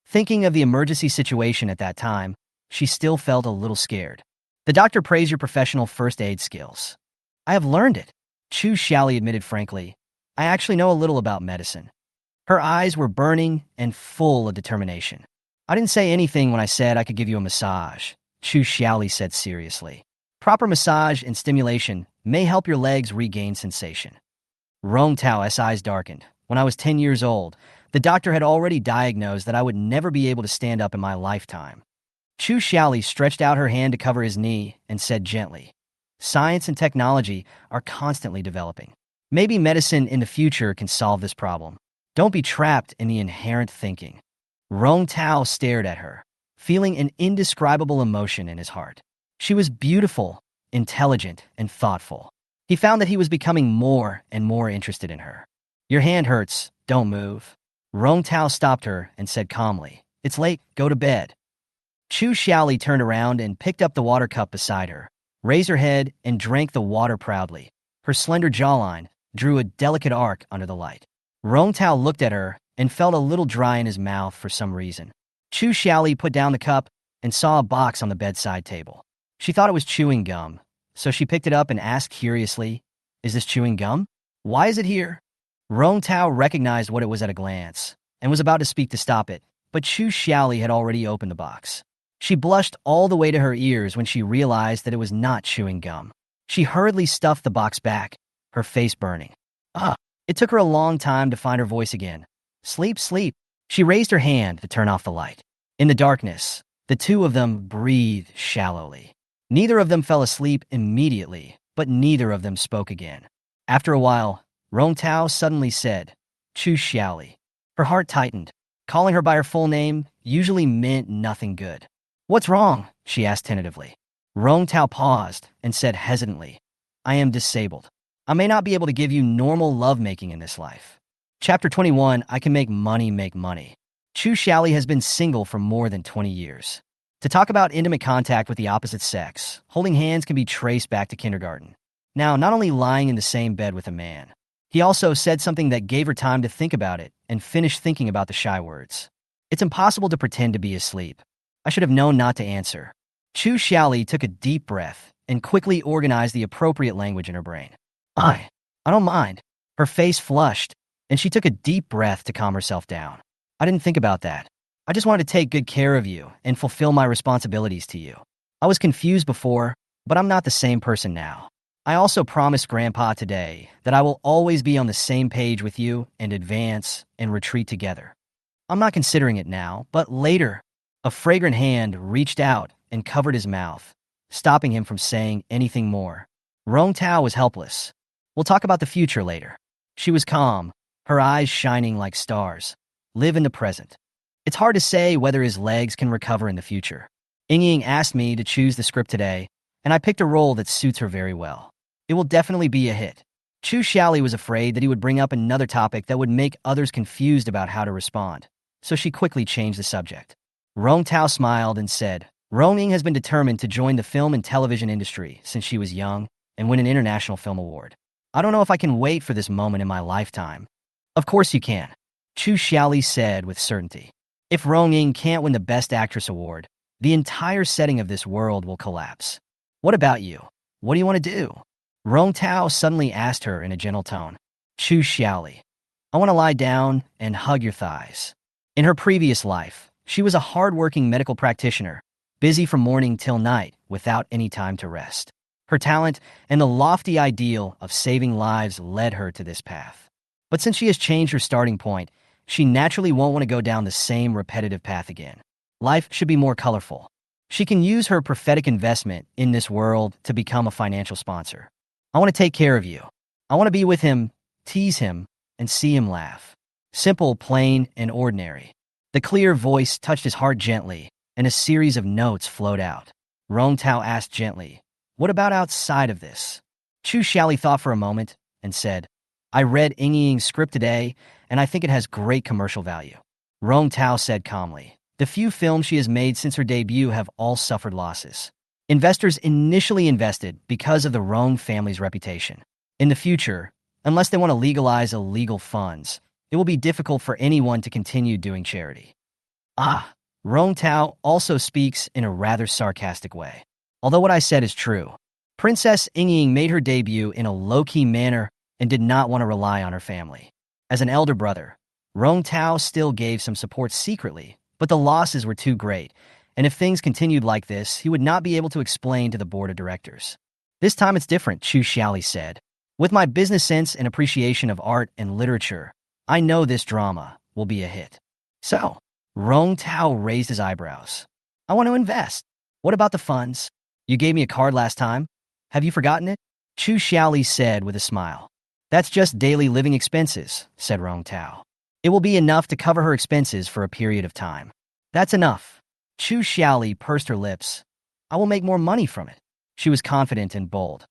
Thinking of the emergency situation at that time, she still felt a little scared. "The doctor praised your professional first aid skills." "I have learned it," Chu Xiaoli admitted frankly. "I actually know a little about medicine." Her eyes were burning and full of determination. "I didn't say anything when I said I could give you a massage," Chu Xiaoli said seriously. "Proper massage and stimulation may help your legs regain sensation." Rong Tao's eyes darkened. "When I was 10 years old, the doctor had already diagnosed that I would never be able to stand up in my lifetime." Chu Xiaoli stretched out her hand to cover his knee and said gently, "Science and technology are constantly developing. Maybe medicine in the future can solve this problem. Don't be trapped in the inherent thinking." Rong Tao stared at her, feeling an indescribable emotion in his heart. She was beautiful, intelligent, and thoughtful. He found that he was becoming more and more interested in her. "Your hand hurts. Don't move." Rong Tao stopped her and said calmly, "It's late. Go to bed." Chu Xiaoli turned around and picked up the water cup beside her, raised her head, and drank the water proudly. Her slender jawline drew a delicate arc under the light. Rong Tao looked at her and felt a little dry in his mouth for some reason. Chu Xiaoli put down the cup and saw a box on the bedside table. She thought it was chewing gum, so she picked it up and asked curiously, "Is this chewing gum? Why is it here?" Rong Tao recognized what it was at a glance and was about to speak to stop it, but Chu Xiaoli had already opened the box. She blushed all the way to her ears when she realized that it was not chewing gum. She hurriedly stuffed the box back, her face burning. "Ah!" It took her a long time to find her voice again. "Sleep, sleep." She raised her hand to turn off the light. In the darkness, the two of them breathed shallowly. Neither of them fell asleep immediately, but neither of them spoke again. After a while, Rong Tao suddenly said, "Chu Xiaoli." Her heart tightened. Calling her by her full name usually meant nothing good. "What's wrong?" she asked tentatively. Rong Tao paused and said hesitantly, "I am disabled. I may not be able to give you normal lovemaking in this life." Chapter 21, I Can Make Money. Chu Xiaoli has been single for more than 20 years. To talk about intimate contact with the opposite sex, holding hands can be traced back to kindergarten. Now, not only lying in the same bed with a man, he also said something that gave her time to think about it and finish thinking about the shy words. "It's impossible to pretend to be asleep. I should have known not to answer." Chu Xiaoli took a deep breath and quickly organized the appropriate language in her brain. I don't mind. Her face flushed, and she took a deep breath to calm herself down. I didn't think about that. I just wanted to take good care of you and fulfill my responsibilities to you. I was confused before, but I'm not the same person now. I also promised Grandpa today that I will always be on the same page with you and advance and retreat together. I'm not considering it now, but later. A fragrant hand reached out and covered his mouth, stopping him from saying anything more. Rong Tao was helpless. We'll talk about the future later. She was calm, her eyes shining like stars. Live in the present. It's hard to say whether his legs can recover in the future. Ying asked me to choose the script today, and I picked a role that suits her very well. It will definitely be a hit. Chu Xiaoli was afraid that he would bring up another topic that would make others confused about how to respond, so she quickly changed the subject. Rong Tao smiled and said, Rong Ying has been determined to join the film and television industry since she was young and win an international film award. I don't know if I can wait for this moment in my lifetime. Of course you can, Chu Xiaoli said with certainty. If Rong Ying can't win the Best Actress award, the entire setting of this world will collapse. What about you? What do you want to do? Rong Tao suddenly asked her in a gentle tone. Chu Xiaoli, I want to lie down and hug your thighs. In her previous life, she was a hard-working medical practitioner, busy from morning till night without any time to rest. Her talent and the lofty ideal of saving lives led her to this path. But since she has changed her starting point, she naturally won't want to go down the same repetitive path again. Life should be more colorful. She can use her prophetic investment in this world to become a financial sponsor. I want to take care of you. I want to be with him, tease him, and see him laugh. Simple, plain, and ordinary. The clear voice touched his heart gently, and a series of notes flowed out. Rong Tao asked gently, what about outside of this? Chu Xiaoli thought for a moment and said, I read Ying Ying's script today, and I think it has great commercial value. Rong Tao said calmly, the few films she has made since her debut have all suffered losses. Investors initially invested because of the Rong family's reputation. In the future, unless they want to legalize illegal funds, it will be difficult for anyone to continue doing charity. Rong Tao also speaks in a rather sarcastic way. Although what I said is true, Princess Ying Ying made her debut in a low-key manner and did not want to rely on her family. As an elder brother, Rong Tao still gave some support secretly, but the losses were too great, and if things continued like this, he would not be able to explain to the board of directors. This time it's different, Chu Xiaoli said. With my business sense and appreciation of art and literature, I know this drama will be a hit. So, Rong Tao raised his eyebrows. I want to invest. What about the funds? You gave me a card last time. Have you forgotten it? Chu Xiaoli said with a smile. That's just daily living expenses, said Rong Tao. It will be enough to cover her expenses for a period of time. That's enough. Chu Xiaoli pursed her lips. I will make more money from it. She was confident and bold.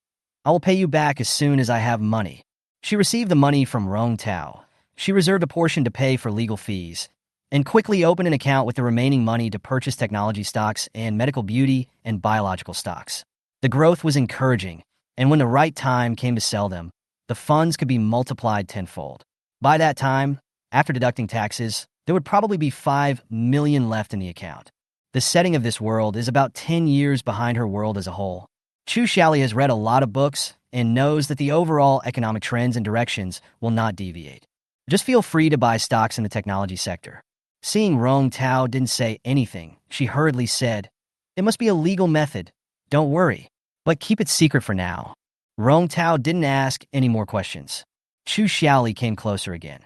I will pay you back as soon as I have money. She received the money from Rong Tao. She reserved a portion to pay for legal fees, and quickly opened an account with the remaining money to purchase technology stocks and medical beauty and biological stocks. The growth was encouraging, and when the right time came to sell them, the funds could be multiplied tenfold. By that time, after deducting taxes, there would probably be 5 million left in the account. The setting of this world is about 10 years behind her world as a whole. Chu Xiaoli has read a lot of books and knows that the overall economic trends and directions will not deviate. Just feel free to buy stocks in the technology sector. Seeing Rong Tao didn't say anything, she hurriedly said, it must be a legal method. Don't worry, but keep it secret for now. Rong Tao didn't ask any more questions. Chu Xiaoli came closer again.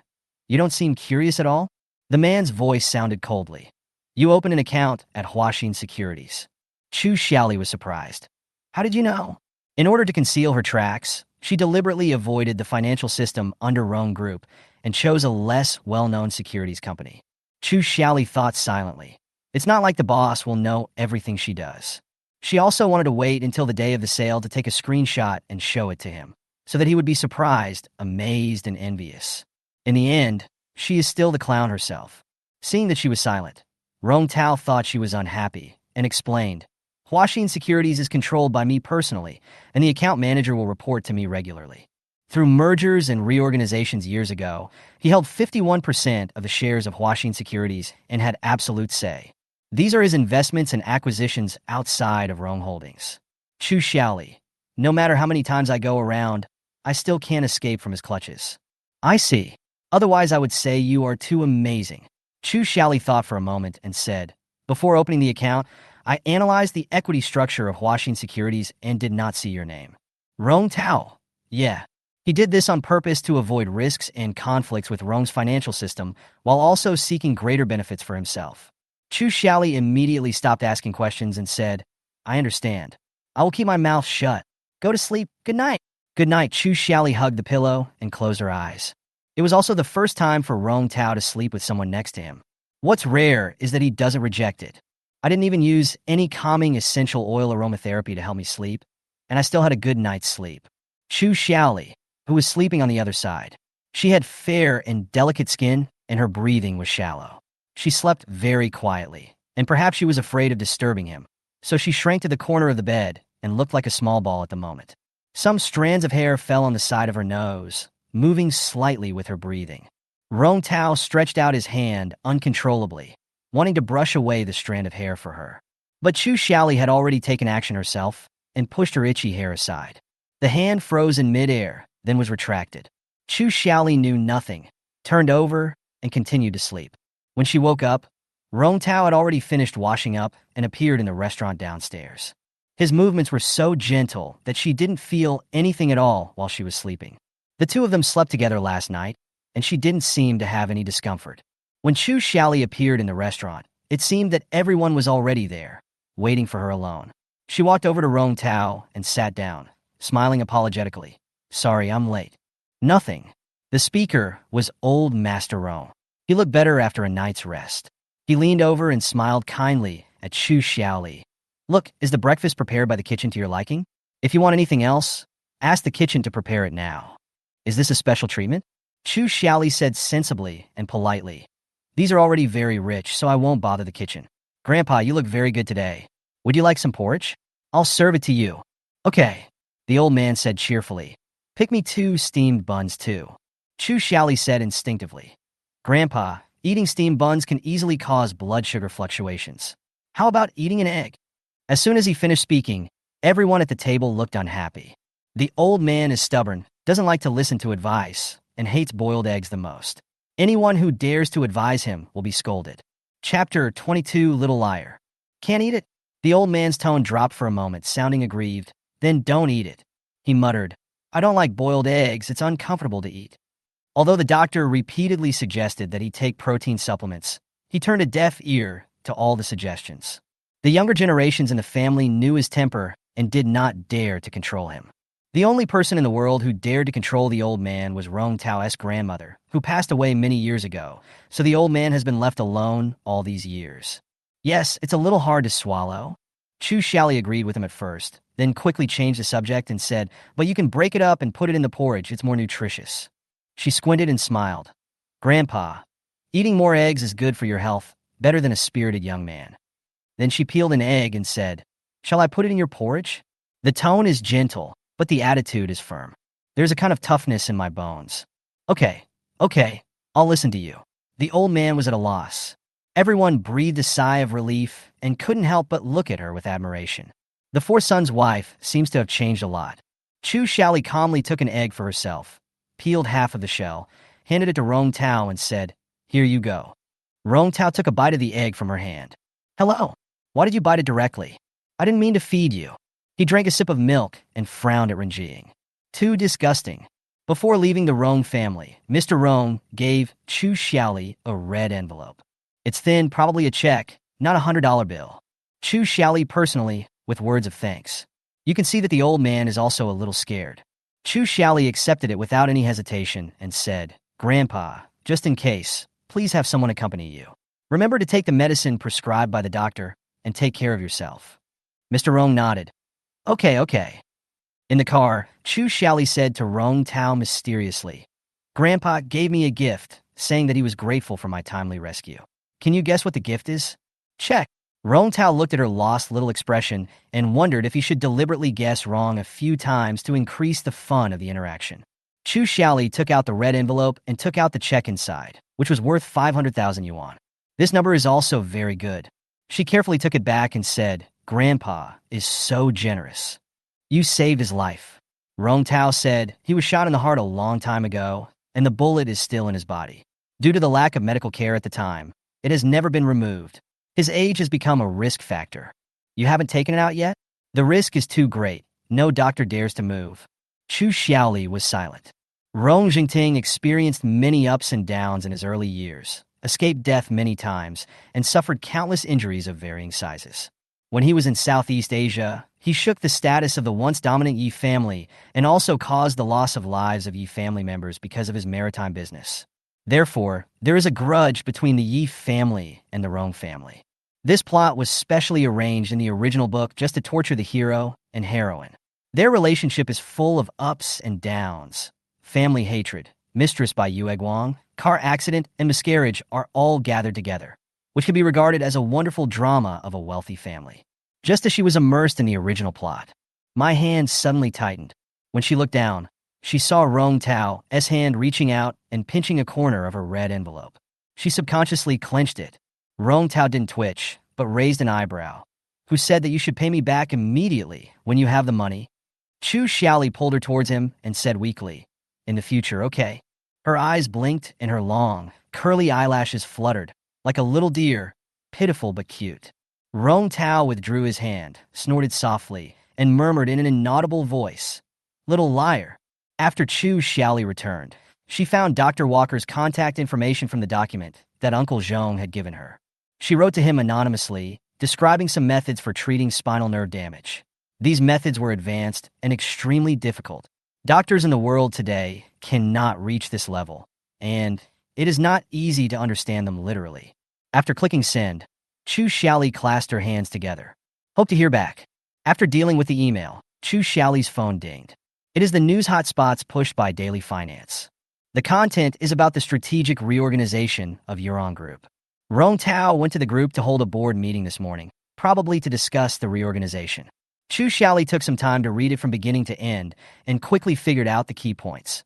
You don't seem curious at all? The man's voice sounded coldly. You opened an account at Huaxin Securities. Chu Xiaoli was surprised. How did you know? In order to conceal her tracks, she deliberately avoided the financial system under Rong Group and chose a less well-known securities company. Chu Xiaoli thought silently. It's not like the boss will know everything she does. She also wanted to wait until the day of the sale to take a screenshot and show it to him, so that he would be surprised, amazed, and envious. In the end, she is still the clown herself. Seeing that she was silent, Rong Tao thought she was unhappy and explained, Huaxin Securities is controlled by me personally, and the account manager will report to me regularly. Through mergers and reorganizations years ago, he held 51% of the shares of Huaxin Securities and had absolute say. These are his investments and acquisitions outside of Rong Holdings. Chu Xiaoli, no matter how many times I go around, I still can't escape from his clutches. I see. Otherwise, I would say you are too amazing. Chu Xiaoli thought for a moment and said, before opening the account, I analyzed the equity structure of Huaxin Securities and did not see your name. Rong Tao. Yeah. He did this on purpose to avoid risks and conflicts with Rong's financial system while also seeking greater benefits for himself. Chu Xiaoli immediately stopped asking questions and said, I understand. I will keep my mouth shut. Go to sleep. Good night. Good night. Chu Xiaoli hugged the pillow and closed her eyes. It was also the first time for Rong Tao to sleep with someone next to him. What's rare is that he doesn't reject it. I didn't even use any calming essential oil aromatherapy to help me sleep, and I still had a good night's sleep. Chu Xiaoli, who was sleeping on the other side. She had fair and delicate skin, and her breathing was shallow. She slept very quietly, and perhaps she was afraid of disturbing him, so she shrank to the corner of the bed and looked like a small ball at the moment. Some strands of hair fell on the side of her nose, moving slightly with her breathing. Rong Tao stretched out his hand uncontrollably, wanting to brush away the strand of hair for her. But Chu Xiaoli had already taken action herself and pushed her itchy hair aside. The hand froze in midair, then was retracted. Chu Xiaoli knew nothing, turned over, and continued to sleep. When she woke up, Rong Tao had already finished washing up and appeared in the restaurant downstairs. His movements were so gentle that she didn't feel anything at all while she was sleeping. The two of them slept together last night, and she didn't seem to have any discomfort. When Chu Xiaoli appeared in the restaurant, it seemed that everyone was already there, waiting for her alone. She walked over to Rong Tao and sat down, smiling apologetically. Sorry, I'm late. Nothing. The speaker was old Master Rong. He looked better after a night's rest. He leaned over and smiled kindly at Chu Xiaoli. Look, is the breakfast prepared by the kitchen to your liking? If you want anything else, ask the kitchen to prepare it now. Is this a special treatment? Chu Xiaoli said sensibly and politely. These are already very rich, so I won't bother the kitchen. Grandpa, you look very good today. Would you like some porridge? I'll serve it to you. Okay, the old man said cheerfully. Pick me 2 steamed buns too. Chu Xiaoli said instinctively. Grandpa, eating steamed buns can easily cause blood sugar fluctuations. How about eating an egg? As soon as he finished speaking, everyone at the table looked unhappy. The old man is stubborn, doesn't like to listen to advice, and hates boiled eggs the most. Anyone who dares to advise him will be scolded. Chapter 22, Little Liar. Can't eat it? The old man's tone dropped for a moment, sounding aggrieved. Then don't eat it. He muttered, I don't like boiled eggs, it's uncomfortable to eat. Although the doctor repeatedly suggested that he take protein supplements, he turned a deaf ear to all the suggestions. The younger generations in the family knew his temper and did not dare to control him. The only person in the world who dared to control the old man was Rong Tao's grandmother, who passed away many years ago, so the old man has been left alone all these years. Yes, it's a little hard to swallow. Chu Xiaoli agreed with him at first, then quickly changed the subject and said, but you can break it up and put it in the porridge, it's more nutritious. She squinted and smiled. Grandpa, eating more eggs is good for your health, better than a spirited young man. Then she peeled an egg and said, shall I put it in your porridge? The tone is gentle, but the attitude is firm. There's a kind of toughness in my bones. Okay, I'll listen to you. The old man was at a loss. Everyone breathed a sigh of relief and couldn't help but look at her with admiration. The 4-son's wife seems to have changed a lot. Chu Xiaoli calmly took an egg for herself, peeled half of the shell, handed it to Rong Tao and said, here you go. Rong Tao took a bite of the egg from her hand. Hello. Why did you bite it directly? I didn't mean to feed you. He drank a sip of milk and frowned at Renjing. Too disgusting. Before leaving the Rong family, Mr. Rong gave Chu Xiaoli a red envelope. It's thin, probably a check, not a $100 bill. Chu Xiaoli personally, with words of thanks. You can see that the old man is also a little scared. Chu Xiaoli accepted it without any hesitation and said, Grandpa, just in case, please have someone accompany you. Remember to take the medicine prescribed by the doctor and take care of yourself. Mr. Rong nodded. Okay. In the car, Chu Xiaoli said to Rong Tao mysteriously, Grandpa gave me a gift, saying that he was grateful for my timely rescue. Can you guess what the gift is? Check. Rong Tao looked at her lost little expression and wondered if he should deliberately guess wrong a few times to increase the fun of the interaction. Chu Xiaoli took out the red envelope and took out the check inside, which was worth 500,000 yuan. This number is also very good. She carefully took it back and said, Grandpa is so generous. You saved his life. Rong Tao said he was shot in the heart a long time ago, and the bullet is still in his body. Due to the lack of medical care at the time, it has never been removed. His age has become a risk factor. You haven't taken it out yet? The risk is too great. No doctor dares to move. Chu Xiaoli was silent. Rong Jingting experienced many ups and downs in his early years, escaped death many times, and suffered countless injuries of varying sizes. When he was in Southeast Asia, he shook the status of the once dominant Yi family and also caused the loss of lives of Yi family members because of his maritime business. Therefore, there is a grudge between the Yi family and the Rong family. This plot was specially arranged in the original book just to torture the hero and heroine. Their relationship is full of ups and downs. Family hatred, mistress by Yue Guang, car accident, and miscarriage are all gathered together, which can be regarded as a wonderful drama of a wealthy family. Just as she was immersed in the original plot, my hand suddenly tightened. When she looked down, she saw Rong Tao's hand reaching out and pinching a corner of her red envelope. She subconsciously clenched it. Rong Tao didn't twitch, but raised an eyebrow. Who said that you should pay me back immediately when you have the money? Chu Xiaoli pulled her towards him and said weakly, in the future, okay. Her eyes blinked and her long, curly eyelashes fluttered, like a little deer, pitiful but cute. Rong Tao withdrew his hand, snorted softly, and murmured in an inaudible voice, "Little liar." After Chu Xiaoli returned, she found Dr. Walker's contact information from the document that Uncle Zhong had given her. She wrote to him anonymously, describing some methods for treating spinal nerve damage. These methods were advanced and extremely difficult. Doctors in the world today cannot reach this level, and it is not easy to understand them literally. After clicking send, Chu Xiaoli clasped her hands together. Hope to hear back. After dealing with the email, Chu Xiaoli's phone dinged. It is the news hotspots pushed by Daily Finance. The content is about the strategic reorganization of Yurong Group. Rong Tao went to the group to hold a board meeting this morning, probably to discuss the reorganization. Chu Xiaoli took some time to read it from beginning to end and quickly figured out the key points.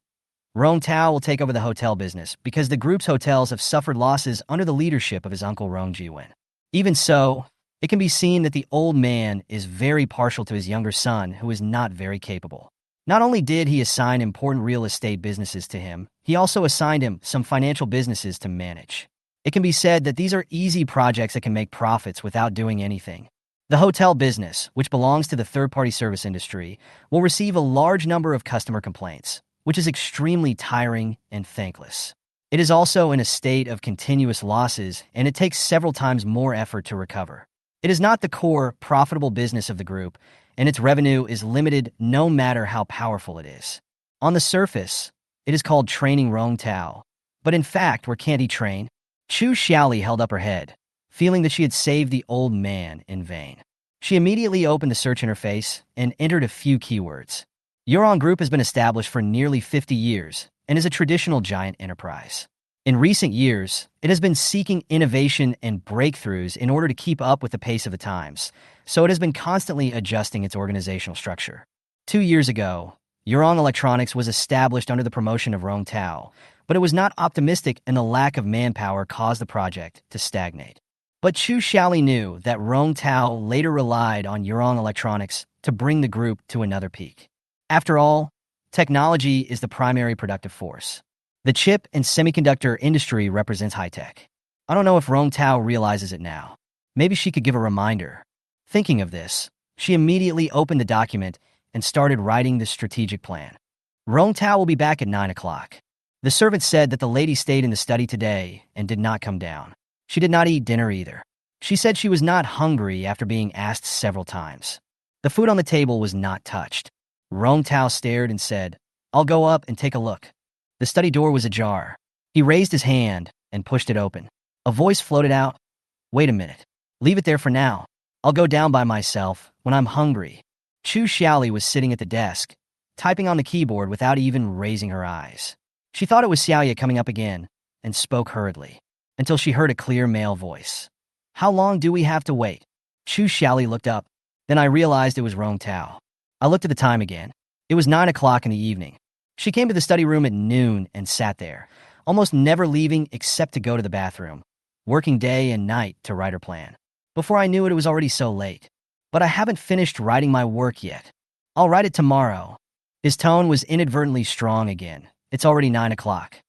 Rong Tao will take over the hotel business because the group's hotels have suffered losses under the leadership of his uncle Rong Jiwen. Even so, it can be seen that the old man is very partial to his younger son, who is not very capable. Not only did he assign important real estate businesses to him, he also assigned him some financial businesses to manage. It can be said that these are easy projects that can make profits without doing anything. The hotel business, which belongs to the third-party service industry, will receive a large number of customer complaints, which is extremely tiring and thankless. It is also in a state of continuous losses, and it takes several times more effort to recover. It is not the core, profitable business of the group, and its revenue is limited no matter how powerful it is. On the surface, it is called training Rong Tao, but in fact, where can't he train? Chu Xiaoli held up her head, feeling that she had saved the old man in vain. She immediately opened the search interface and entered a few keywords. Yurong Group has been established for nearly 50 years and is a traditional giant enterprise. In recent years, it has been seeking innovation and breakthroughs in order to keep up with the pace of the times, so it has been constantly adjusting its organizational structure. 2 years ago, Yurong Electronics was established under the promotion of Rong Tao, but it was not optimistic and the lack of manpower caused the project to stagnate. But Chu Xiaoli knew that Rong Tao later relied on Yurong Electronics to bring the group to another peak. After all, technology is the primary productive force. The chip and semiconductor industry represents high-tech. I don't know if Rong Tao realizes it now. Maybe she could give a reminder. Thinking of this, she immediately opened the document and started writing the strategic plan. Rong Tao will be back at 9 o'clock. The servant said that the lady stayed in the study today and did not come down. She did not eat dinner either. She said she was not hungry after being asked several times. The food on the table was not touched. Rong Tao stared and said, "I'll go up and take a look." The study door was ajar. He raised his hand and pushed it open. A voice floated out, "Wait a minute. Leave it there for now. I'll go down by myself when I'm hungry." Chu Xiaoli was sitting at the desk, typing on the keyboard without even raising her eyes. She thought it was Xiaoye coming up again and spoke hurriedly, until she heard a clear male voice. "How long do we have to wait?" Chu Xiaoli looked up. Then I realized it was Rong Tao. I looked at the time again. It was 9 o'clock in the evening. She came to the study room at noon and sat there, almost never leaving except to go to the bathroom, working day and night to write her plan. Before I knew it, it was already so late. But I haven't finished writing my work yet. I'll write it tomorrow. His tone was inadvertently strong again. It's already 9 o'clock.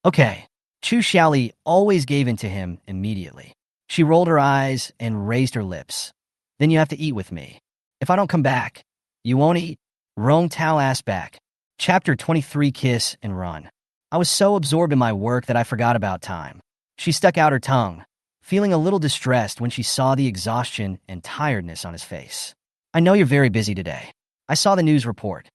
Okay. Chu Xiaoli always gave in to him immediately. She rolled her eyes and raised her lips. Then you have to eat with me. If I don't come back, you won't eat? Rong Tao asked back. Chapter 23, Kiss and Run. I was so absorbed in my work that I forgot about time. She stuck out her tongue, feeling a little distressed when she saw the exhaustion and tiredness on his face. I know you're very busy today. I saw the news report.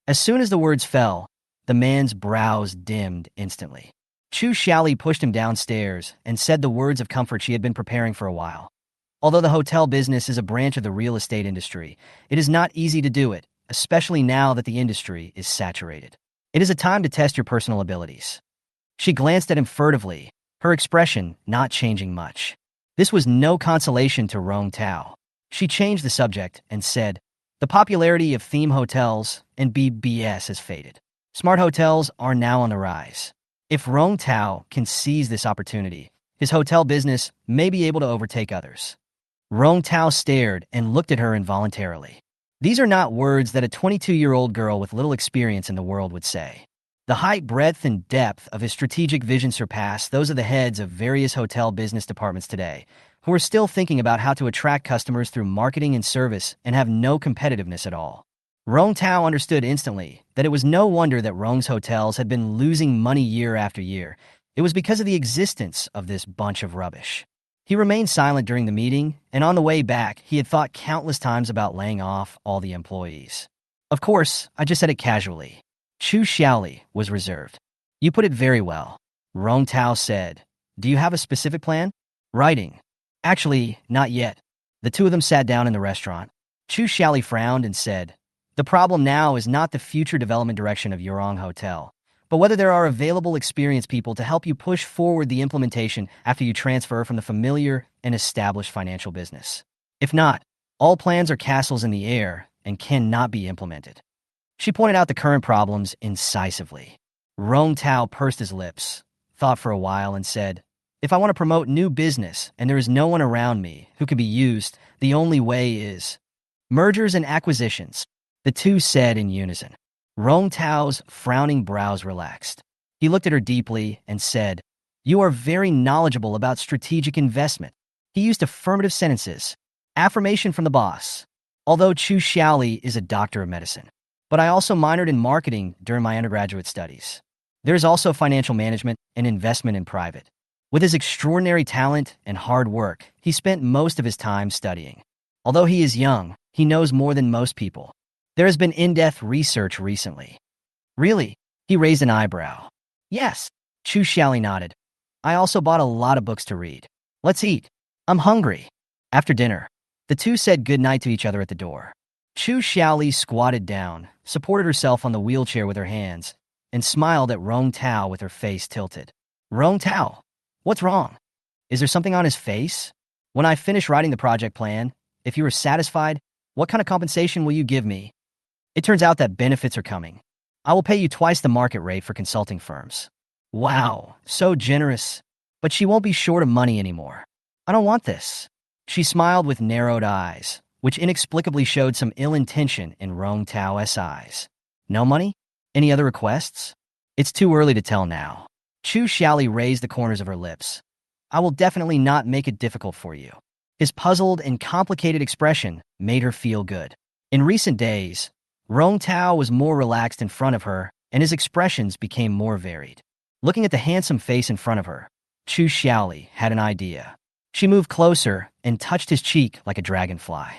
As soon as the words fell, the man's brows dimmed instantly. Chu Xiaoli pushed him downstairs and said the words of comfort she had been preparing for a while. Although the hotel business is a branch of the real estate industry, it is not easy to do it, especially now that the industry is saturated. It is a time to test your personal abilities. She glanced at him furtively, her expression not changing much. This was no consolation to Rong Tao. She changed the subject and said, the popularity of theme hotels and BBS has faded. Smart hotels are now on the rise. If Rong Tao can seize this opportunity, his hotel business may be able to overtake others. Rong Tao stared and looked at her involuntarily. These are not words that a 22-year-old girl with little experience in the world would say. The height, breadth, and depth of his strategic vision surpassed those of the heads of various hotel business departments today, who are still thinking about how to attract customers through marketing and service and have no competitiveness at all. Rong Tao understood instantly that it was no wonder that Rong's hotels had been losing money year after year. It was because of the existence of this bunch of rubbish. He remained silent during the meeting, and on the way back, he had thought countless times about laying off all the employees. Of course, I just said it casually. Chu Xiaoli was reserved. You put it very well. Rong Tao said. Do you have a specific plan? Writing. Actually, not yet. The two of them sat down in the restaurant. Chu Xiaoli frowned and said, the problem now is not the future development direction of Yurong Hotel, but whether there are available experienced people to help you push forward the implementation after you transfer from the familiar and established financial business. If not, all plans are castles in the air and cannot be implemented. She pointed out the current problems incisively. Rong Tao pursed his lips, thought for a while, and said, if I want to promote new business and there is no one around me who can be used, the only way is mergers and acquisitions. The two said in unison. Rong Tao's frowning brows relaxed. He looked at her deeply and said, you are very knowledgeable about strategic investment. He used affirmative sentences. Affirmation from the boss. Although Chu Xiaoli is a doctor of medicine, but I also minored in marketing during my undergraduate studies. There is also financial management and investment in private. With his extraordinary talent and hard work, he spent most of his time studying. Although he is young, he knows more than most people. There has been in-depth research recently. Really? He raised an eyebrow. Yes. Chu Xiaoli nodded. I also bought a lot of books to read. Let's eat. I'm hungry. After dinner, the two said goodnight to each other at the door. Chu Xiaoli squatted down, supported herself on the wheelchair with her hands, and smiled at Rong Tao with her face tilted. Rong Tao, what's wrong? Is there something on his face? When I finish writing the project plan, if you are satisfied, what kind of compensation will you give me? It turns out that benefits are coming. I will pay you twice the market rate for consulting firms. Wow, so generous. But she won't be short of money anymore. I don't want this. She smiled with narrowed eyes, which inexplicably showed some ill intention in Rong Tao's eyes. No money? Any other requests? It's too early to tell now. Chu Xiaoli raised the corners of her lips. I will definitely not make it difficult for you. His puzzled and complicated expression made her feel good. In recent days, Rong Tao was more relaxed in front of her, and his expressions became more varied. Looking at the handsome face in front of her, Chu Xiaoli had an idea. She moved closer and touched his cheek like a dragonfly.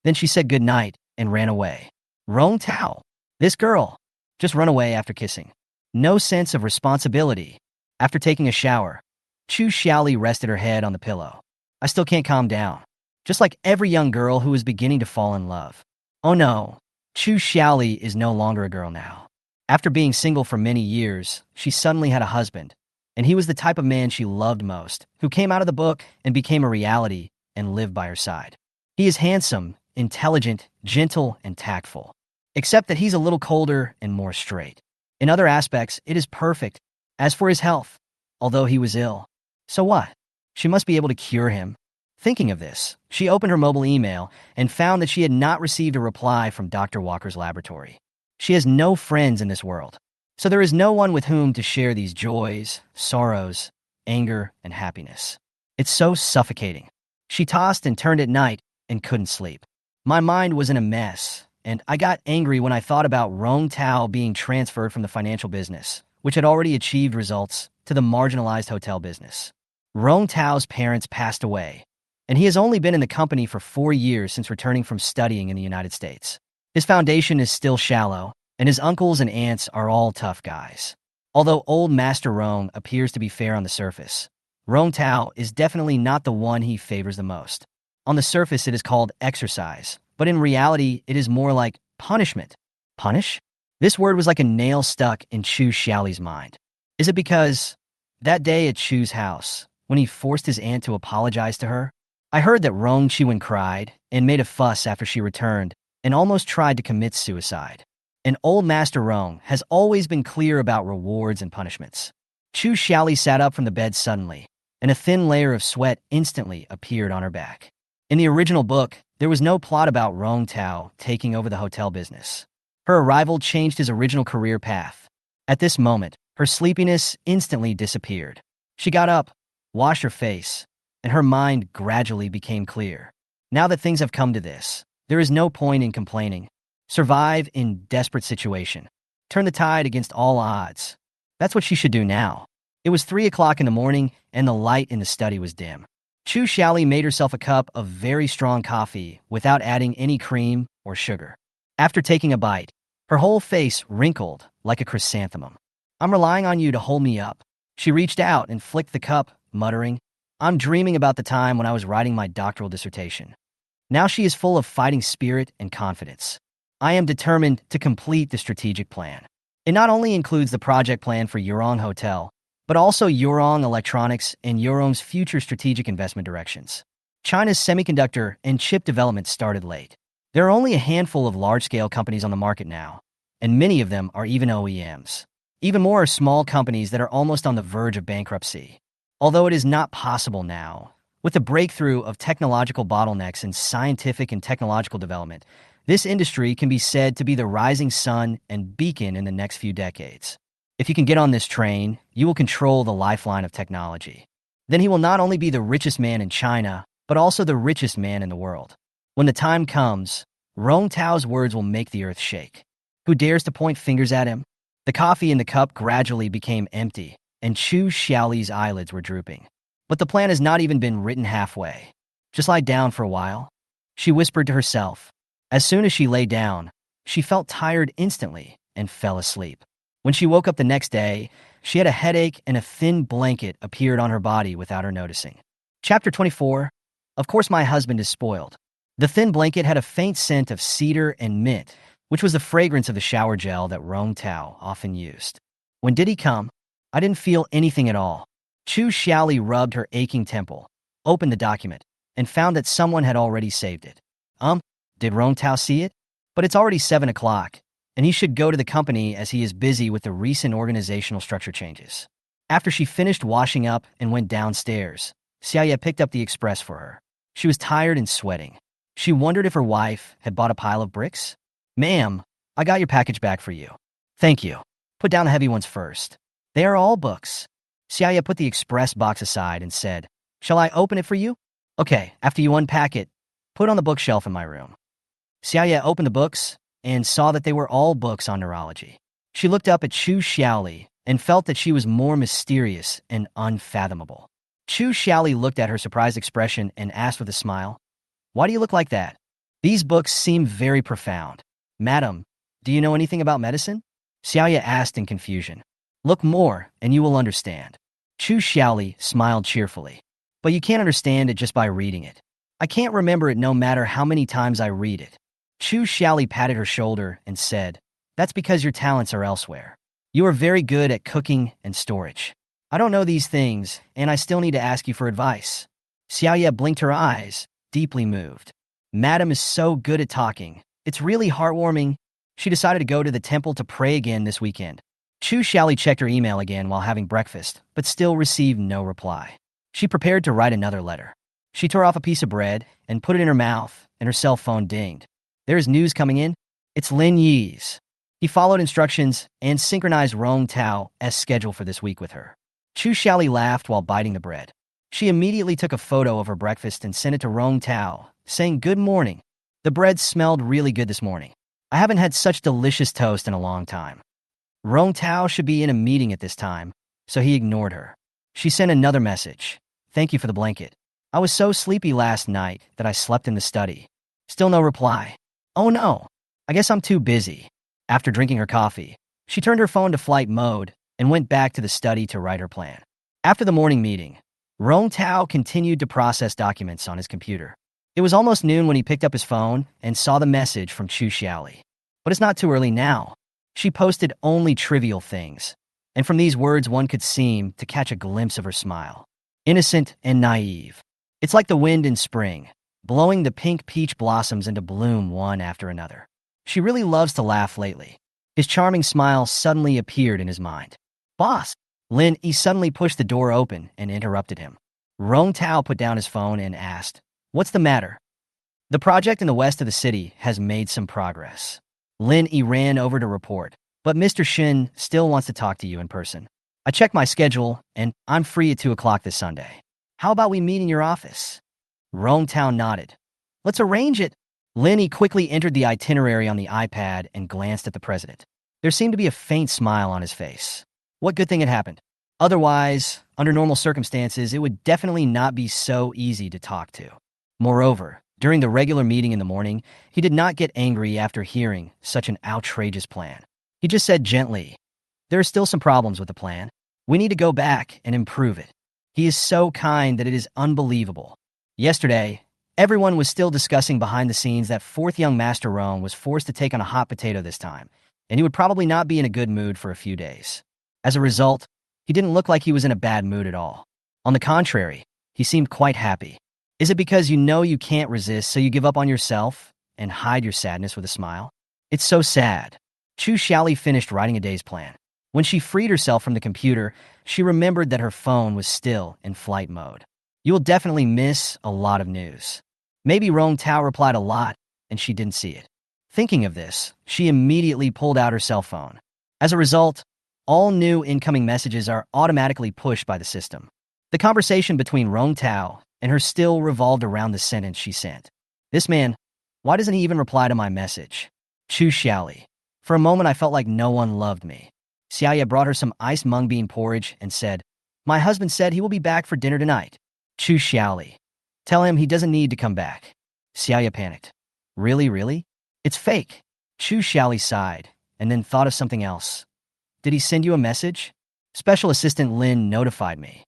Then she said goodnight and ran away. Rong Tao, this girl, just run away after kissing. No sense of responsibility. After taking a shower, Chu Xiaoli rested her head on the pillow. I still can't calm down. Just like every young girl who is beginning to fall in love. Oh no. Chu Xiaoli is no longer a girl now. After being single for many years, she suddenly had a husband, and he was the type of man she loved most, who came out of the book and became a reality and lived by her side. He is handsome, intelligent, gentle, and tactful, except that he's a little colder and more straight. In other aspects, it is perfect. As for his health, although he was ill, so what? She must be able to cure him. Thinking of this, she opened her mobile email and found that she had not received a reply from Dr. Walker's laboratory. She has no friends in this world. So there is no one with whom to share these joys, sorrows, anger, and happiness. It's so suffocating. She tossed and turned at night and couldn't sleep. My mind was in a mess, and I got angry when I thought about Rong Tao being transferred from the financial business, which had already achieved results, to the marginalized hotel business. Rong Tao's parents passed away, and he has only been in the company for 4 years since returning from studying in the United States. His foundation is still shallow, and his uncles and aunts are all tough guys. Although old Master Rong appears to be fair on the surface, Rong Tao is definitely not the one he favors the most. On the surface, it is called exercise, but in reality, it is more like punishment. Punish? This word was like a nail stuck in Chu Xiaoli's mind. Is it because that day at Chu's house, when he forced his aunt to apologize to her? I heard that Rong Chiwen cried and made a fuss after she returned and almost tried to commit suicide. And old Master Rong has always been clear about rewards and punishments. Chu Xiaoli sat up from the bed suddenly, and a thin layer of sweat instantly appeared on her back. In the original book, there was no plot about Rong Tao taking over the hotel business. Her arrival changed his original career path. At this moment, her sleepiness instantly disappeared. She got up, washed her face, and her mind gradually became clear. Now that things have come to this, there is no point in complaining. Survive in desperate situation. Turn the tide against all odds. That's what she should do now. It was 3 o'clock in the morning, and the light in the study was dim. Chu Xiaoli made herself a cup of very strong coffee without adding any cream or sugar. After taking a bite, her whole face wrinkled like a chrysanthemum. I'm relying on you to hold me up. She reached out and flicked the cup, muttering, I'm dreaming about the time when I was writing my doctoral dissertation. Now she is full of fighting spirit and confidence. I am determined to complete the strategic plan. It not only includes the project plan for Yurong Hotel, but also Yurong Electronics and Yurong's future strategic investment directions. China's semiconductor and chip development started late. There are only a handful of large-scale companies on the market now, and many of them are even OEMs. Even more are small companies that are almost on the verge of bankruptcy. Although it is not possible now, with the breakthrough of technological bottlenecks in scientific and technological development, this industry can be said to be the rising sun and beacon in the next few decades. If you can get on this train, you will control the lifeline of technology. Then he will not only be the richest man in China, but also the richest man in the world. When the time comes, Rong Tao's words will make the earth shake. Who dares to point fingers at him? The coffee in the cup gradually became empty, and Chu Xiaoli's eyelids were drooping. But the plan has not even been written halfway. Just lie down for a while, she whispered to herself. As soon as she lay down, she felt tired instantly and fell asleep. When she woke up the next day, she had a headache and a thin blanket appeared on her body without her noticing. Chapter 24. Of course my husband is spoiled. The thin blanket had a faint scent of cedar and mint, which was the fragrance of the shower gel that Rong Tao often used. When did he come? I didn't feel anything at all. Chu Xiaoli rubbed her aching temple, opened the document, and found that someone had already saved it. Did Rong Tao see it? But it's already 7 o'clock, and he should go to the company as he is busy with the recent organizational structure changes. After she finished washing up and went downstairs, Xiaoye picked up the express for her. She was tired and sweating. She wondered if her wife had bought a pile of bricks. Ma'am, I got your package back for you. Thank you. Put down the heavy ones first. They are all books. Xiaoye put the express box aside and said, Shall I open it for you? Okay, after you unpack it, put it on the bookshelf in my room. Xiaoye opened the books and saw that they were all books on neurology. She looked up at Chu Xiaoli and felt that she was more mysterious and unfathomable. Chu Xiaoli looked at her surprised expression and asked with a smile, Why do you look like that? These books seem very profound. Madam, do you know anything about medicine? Xiaoye asked in confusion. Look more and you will understand. Chu Xiaoli smiled cheerfully. But you can't understand it just by reading it. I can't remember it no matter how many times I read it. Chu Xiaoli patted her shoulder and said, That's because your talents are elsewhere. You are very good at cooking and storage. I don't know these things, and I still need to ask you for advice. Xiaoye blinked her eyes, deeply moved. Madam is so good at talking. It's really heartwarming. She decided to go to the temple to pray again this weekend. Chu Xiaoli checked her email again while having breakfast, but still received no reply. She prepared to write another letter. She tore off a piece of bread and put it in her mouth, and her cell phone dinged. There is news coming in. It's Lin Yi's. He followed instructions and synchronized Rong Tao's schedule for this week with her. Chu Xiaoli laughed while biting the bread. She immediately took a photo of her breakfast and sent it to Rong Tao, saying, "Good morning. The bread smelled really good this morning. I haven't had such delicious toast in a long time." Rong Tao should be in a meeting at this time, so he ignored her. She sent another message. "Thank you for the blanket. I was so sleepy last night that I slept in the study." Still no reply. Oh no, I guess I'm too busy. After drinking her coffee, she turned her phone to flight mode and went back to the study to write her plan. After the morning meeting, Rong Tao continued to process documents on his computer. It was almost noon when he picked up his phone and saw the message from Chu Xiaoli. But it's not too early now. She posted only trivial things, and from these words one could seem to catch a glimpse of her smile. Innocent and naive. It's like the wind in spring, blowing the pink peach blossoms into bloom one after another. She really loves to laugh lately. His charming smile suddenly appeared in his mind. "Boss!" Lin Yi suddenly pushed the door open and interrupted him. Rong Tao put down his phone and asked, "What's the matter?" "The project in the west of the city has made some progress." Lin Yi ran over to report, "But Mr. Shin still wants to talk to you in person. I checked my schedule, and I'm free at 2 o'clock this Sunday. How about we meet in your office?" Rong Tao nodded. "Let's arrange it." Lin Yi quickly entered the itinerary on the iPad and glanced at the president. There seemed to be a faint smile on his face. What good thing had happened? Otherwise, under normal circumstances, it would definitely not be so easy to talk to. Moreover, during the regular meeting in the morning, he did not get angry after hearing such an outrageous plan. He just said gently, "There are still some problems with the plan. We need to go back and improve it." He is so kind that it is unbelievable. Yesterday, everyone was still discussing behind the scenes that fourth young Master Rome was forced to take on a hot potato this time, and he would probably not be in a good mood for a few days. As a result, he didn't look like he was in a bad mood at all. On the contrary, he seemed quite happy. Is it because you know you can't resist, so you give up on yourself and hide your sadness with a smile? It's so sad. Chu Xiaoli finished writing a day's plan. When she freed herself from the computer, she remembered that her phone was still in flight mode. You will definitely miss a lot of news. Maybe Rong Tao replied a lot, and she didn't see it. Thinking of this, she immediately pulled out her cell phone. As a result, all new incoming messages are automatically pushed by the system. The conversation between Rong Tao and her still revolved around the sentence she sent. "This man, why doesn't he even reply to my message?" Chu Xiaoli. "For a moment I felt like no one loved me." Xiaoya brought her some iced mung bean porridge and said, "My husband said he will be back for dinner tonight." Chu Xiaoli. "Tell him he doesn't need to come back." Xiaoya panicked. Really? It's fake." Chu Xiaoli sighed and then thought of something else. "Did he send you a message?" Special Assistant Lin notified me.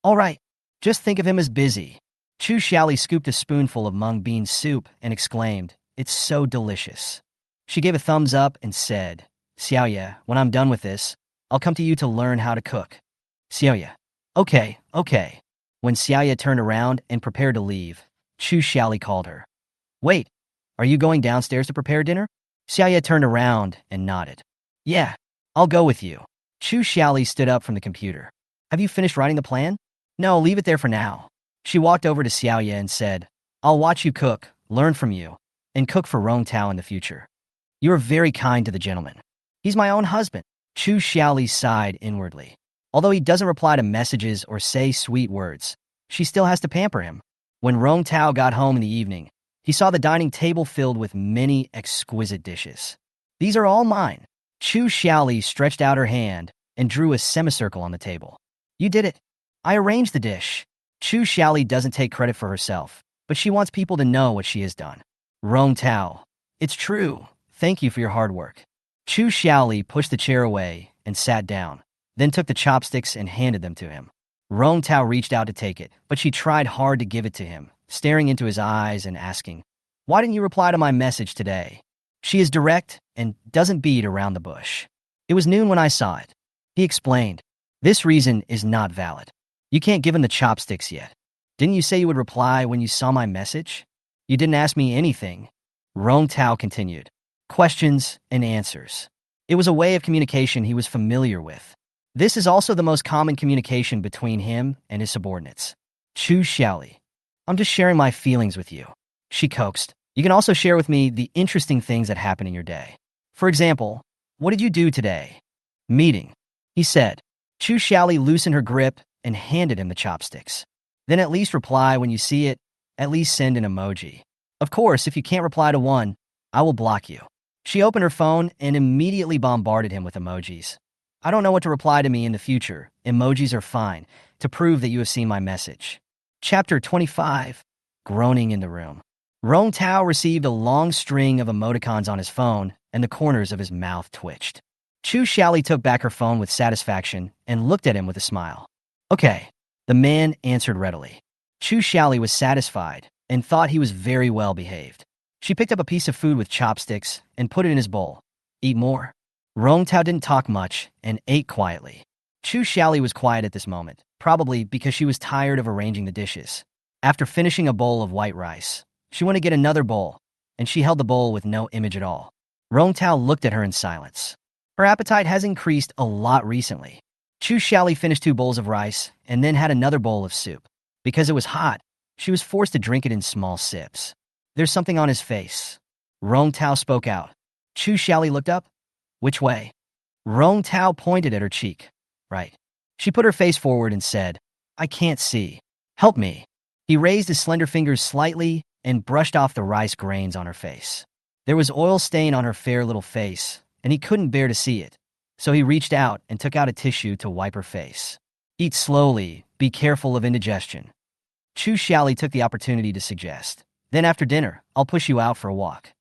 "All right, just think of him as busy." Chu Xiaoli scooped a spoonful of mung bean soup and exclaimed, "It's so delicious." She gave a thumbs up and said, "Xiaoya, when I'm done with this, I'll come to you to learn how to cook." Xiaoya. Okay. When Xiaoya turned around and prepared to leave, Chu Xiaoli called her. "Wait, are you going downstairs to prepare dinner?" Xiaoya turned around and nodded. "Yeah, I'll go with you." Chu Xiaoli stood up from the computer. "Have you finished writing the plan?" "No, leave it there for now." She walked over to Xiaoya and said, "I'll watch you cook, learn from you, and cook for Rong Tao in the future. You are very kind to the gentleman. He's my own husband." Chu Xiaoli sighed inwardly. Although he doesn't reply to messages or say sweet words, she still has to pamper him. When Rong Tao got home in the evening, he saw the dining table filled with many exquisite dishes. "These are all mine." Chu Xiaoli stretched out her hand and drew a semicircle on the table. "You did it. I arranged the dish." Chu Xiaoli doesn't take credit for herself, but she wants people to know what she has done. Rong Tao. "It's true. Thank you for your hard work." Chu Xiaoli pushed the chair away and sat down, then took the chopsticks and handed them to him. Rong Tao reached out to take it, but she tried hard to give it to him, staring into his eyes and asking, "Why didn't you reply to my message today?" She is direct and doesn't beat around the bush. "It was noon when I saw it." He explained, "This reason is not valid. You can't give him the chopsticks yet. Didn't you say you would reply when you saw my message? You didn't ask me anything." Rong Tao continued. Questions and answers. It was a way of communication he was familiar with. This is also the most common communication between him and his subordinates. Chu Xiaoli. "I'm just sharing my feelings with you." She coaxed. "You can also share with me the interesting things that happen in your day. For example, What did you do today? Meeting, he said. Chu Xiaoli loosened her grip and handed him the chopsticks. Then at least reply when you see it, at least send an emoji. Of course, if you can't reply to one, I will block you. She opened her phone and immediately bombarded him with emojis. I don't know what to reply to me in the future. Emojis are fine, to prove that you have seen my message. Chapter 25. Groaning in the room. Rong Tao received a long string of emoticons on his phone, and the corners of his mouth twitched. Chu Xiaoli took back her phone with satisfaction and looked at him with a smile. Okay, the man answered readily. Chu Xiaoli was satisfied and thought he was very well behaved. She picked up a piece of food with chopsticks and put it in his bowl. Eat more. Rong Tao didn't talk much and ate quietly. Chu Xiaoli was quiet at this moment, probably because she was tired of arranging the dishes. After finishing a bowl of white rice, she went to get another bowl, and she held the bowl with no image at all. Rong Tao looked at her in silence. Her appetite has increased a lot recently. Chu Xiaoli finished 2 bowls of rice and then had another bowl of soup. Because it was hot, she was forced to drink it in small sips. There's something on his face. Rong Tao spoke out. Chu Xiaoli looked up. Which way? Rong Tao pointed at her cheek. Right. She put her face forward and said, I can't see. Help me. He raised his slender fingers slightly and brushed off the rice grains on her face. There was oil stain on her fair little face, and he couldn't bear to see it. So he reached out and took out a tissue to wipe her face. Eat slowly. Be careful of indigestion. Chu Xiaoli took the opportunity to suggest. Then after dinner, I'll push you out for a walk.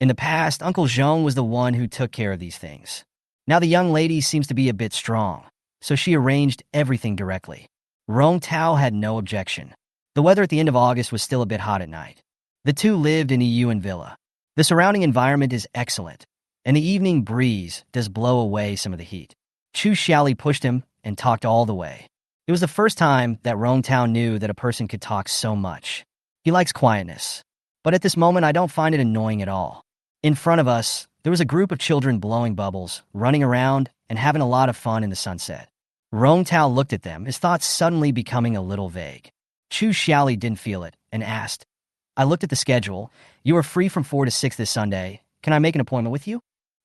In the past, Uncle Zhong was the one who took care of these things. Now the young lady seems to be a bit strong, so she arranged everything directly. Rong Tao had no objection. The weather at the end of August was still a bit hot at night. The two lived in a Yuan villa. The surrounding environment is excellent, and the evening breeze does blow away some of the heat. Chu Xiaoli pushed him and talked all the way. It was the first time that Rong Tao knew that a person could talk so much. He likes quietness, but at this moment I don't find it annoying at all. In front of us, there was a group of children blowing bubbles, running around, and having a lot of fun in the sunset. Rong Tao looked at them, his thoughts suddenly becoming a little vague. Chu Xiaoli didn't feel it and asked, I looked at the schedule. You are free from 4 to 6 this Sunday. Can I make an appointment with you?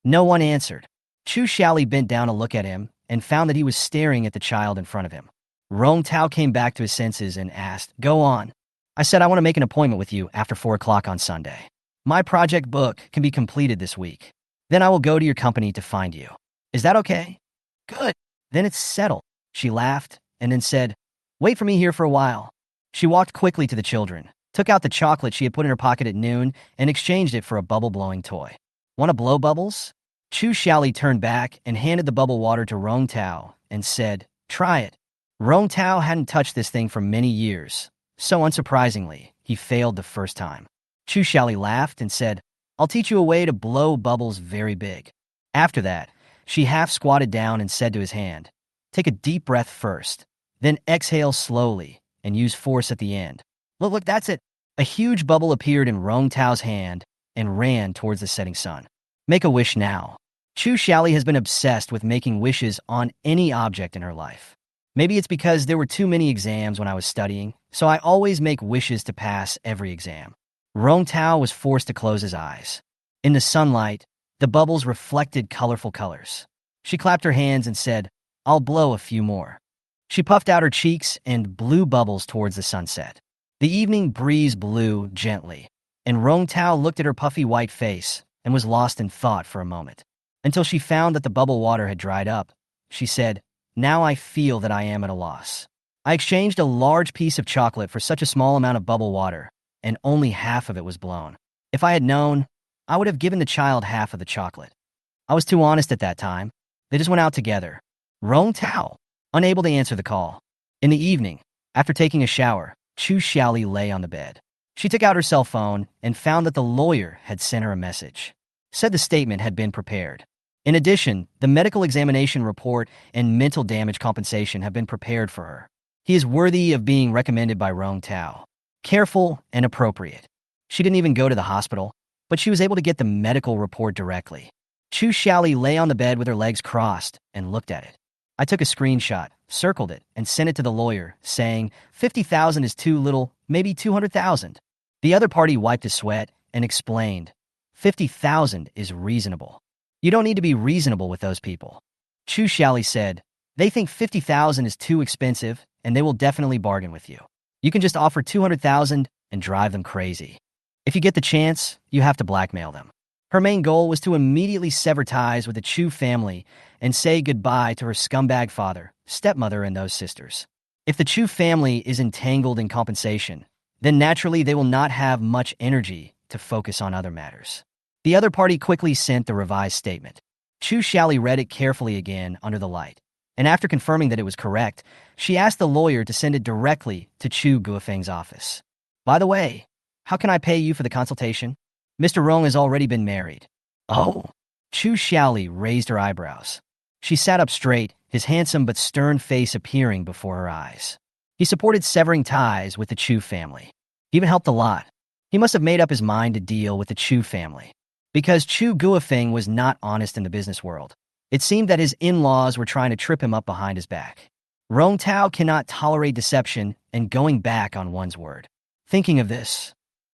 No one answered. Chu Xiaoli bent down to look at him and found that he was staring at the child in front of him. Rong Tao came back to his senses and asked, Go on. I said I want to make an appointment with you after 4 o'clock on Sunday. My project book can be completed this week. Then I will go to your company to find you. Is that okay? Good. Then it's settled. She laughed and then said, Wait for me here for a while. She walked quickly to the children, took out the chocolate she had put in her pocket at noon, and exchanged it for a bubble-blowing toy. Want to blow bubbles? Chu Xiaoli turned back and handed the bubble water to Rong Tao and said, Try it. Rong Tao hadn't touched this thing for many years, so unsurprisingly, he failed the first time. Chu Xiaoli laughed and said, I'll teach you a way to blow bubbles very big. After that, she half squatted down and said to his hand, Take a deep breath first, then exhale slowly and use force at the end. Look, that's it. A huge bubble appeared in Rong Tao's hand and ran towards the setting sun. Make a wish now. Chu Xiaoli has been obsessed with making wishes on any object in her life. Maybe it's because there were too many exams when I was studying, so I always make wishes to pass every exam. Rong Tao was forced to close his eyes. In the sunlight, the bubbles reflected colorful colors. She clapped her hands and said, I'll blow a few more. She puffed out her cheeks and blew bubbles towards the sunset. The evening breeze blew gently, and Rong Tao looked at her puffy white face and was lost in thought for a moment. Until she found that the bubble water had dried up, she said, Now I feel that I am at a loss. I exchanged a large piece of chocolate for such a small amount of bubble water, and only half of it was blown. If I had known, I would have given the child half of the chocolate. I was too honest at that time. They just went out together. Rong Tao, unable to answer the call. In the evening, after taking a shower, Chu Xiaoli lay on the bed. She took out her cell phone and found that the lawyer had sent her a message. Said the statement had been prepared. In addition, the medical examination report and mental damage compensation have been prepared for her. He is worthy of being recommended by Rong Tao. Careful and appropriate. She didn't even go to the hospital, but she was able to get the medical report directly. Chu Xiaoli lay on the bed with her legs crossed and looked at it. I took a screenshot, circled it, and sent it to the lawyer, saying, 50,000 is too little, maybe 200,000. The other party wiped his sweat and explained, 50,000 is reasonable. You don't need to be reasonable with those people. Chu Xiaoli said, they think 50,000 is too expensive, and they will definitely bargain with you. You can just offer 200,000 and drive them crazy. If you get the chance, you have to blackmail them. Her main goal was to immediately sever ties with the Chu family and say goodbye to her scumbag father, stepmother, and those sisters. If the Chu family is entangled in compensation, then naturally they will not have much energy to focus on other matters. The other party quickly sent the revised statement. Chu Xiaoli read it carefully again under the light, and after confirming that it was correct, she asked the lawyer to send it directly to Chu Guofeng's office. By the way, how can I pay you for the consultation? Mr. Rong has already been married. Oh. Chu Xiaoli raised her eyebrows. She sat up straight, his handsome but stern face appearing before her eyes. He supported severing ties with the Chu family. He even helped a lot. He must have made up his mind to deal with the Chu family. Because Chu Guofeng was not honest in the business world, it seemed that his in-laws were trying to trip him up behind his back. Rong Tao cannot tolerate deception and going back on one's word. Thinking of this,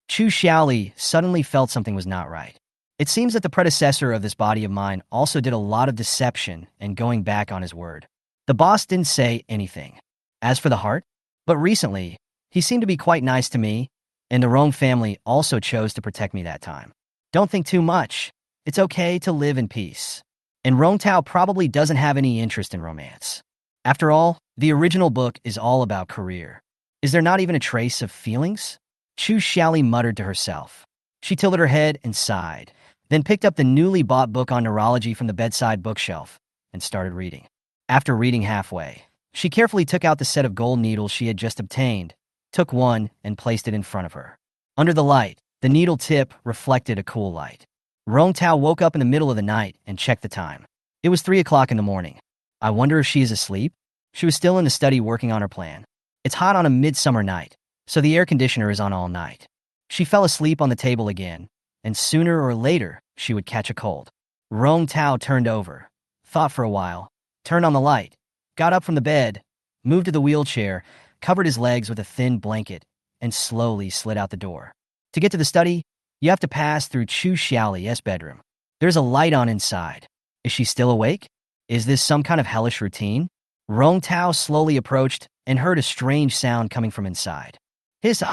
Chu Xiaoli suddenly felt something was not right. It seems that the predecessor of this body of mine also did a lot of deception and going back on his word. The boss didn't say anything. As for the heart, but recently, he seemed to be quite nice to me, and the Rong family also chose to protect me that time. Don't think too much. It's okay to live in peace. And Rong Tao probably doesn't have any interest in romance. After all, the original book is all about career. Is there not even a trace of feelings? Chu Xiaoli muttered to herself. She tilted her head and sighed, then picked up the newly bought book on neurology from the bedside bookshelf and started reading. After reading halfway, she carefully took out the set of gold needles she had just obtained, took one, and placed it in front of her. Under the light, the needle tip reflected a cool light. Rong Tao woke up in the middle of the night and checked the time. It was 3 o'clock in the morning. I wonder if she is asleep? She was still in the study working on her plan. It's hot on a midsummer night, so the air conditioner is on all night. She fell asleep on the table again, and sooner or later, she would catch a cold. Rong Tao turned over, thought for a while, turned on the light, got up from the bed, moved to the wheelchair, covered his legs with a thin blanket, and slowly slid out the door. To get to the study, you have to pass through Chu Xiaoli's bedroom. There's a light on inside. Is she still awake? Is this some kind of hellish routine? Rong Tao slowly approached and heard a strange sound coming from inside. His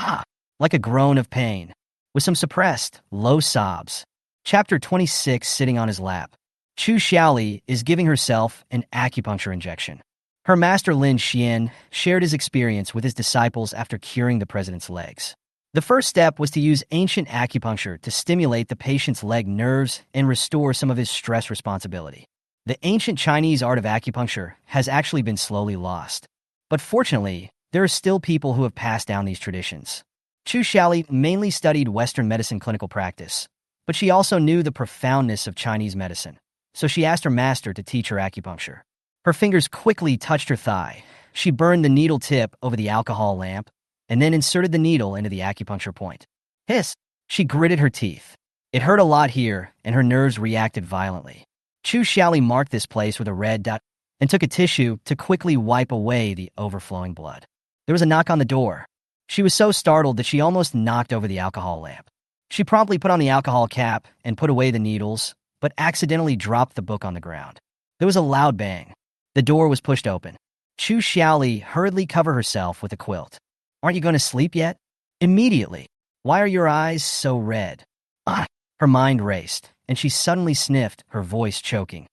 like a groan of pain, with some suppressed, low sobs. Chapter 26 sitting on his lap. Chu Xiaoli is giving herself an acupuncture injection. Her master Lin Xian shared his experience with his disciples after curing the president's legs. The first step was to use ancient acupuncture to stimulate the patient's leg nerves and restore some of his stress responsibility. The ancient Chinese art of acupuncture has actually been slowly lost. But fortunately, there are still people who have passed down these traditions. Chu Xiaoli mainly studied Western medicine clinical practice, but she also knew the profoundness of Chinese medicine, so she asked her master to teach her acupuncture. Her fingers quickly touched her thigh. She burned the needle tip over the alcohol lamp, and then inserted the needle into the acupuncture point. Hiss! She gritted her teeth. It hurt a lot here, and her nerves reacted violently. Chu Xiaoli marked this place with a red dot and took a tissue to quickly wipe away the overflowing blood. There was a knock on the door. She was so startled that she almost knocked over the alcohol lamp. She promptly put on the alcohol cap and put away the needles, but accidentally dropped the book on the ground. There was a loud bang. The door was pushed open. Chu Xiaoli hurriedly covered herself with a quilt. Aren't you going to sleep yet? Immediately. Why are your eyes so red? Her mind raced, and she suddenly sniffed, her voice choking.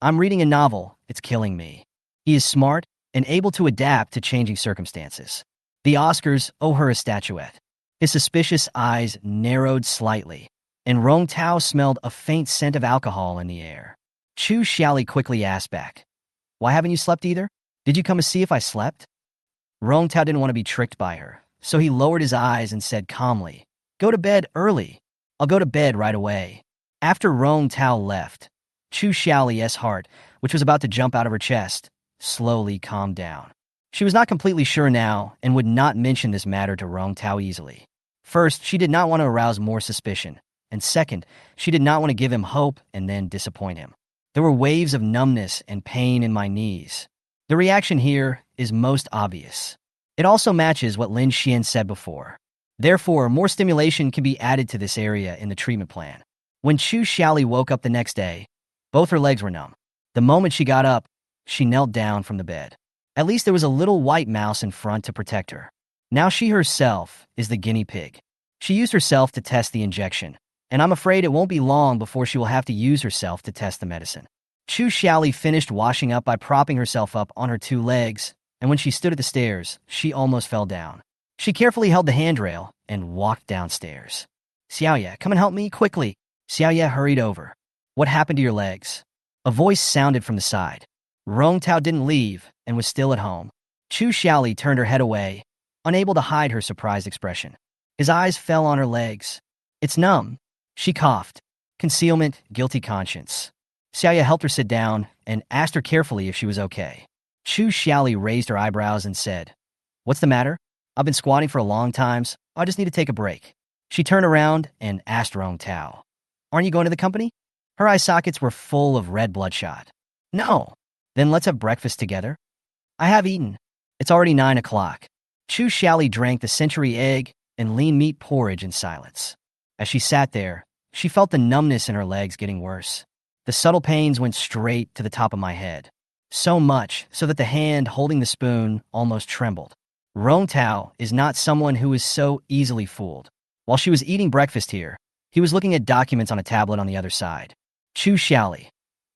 I'm reading a novel. It's killing me. He is smart and able to adapt to changing circumstances. The Oscars owe her a statuette. His suspicious eyes narrowed slightly, and Rong Tao smelled a faint scent of alcohol in the air. Chu Xiaoli quickly asked back, Why haven't you slept either? Did you come to see if I slept? Rong Tao didn't want to be tricked by her, so he lowered his eyes and said calmly, Go to bed early. I'll go to bed right away. After Rong Tao left, Chu Xiaoli's heart, which was about to jump out of her chest, slowly calmed down. She was not completely sure now and would not mention this matter to Rong Tao easily. First, she did not want to arouse more suspicion, and second, she did not want to give him hope and then disappoint him. There were waves of numbness and pain in my knees. The reaction here is most obvious. It also matches what Lin Xian said before. Therefore, more stimulation can be added to this area in the treatment plan. When Chu Xiaoli woke up the next day, Both her legs were numb. The moment she got up, she knelt down from the bed. At least there was a little white mouse in front to protect her. Now she herself is the guinea pig. She used herself to test the injection, and I'm afraid it won't be long before she will have to use herself to test the medicine. Chu Xiaoli finished washing up by propping herself up on her two legs, and when she stood at the stairs, she almost fell down. She carefully held the handrail and walked downstairs. Xiaoye, come and help me, quickly. Xiaoye hurried over. What happened to your legs? A voice sounded from the side. Rong Tao didn't leave and was still at home. Chu Xiaoli turned her head away, unable to hide her surprised expression. His eyes fell on her legs. It's numb. She coughed. Concealment, guilty conscience. Xiaoye helped her sit down and asked her carefully if she was okay. Chu Xiaoli raised her eyebrows and said, What's the matter? I've been squatting for a long time, so I just need to take a break. She turned around and asked Rong Tao, Aren't you going to the company? Her eye sockets were full of red bloodshot. No. Then let's have breakfast together. I have eaten. It's already 9 o'clock. Chu Xiaoli drank the century egg and lean meat porridge in silence. As she sat there, she felt the numbness in her legs getting worse. The subtle pains went straight to the top of my head. So much so that the hand holding the spoon almost trembled. Rong Tao is not someone who is so easily fooled. While she was eating breakfast here, he was looking at documents on a tablet on the other side. Chu Xiaoli,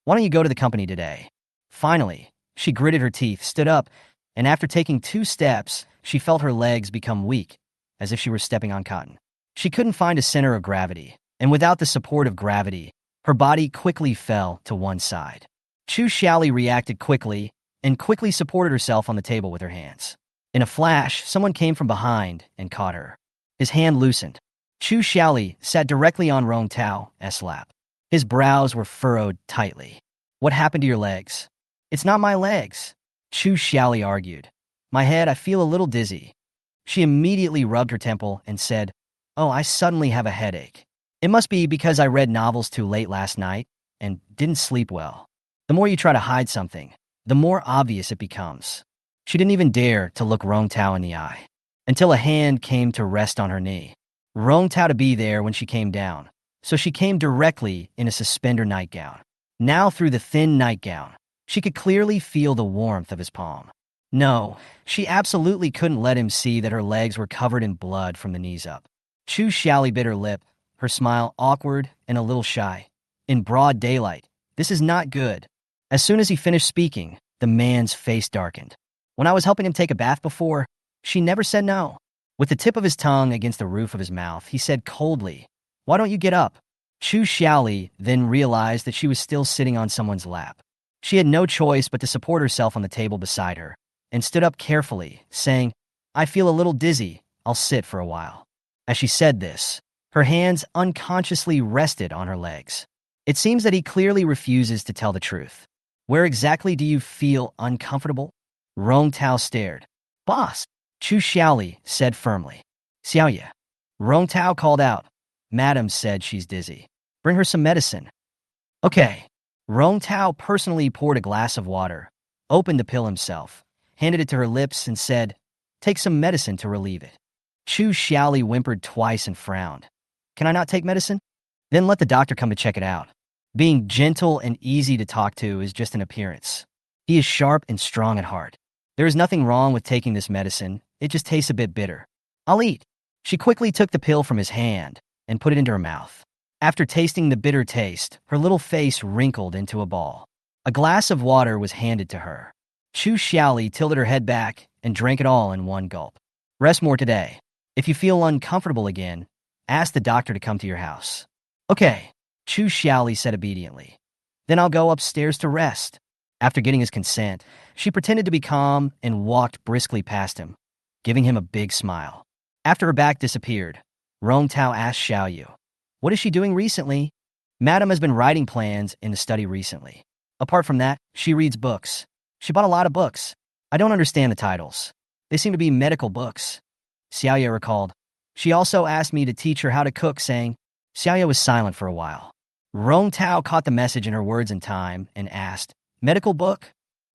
why don't you go to the company today? Finally, she gritted her teeth, stood up, and after taking 2 steps, she felt her legs become weak, as if she were stepping on cotton. She couldn't find a center of gravity, and without the support of gravity, her body quickly fell to one side. Chu Xiaoli reacted quickly and quickly supported herself on the table with her hands. In a flash, someone came from behind and caught her. His hand loosened. Chu Xiaoli sat directly on Rong Tao's lap. His brows were furrowed tightly. What happened to your legs? It's not my legs, Chu Xiaoli argued. My head, I feel a little dizzy. She immediately rubbed her temple and said, Oh, I suddenly have a headache. It must be because I read novels too late last night and didn't sleep well. The more you try to hide something, the more obvious it becomes. She didn't even dare to look Rong Tao in the eye, until a hand came to rest on her knee. Rong Tao to be there when she came down, so she came directly in a suspender nightgown. Now through the thin nightgown, she could clearly feel the warmth of his palm. No, she absolutely couldn't let him see that her legs were covered in blood from the knees up. Chu Xiaoli bit her lip, her smile awkward and a little shy. In broad daylight, this is not good. As soon as he finished speaking, the man's face darkened. When I was helping him take a bath before, she never said no. With the tip of his tongue against the roof of his mouth, he said coldly, Why don't you get up? Chu Xiaoli then realized that she was still sitting on someone's lap. She had no choice but to support herself on the table beside her, and stood up carefully, saying, I feel a little dizzy. I'll sit for a while. As she said this, her hands unconsciously rested on her legs. It seems that he clearly refuses to tell the truth. Where exactly do you feel uncomfortable? Rong Tao stared. Boss, Chu Xiaoli said firmly. Xiaoye. Rong Tao called out. Madam said she's dizzy. Bring her some medicine. Okay. Rong Tao personally poured a glass of water, opened the pill himself, handed it to her lips and said, Take some medicine to relieve it. Chu Xiaoli whimpered twice and frowned. Can I not take medicine? Then let the doctor come to check it out. Being gentle and easy to talk to is just an appearance. He is sharp and strong at heart. There is nothing wrong with taking this medicine, it just tastes a bit bitter. I'll eat. She quickly took the pill from his hand and put it into her mouth. After tasting the bitter taste, her little face wrinkled into a ball. A glass of water was handed to her. Chu Xiaoli tilted her head back and drank it all in one gulp. Rest more today. If you feel uncomfortable again, ask the doctor to come to your house. Okay, Chu Xiaoli said obediently. Then I'll go upstairs to rest. After getting his consent, she pretended to be calm and walked briskly past him, giving him a big smile. After her back disappeared, Rong Tao asked Xiaoyu, What is she doing recently? Madam has been writing plans in the study recently. Apart from that, she reads books. She bought a lot of books. I don't understand the titles. They seem to be medical books. Xiaoyu recalled. She also asked me to teach her how to cook, saying, Xiaoyu was silent for a while. Rong Tao caught the message in her words in time and asked, Medical book?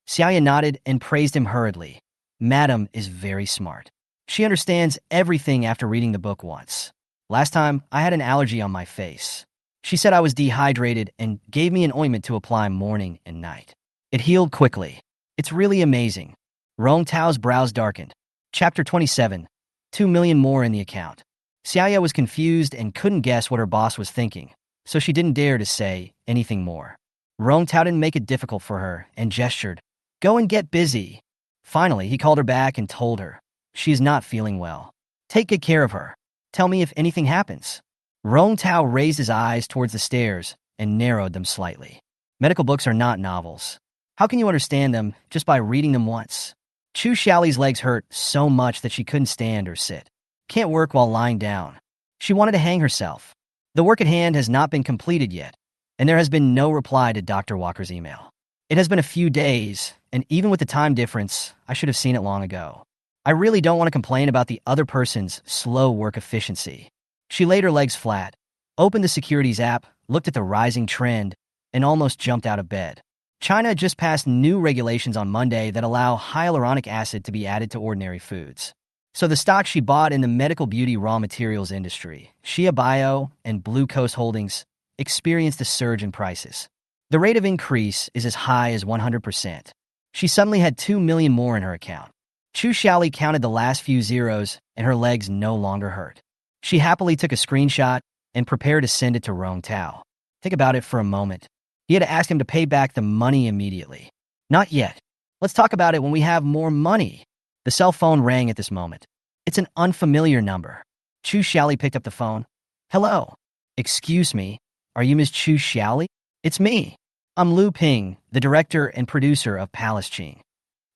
Xiaoyu nodded and praised him hurriedly. Madam is very smart. She understands everything after reading the book once. Last time, I had an allergy on my face. She said I was dehydrated and gave me an ointment to apply morning and night. It healed quickly. It's really amazing. Rong Tao's brows darkened. Chapter 27. 2 million more in the account. Xiaoya was confused and couldn't guess what her boss was thinking, so she didn't dare to say anything more. Rong Tao didn't make it difficult for her and gestured, "Go and get busy." Finally, he called her back and told her, "She is not feeling well. Take good care of her. Tell me if anything happens." Rong Tao raised his eyes towards the stairs and narrowed them slightly. Medical books are not novels. How can you understand them just by reading them once? Chu Xiaoli's legs hurt so much that she couldn't stand or sit. Can't work while lying down. She wanted to hang herself. The work at hand has not been completed yet, and there has been no reply to Dr. Walker's email. It has been a few days, and even with the time difference, I should have seen it long ago. I really don't want to complain about the other person's slow work efficiency. She laid her legs flat, opened the securities app, looked at the rising trend, and almost jumped out of bed. China just passed new regulations on Monday that allow hyaluronic acid to be added to ordinary foods. So the stocks she bought in the medical beauty raw materials industry, Shia Bio and Blue Coast Holdings, experienced a surge in prices. The rate of increase is as high as 100%. She suddenly had 2 million more in her account. Chu Xiaoli counted the last few zeros, and her legs no longer hurt. She happily took a screenshot and prepared to send it to Rong Tao. Think about it for a moment. He had asked him to pay back the money immediately. Not yet. Let's talk about it when we have more money. The cell phone rang at this moment. It's an unfamiliar number. Chu Xiaoli picked up the phone. "Hello. Excuse me. Are you Miss Chu Xiaoli?" "It's me. I'm Lu Ping, the director and producer of Palace Qing.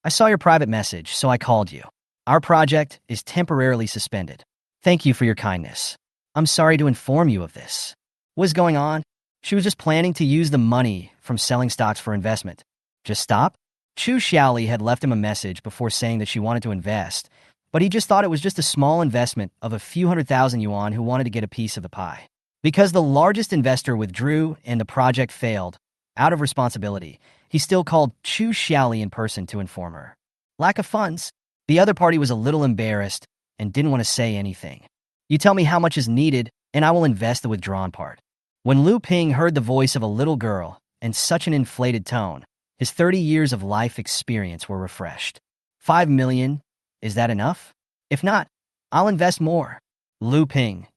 I saw your private message, so I called you. Our project is temporarily suspended. Thank you for your kindness. I'm sorry to inform you of this." What's going on? She was just planning to use the money from selling stocks for investment. Just stop? Chu Xiaoli had left him a message before saying that she wanted to invest, but he just thought it was just a small investment of a few 100,000 yuan who wanted to get a piece of the pie. Because the largest investor withdrew and the project failed, out of responsibility, he still called Chu Xiaoli in person to inform her. Lack of funds. The other party was a little embarrassed and didn't want to say anything. "You tell me how much is needed, and I will invest the withdrawn part." When Lu Ping heard the voice of a little girl and such an inflated tone, his 30 years of life experience were refreshed. 5 million? Is that enough? If not, I'll invest more. Lu Ping.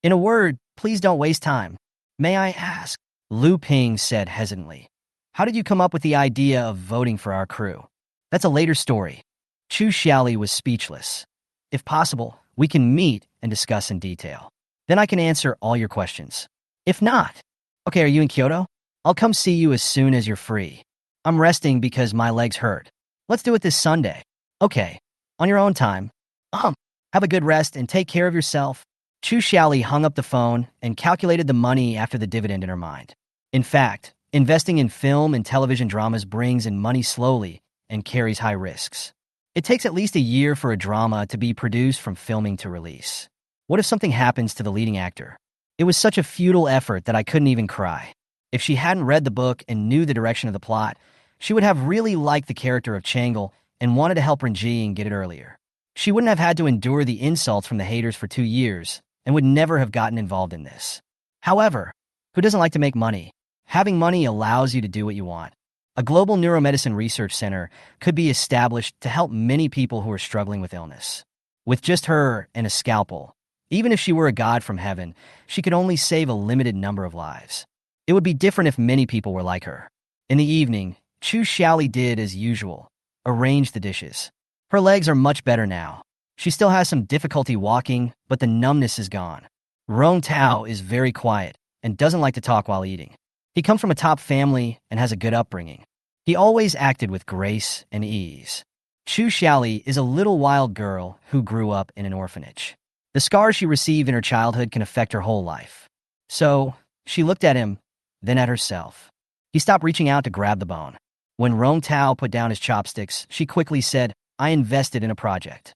In a word, please don't waste time. May I ask? Lu Ping said hesitantly. How did you come up with the idea of voting for our crew? That's a later story. Chu Xiaoli was speechless. If possible, we can meet and discuss in detail. Then I can answer all your questions. If not, okay, are you in Kyoto? I'll come see you as soon as you're free. I'm resting because my legs hurt. Let's do it this Sunday. Okay, on your own time. Have a good rest and take care of yourself. Chu Xiaoli hung up the phone and calculated the money after the dividend in her mind. In fact, investing in film and television dramas brings in money slowly and carries high risks. It takes at least a year for a drama to be produced from filming to release. What if something happens to the leading actor? It was such a futile effort that I couldn't even cry. If she hadn't read the book and knew the direction of the plot, she would have really liked the character of Changle and wanted to help Renji get it earlier. She wouldn't have had to endure the insults from the haters for 2 years and would never have gotten involved in this. However, who doesn't like to make money? Having money allows you to do what you want. A global neuromedicine research center could be established to help many people who are struggling with illness. With just her and a scalpel, even if she were a god from heaven, she could only save a limited number of lives. It would be different if many people were like her. In the evening, Chu Xiaoli did as usual, arrange the dishes. Her legs are much better now. She still has some difficulty walking, but the numbness is gone. Rong Tao is very quiet and doesn't like to talk while eating. He comes from a top family and has a good upbringing. He always acted with grace and ease. Chu Xiaoli is a little wild girl who grew up in an orphanage. The scars she received in her childhood can affect her whole life. So, she looked at him, then at herself. He stopped reaching out to grab the bone. When Rong Tao put down his chopsticks, she quickly said, "I invested in a project."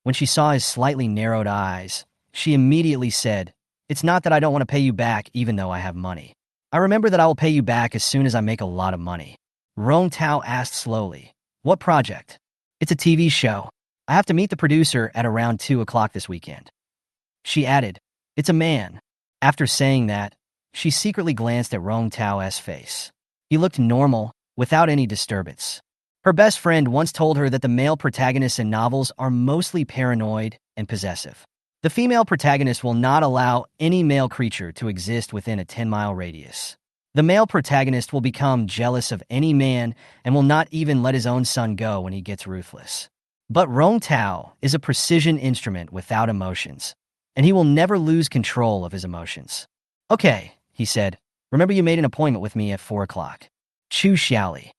When she saw his slightly narrowed eyes, she immediately said, "It's not that I don't want to pay you back even though I have money. I remember that I will pay you back as soon as I make a lot of money." Rong Tao asked slowly, "What project?" "It's a TV show. I have to meet the producer at around 2 o'clock this weekend." She added, "It's a man." After saying that, She secretly glanced at Rong Tao's face. He looked normal, without any disturbance. Her best friend once told her that the male protagonists in novels are mostly paranoid and possessive. The female protagonist will not allow any male creature to exist within a 10-mile radius. The male protagonist will become jealous of any man and will not even let his own son go when he gets ruthless. But Rong Tao is a precision instrument without emotions, and he will never lose control of his emotions. Okay, he said, remember you made an appointment with me at 4 o'clock. Chu Xiaoli.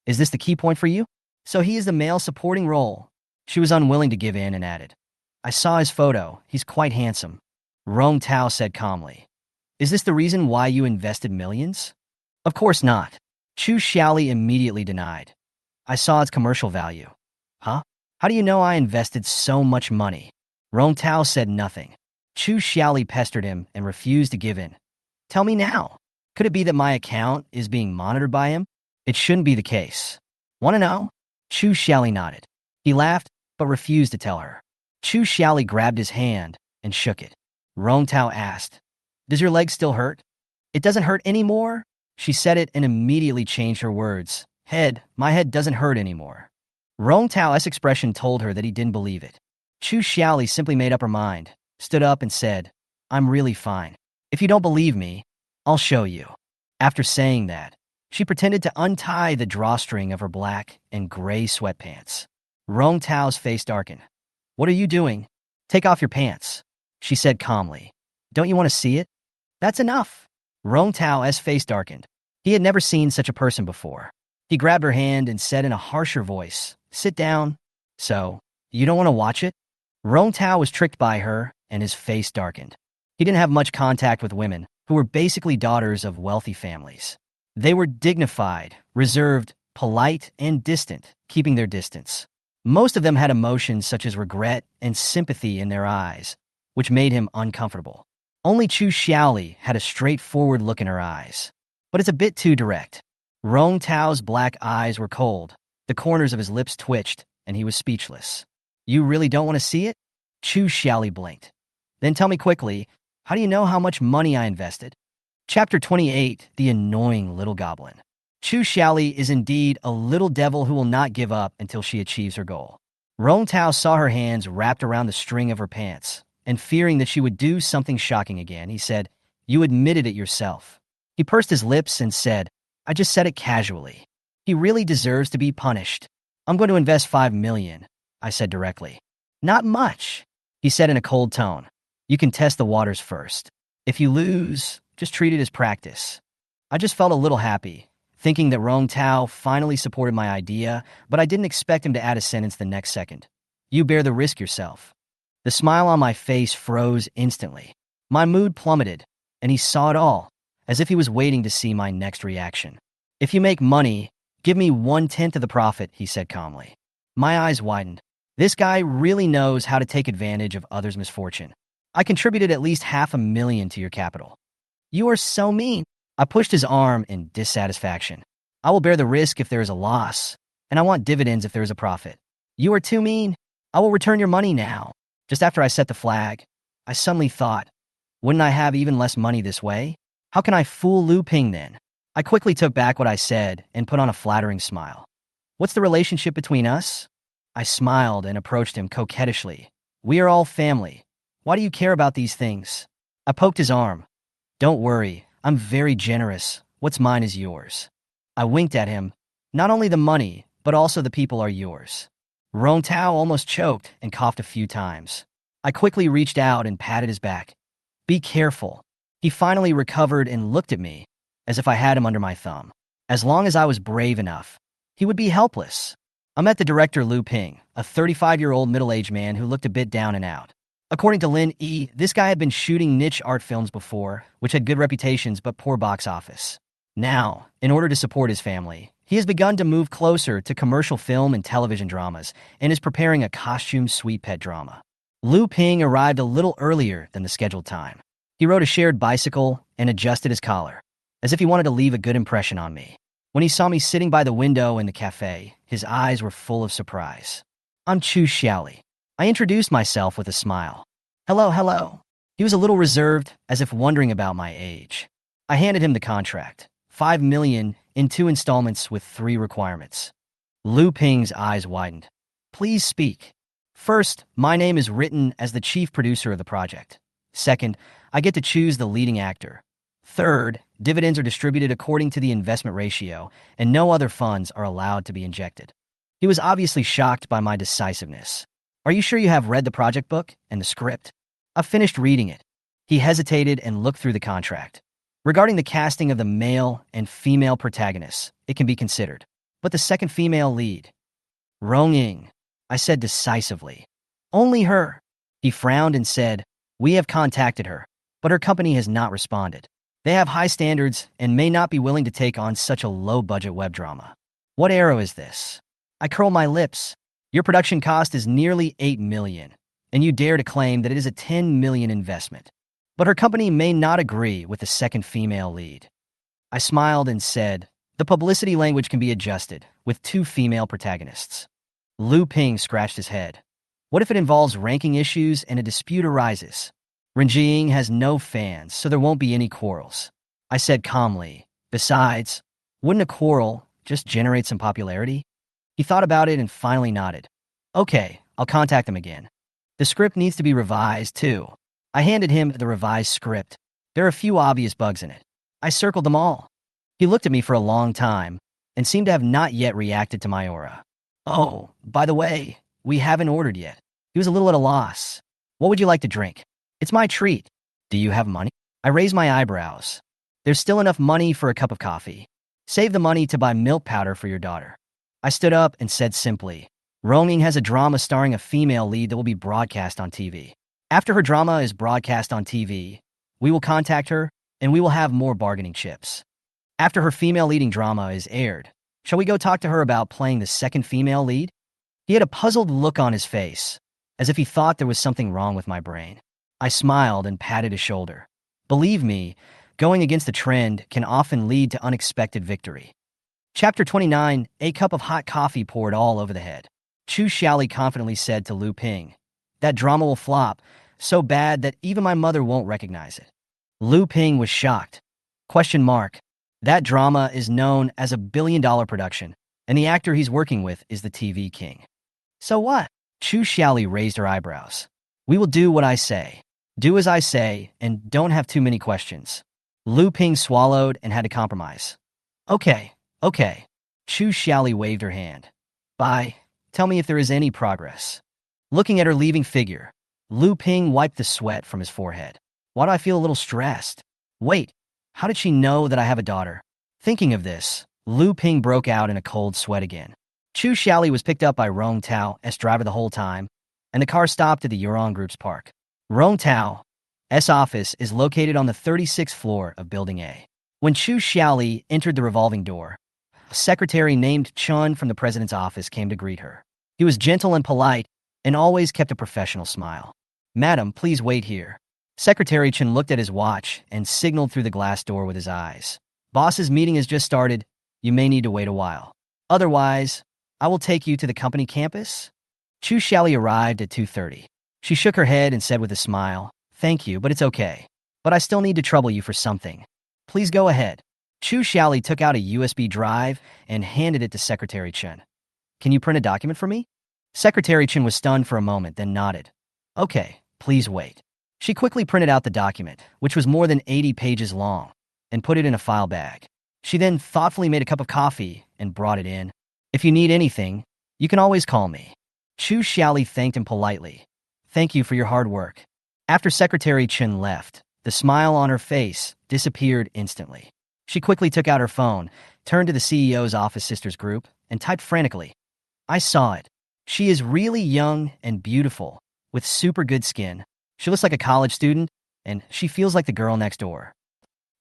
Is this the key point for you? So he is the male supporting role. She was unwilling to give in and added, I saw his photo. He's quite handsome. Rong Tao said calmly. Is this the reason why you invested millions? Of course not. Chu Xiaoli immediately denied. I saw its commercial value. Huh? How do you know I invested so much money? Rong Tao said nothing. Chu Xiaoli pestered him and refused to give in. Tell me now. Could it be that my account is being monitored by him? It shouldn't be the case. Want to know? Chu Xiaoli nodded. He laughed, but refused to tell her. Chu Xiaoli grabbed his hand and shook it. Rong Tao asked, Does your leg still hurt? It doesn't hurt anymore? She said it and immediately changed her words. My head doesn't hurt anymore. Rong Tao's expression told her that he didn't believe it. Chu Xiaoli simply made up her mind, stood up and said, I'm really fine. If you don't believe me, I'll show you. After saying that, she pretended to untie the drawstring of her black and gray sweatpants. Rong Tao's face darkened. What are you doing? Take off your pants, she said calmly. Don't you want to see it? That's enough. Rong Tao's face darkened. He had never seen such a person before. He grabbed her hand and said in a harsher voice, Sit down. So, you don't want to watch it? Rong Tao was tricked by her, and his face darkened. He didn't have much contact with women, who were basically daughters of wealthy families. They were dignified, reserved, polite, and distant, keeping their distance. Most of them had emotions such as regret and sympathy in their eyes, which made him uncomfortable. Only Chu Xiaoli had a straightforward look in her eyes. But it's a bit too direct. Rong Tao's black eyes were cold, the corners of his lips twitched, and he was speechless. You really don't want to see it? Chu Xiaoli blinked. Then tell me quickly, how do you know how much money I invested? Chapter 28, The Annoying Little Goblin. Chu Xiaoli is indeed a little devil who will not give up until she achieves her goal. Rong Tao saw her hands wrapped around the string of her pants, and fearing that she would do something shocking again, he said, You admitted it yourself. He pursed his lips and said, I just said it casually. He really deserves to be punished. I'm going to invest 5 million, I said directly. Not much, he said in a cold tone. You can test the waters first. If you lose, just treat it as practice. I just felt a little happy, thinking that Rong Tao finally supported my idea, but I didn't expect him to add a sentence the next second. You bear the risk yourself. The smile on my face froze instantly. My mood plummeted, and he saw it all, as if he was waiting to see my next reaction. If you make money, give me 1/10 of the profit, he said calmly. My eyes widened. This guy really knows how to take advantage of others' misfortune. I contributed at least $500,000 to your capital. You are so mean. I pushed his arm in dissatisfaction. I will bear the risk if there is a loss, and I want dividends if there is a profit. You are too mean. I will return your money now. Just after I set the flag, I suddenly thought, wouldn't I have even less money this way? How can I fool Lu Ping then? I quickly took back what I said and put on a flattering smile. What's the relationship between us? I smiled and approached him coquettishly. We are all family. Why do you care about these things? I poked his arm. Don't worry, I'm very generous. What's mine is yours. I winked at him. Not only the money, but also the people are yours. Rong Tao almost choked and coughed a few times. I quickly reached out and patted his back. Be careful. He finally recovered and looked at me, as if I had him under my thumb. As long as I was brave enough, he would be helpless. I met the director Lu Ping, a 35-year-old middle-aged man who looked a bit down and out. According to Lin Yi, this guy had been shooting niche art films before, which had good reputations but poor box office. Now, in order to support his family, he has begun to move closer to commercial film and television dramas and is preparing a costume sweet pet drama. Lu Ping arrived a little earlier than the scheduled time. He rode a shared bicycle and adjusted his collar, as if he wanted to leave a good impression on me. When he saw me sitting by the window in the cafe, his eyes were full of surprise. I'm Chu Xiaoli. I introduced myself with a smile. Hello. He was a little reserved, as if wondering about my age. I handed him the contract. 5 million in 2 installments with 3 requirements. Lu Ping's eyes widened. Please speak. First, my name is written as the chief producer of the project. Second, I get to choose the leading actor. Third, dividends are distributed according to the investment ratio, and no other funds are allowed to be injected. He was obviously shocked by my decisiveness. Are you sure you have read the project book and the script? I finished reading it. He hesitated and looked through the contract. Regarding the casting of the male and female protagonists, it can be considered. But the second female lead, Rong Ying, I said decisively. Only her. He frowned and said, we have contacted her, but her company has not responded. They have high standards and may not be willing to take on such a low-budget web drama. What arrow is this? I curl my lips. Your production cost is nearly 8 million, and you dare to claim that it is a 10 million investment. But her company may not agree with the second female lead. I smiled and said, the publicity language can be adjusted with 2 female protagonists. Lu Ping scratched his head. What if it involves ranking issues and a dispute arises? Renjing has no fans, so there won't be any quarrels. I said calmly. Besides, wouldn't a quarrel just generate some popularity? He thought about it and finally nodded. Okay, I'll contact them again. The script needs to be revised, too. I handed him the revised script. There are a few obvious bugs in it. I circled them all. He looked at me for a long time and seemed to have not yet reacted to my aura. Oh, by the way, we haven't ordered yet. He was a little at a loss. What would you like to drink? It's my treat. Do you have money? I raised my eyebrows. There's still enough money for a cup of coffee. Save the money to buy milk powder for your daughter. I stood up and said simply, Rong Ying has a drama starring a female lead that will be broadcast on TV. After her drama is broadcast on TV, we will contact her and we will have more bargaining chips. After her female leading drama is aired, shall we go talk to her about playing the second female lead? He had a puzzled look on his face, as if he thought there was something wrong with my brain. I smiled and patted his shoulder. Believe me, going against the trend can often lead to unexpected victory. Chapter 29, a cup of hot coffee poured all over the head. Chu Xiaoli confidently said to Lu Ping, that drama will flop, so bad that even my mother won't recognize it. Lu Ping was shocked. Question mark. That drama is known as a billion-dollar production, and the actor he's working with is the TV king. So what? Chu Xiaoli raised her eyebrows. We will do what I say. Do as I say, and don't have too many questions. Lu Ping swallowed and had to compromise. Okay. Chu Xiaoli waved her hand. Bye. Tell me if there is any progress. Looking at her leaving figure, Lu Ping wiped the sweat from his forehead. Why do I feel a little stressed? Wait, how did she know that I have a daughter? Thinking of this, Lu Ping broke out in a cold sweat again. Chu Xiaoli was picked up by Rong Tao as driver the whole time, and the car stopped at the Yurong Group's park. Rong Tao's office is located on the 36th floor of Building A. When Chu Xiaoli entered the revolving door, a secretary named Chun from the president's office came to greet her. He was gentle and polite, and always kept a professional smile. Madam, please wait here. Secretary Chun looked at his watch and signaled through the glass door with his eyes. Boss's meeting has just started. You may need to wait a while. Otherwise, I will take you to the company campus. Chu Xiaoli arrived at 2:30. She shook her head and said with a smile, thank you, but it's okay. But I still need to trouble you for something. Please go ahead. Chu Xiaoli took out a USB drive and handed it to Secretary Chun. Can you print a document for me? Secretary Chun was stunned for a moment, then nodded. Okay, please wait. She quickly printed out the document, which was more than 80 pages long, and put it in a file bag. She then thoughtfully made a cup of coffee and brought it in. If you need anything, you can always call me. Chu Xiaoli thanked him politely. Thank you for your hard work. After Secretary Chun left, the smile on her face disappeared instantly. She quickly took out her phone, turned to the CEO's office sisters group, and typed frantically. I saw it. She is really young and beautiful, with super good skin. She looks like a college student, and she feels like the girl next door.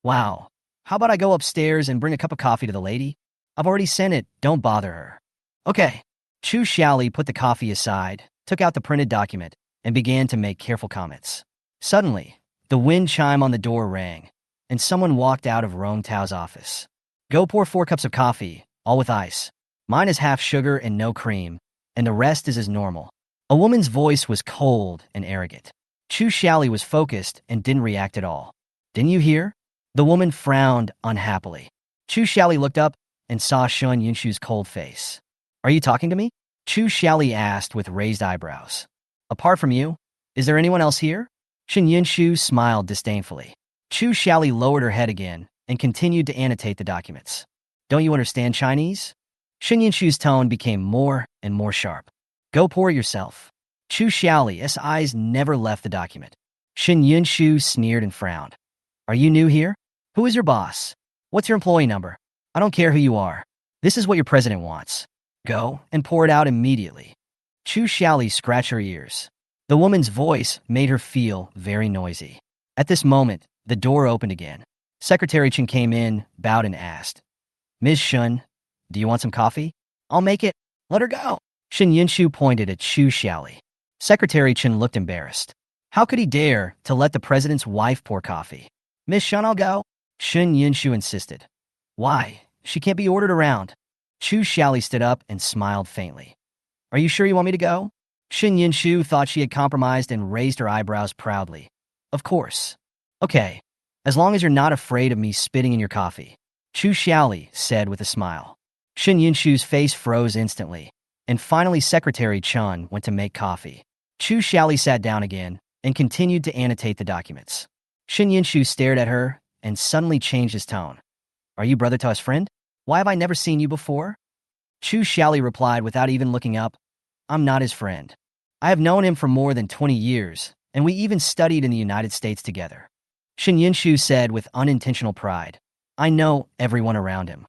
Wow. How about I go upstairs and bring a cup of coffee to the lady? I've already sent it. Don't bother her. Okay. Chu Xiaoli put the coffee aside, took out the printed document, and began to make careful comments. Suddenly, the wind chime on the door rang, and someone walked out of Rong Tao's office. Go pour 4 cups of coffee, all with ice. Mine is half sugar and no cream, and the rest is as normal. A woman's voice was cold and arrogant. Chu Xiaoli was focused and didn't react at all. Didn't you hear? The woman frowned unhappily. Chu Xiaoli looked up and saw Shun Yunshu's cold face. Are you talking to me? Chu Xiaoli asked with raised eyebrows. Apart from you, is there anyone else here? Shin Yunshu smiled disdainfully. Chu Xiaoli lowered her head again and continued to annotate the documents. Don't you understand Chinese? Shin Yunshu's tone became more and more sharp. Go pour it yourself. Chu Xiaoli's eyes never left the document. Shin Yunshu sneered and frowned. Are you new here? Who is your boss? What's your employee number? I don't care who you are. This is what your president wants. Go and pour it out immediately. Chu Xiaoli scratched her ears. The woman's voice made her feel very noisy. At this moment, the door opened again. Secretary Chen came in, bowed and asked, Ms. Shun, do you want some coffee? I'll make it. Let her go. Shin Yunshu pointed at Chu Xiaoli. Secretary Chen looked embarrassed. How could he dare to let the president's wife pour coffee? Miss Shun, I'll go. Shin Yunshu insisted. Why? She can't be ordered around. Chu Xiaoli stood up and smiled faintly. Are you sure you want me to go? Shin Yunshu thought she had compromised and raised her eyebrows proudly. Of course. Okay, as long as you're not afraid of me spitting in your coffee, Chu Xiaoli said with a smile. Shin Yunshu's face froze instantly, and finally Secretary Chun went to make coffee. Chu Xiaoli sat down again and continued to annotate the documents. Shin Yunshu stared at her and suddenly changed his tone. Are you brother Tao's friend? Why have I never seen you before? Chu Xiaoli replied without even looking up. I'm not his friend. I have known him for more than 20 years, and we even studied in the United States together. Shin Yunshu said with unintentional pride. I know everyone around him.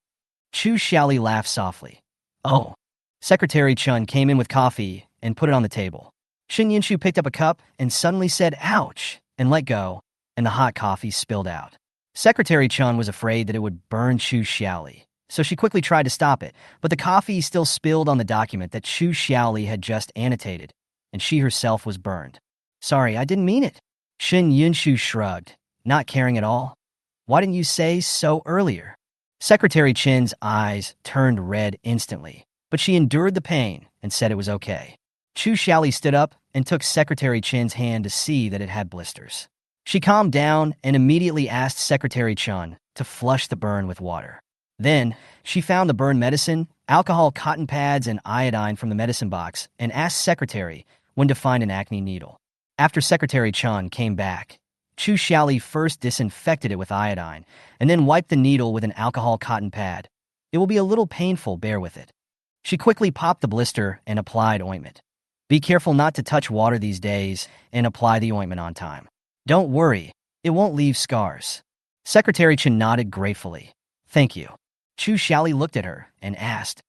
Chu Xiaoli laughed softly. Oh. Secretary Chun came in with coffee and put it on the table. Shin Yunshu picked up a cup and suddenly said, ouch, and let go, and the hot coffee spilled out. Secretary Chun was afraid that it would burn Chu Xiaoli, so she quickly tried to stop it, but the coffee still spilled on the document that Chu Xiaoli had just annotated, and she herself was burned. Sorry, I didn't mean it. Shin Yunshu shrugged, not caring at all. Why didn't you say so earlier? Secretary Chen's eyes turned red instantly, but she endured the pain and said it was okay. Chu Xiaoli stood up and took Secretary Chen's hand to see that it had blisters. She calmed down and immediately asked Secretary Chun to flush the burn with water. Then, she found the burn medicine, alcohol, cotton pads, and iodine from the medicine box and asked Secretary when to find an acne needle. After Secretary Chun came back, Chu Xiaoli first disinfected it with iodine and then wiped the needle with an alcohol cotton pad. It will be a little painful, bear with it. She quickly popped the blister and applied ointment. Be careful not to touch water these days and apply the ointment on time. Don't worry, it won't leave scars. Secretary Chen nodded gratefully. Thank you. Chu Xiaoli looked at her and asked,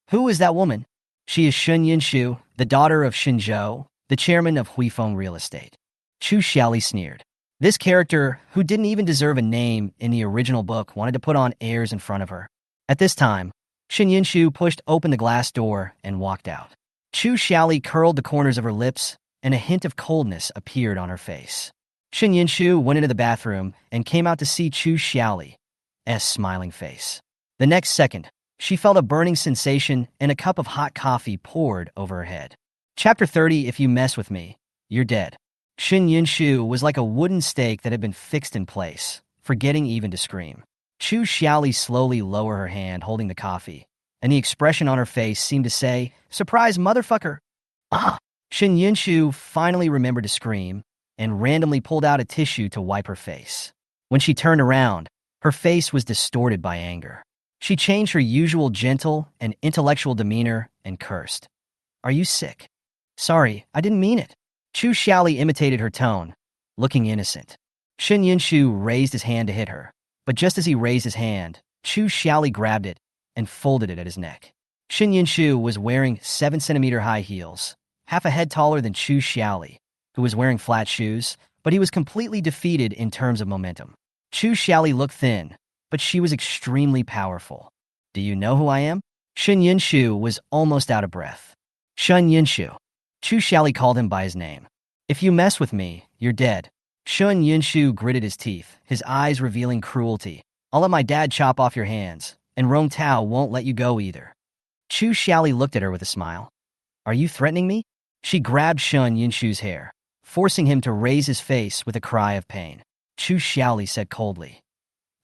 Who is that woman? She is Shun Yunshu, the daughter of Xinzhou, the chairman of Huifeng Real Estate. Chu Xiaoli sneered. This character, who didn't even deserve a name in the original book, wanted to put on airs in front of her. At this time, Shin Yunshu pushed open the glass door and walked out. Chu Xiaoli curled the corners of her lips, and a hint of coldness appeared on her face. Shin Yunshu went into the bathroom and came out to see Chu Xiaoli's smiling face. The next second, she felt a burning sensation and a cup of hot coffee poured over her head. Chapter 30, If you mess with me, you're dead. Shin Yunshu was like a wooden stake that had been fixed in place, forgetting even to scream. Chu Xiaoli slowly lowered her hand holding the coffee, and the expression on her face seemed to say, Surprise, motherfucker! Ah! Shin Yunshu finally remembered to scream and randomly pulled out a tissue to wipe her face. When she turned around, her face was distorted by anger. She changed her usual gentle and intellectual demeanor and cursed. Are you sick? Sorry, I didn't mean it. Chu Xiaoli imitated her tone, looking innocent. Shin Yunshu raised his hand to hit her, but just as he raised his hand, Chu Xiaoli grabbed it and folded it at his neck. Shin Yunshu was wearing 7-centimeter high heels, half a head taller than Chu Xiaoli, who was wearing flat shoes, but he was completely defeated in terms of momentum. Chu Xiaoli looked thin, but she was extremely powerful. Do you know who I am? Shin Yunshu was almost out of breath. Shun Yunshu. Chu Xiaoli called him by his name. If you mess with me, you're dead. Shun Yunshu gritted his teeth, his eyes revealing cruelty. I'll let my dad chop off your hands, and Rong Tao won't let you go either. Chu Xiaoli looked at her with a smile. Are you threatening me? She grabbed Shun Yunshu's hair, forcing him to raise his face with a cry of pain. Chu Xiaoli said coldly.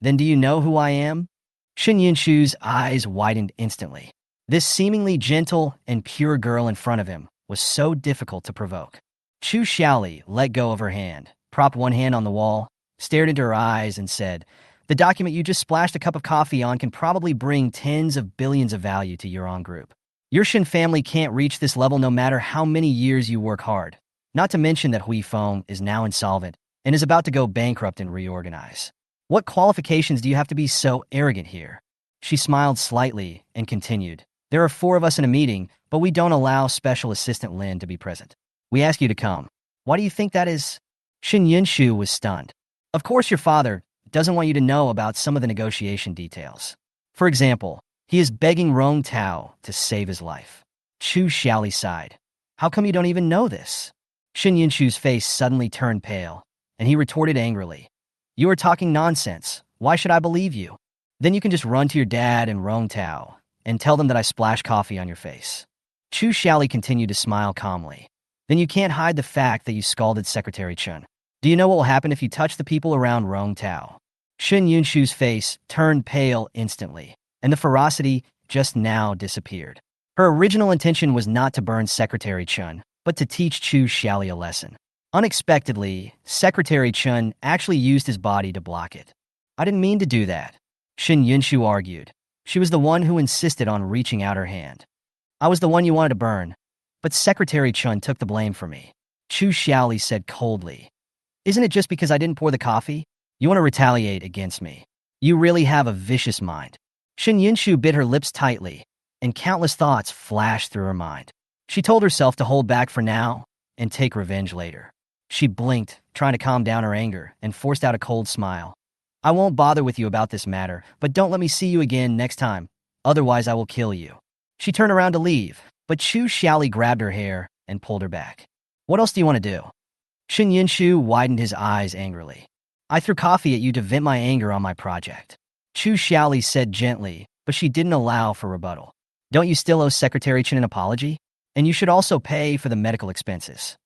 Then do you know who I am? Shin Yinshu's eyes widened instantly. This seemingly gentle and pure girl in front of him was so difficult to provoke. Chu Xiaoli let go of her hand, propped one hand on the wall, stared into her eyes, and said, "The document you just splashed a cup of coffee on can probably bring tens of billions of value to your own group. Your Shin family can't reach this level no matter how many years you work hard. Not to mention that Hui Feng is now insolvent and is about to go bankrupt and reorganize. What qualifications do you have to be so arrogant here?" She smiled slightly and continued, "There are 4 of us in a meeting, but we don't allow Special Assistant Lin to be present. We ask you to come. Why do you think that is?" Shin Yinshu was stunned. "Of course your father doesn't want you to know about some of the negotiation details. For example, he is begging Rong Tao to save his life." Chu Xiaoli sighed. "How come you don't even know this?" Shin Yinshu's face suddenly turned pale, and he retorted angrily, "You are talking nonsense. Why should I believe you? Then you can just run to your dad and Rong Tao and tell them that I splashed coffee on your face." Chu Xiaoli continued to smile calmly. "Then you can't hide the fact that you scalded Secretary Chun. Do you know what will happen if you touch the people around Rong Tao?" Shin Yunshu's face turned pale instantly, and the ferocity just now disappeared. Her original intention was not to burn Secretary Chun, but to teach Chu Xiaoli a lesson. Unexpectedly, Secretary Chun actually used his body to block it. "I didn't mean to do that," Shin Yunshu argued. She was the one who insisted on reaching out her hand. "I was the one you wanted to burn, but Secretary Chun took the blame for me," Chu Xiaoli said coldly. "Isn't it just because I didn't pour the coffee? You want to retaliate against me? You really have a vicious mind." Shin Yinshu bit her lips tightly, and countless thoughts flashed through her mind. She told herself to hold back for now and take revenge later. She blinked, trying to calm down her anger, and forced out a cold smile. "I won't bother with you about this matter, but don't let me see you again next time. Otherwise, I will kill you." She turned around to leave, but Chu Xiaoli grabbed her hair and pulled her back. "What else do you want to do?" Shin Yinshu widened his eyes angrily. "I threw coffee at you to vent my anger on my project," Chu Xiaoli said gently, but she didn't allow for rebuttal. "Don't you still owe Secretary Chen an apology? And you should also pay for the medical expenses."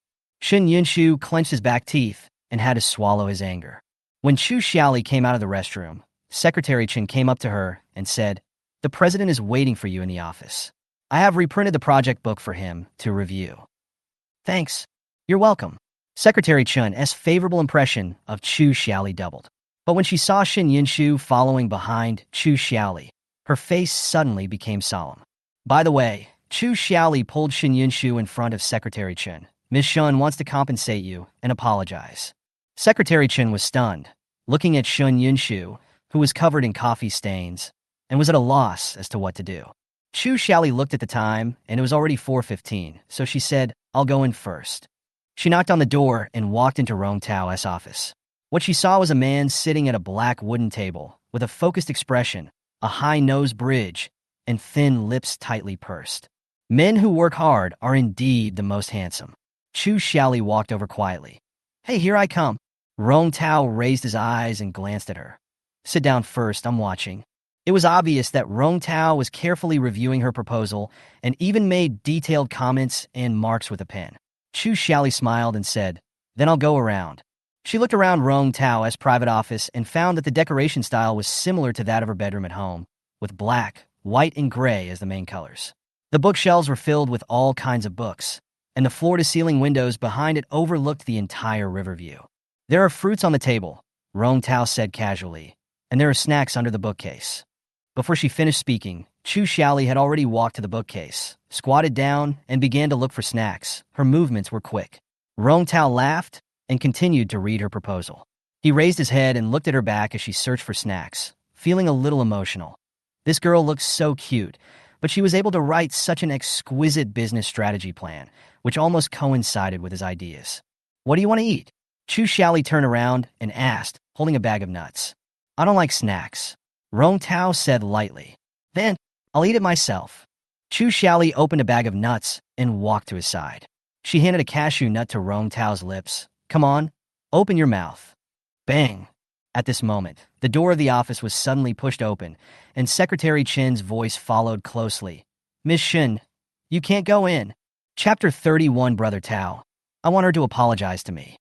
Shin Yinshu clenched his back teeth and had to swallow his anger. When Chu Xiaoli came out of the restroom, Secretary Chen came up to her and said, "The president is waiting for you in the office. I have reprinted the project book for him to review." "Thanks. You're welcome." Secretary Chun's favorable impression of Chu Xiaoli doubled. But when she saw Shin Yinshu following behind Chu Xiaoli, her face suddenly became solemn. "By the way," Chu Xiaoli pulled Shin Yinshu in front of Secretary Chen. "Ms. Shun wants to compensate you and apologize." Secretary Chen was stunned, looking at Shin Yinshu, who was covered in coffee stains, and was at a loss as to what to do. Chu Xiaoli looked at the time, and it was already 4:15, so she said, "I'll go in first." She knocked on the door and walked into Rong Tao's office. What she saw was a man sitting at a black wooden table with a focused expression, a high nose bridge, and thin lips tightly pursed. Men who work hard are indeed the most handsome. Chu Xiaoli walked over quietly. "Hey, here I come." Rong Tao raised his eyes and glanced at her. "Sit down first, I'm watching." It was obvious that Rong Tao was carefully reviewing her proposal and even made detailed comments and marks with a pen. Chu Xiaoli smiled and said, "Then I'll go around." She looked around Rong Tao's private office and found that the decoration style was similar to that of her bedroom at home, with black, white, and gray as the main colors. The bookshelves were filled with all kinds of books, and the floor-to-ceiling windows behind it overlooked the entire river view. "There are fruits on the table," Rong Tao said casually, "and there are snacks under the bookcase." Before she finished speaking, Chu Xiaoli had already walked to the bookcase, squatted down, and began to look for snacks. Her movements were quick. Rong Tao laughed and continued to read her proposal. He raised his head and looked at her back as she searched for snacks, feeling a little emotional. This girl looked so cute, but she was able to write such an exquisite business strategy plan, which almost coincided with his ideas. "What do you want to eat?" Chu Xiaoli turned around and asked, holding a bag of nuts. "I don't like snacks," Rong Tao said lightly. "Then, I'll eat it myself." Chu Xiaoli opened a bag of nuts and walked to his side. She handed a cashew nut to Rong Tao's lips. "Come on, open your mouth." Bang! At this moment, the door of the office was suddenly pushed open, and Secretary Chen's voice followed closely. "Miss Shin, you can't go in." Chapter 31. Brother Tao. I want her to apologize to me.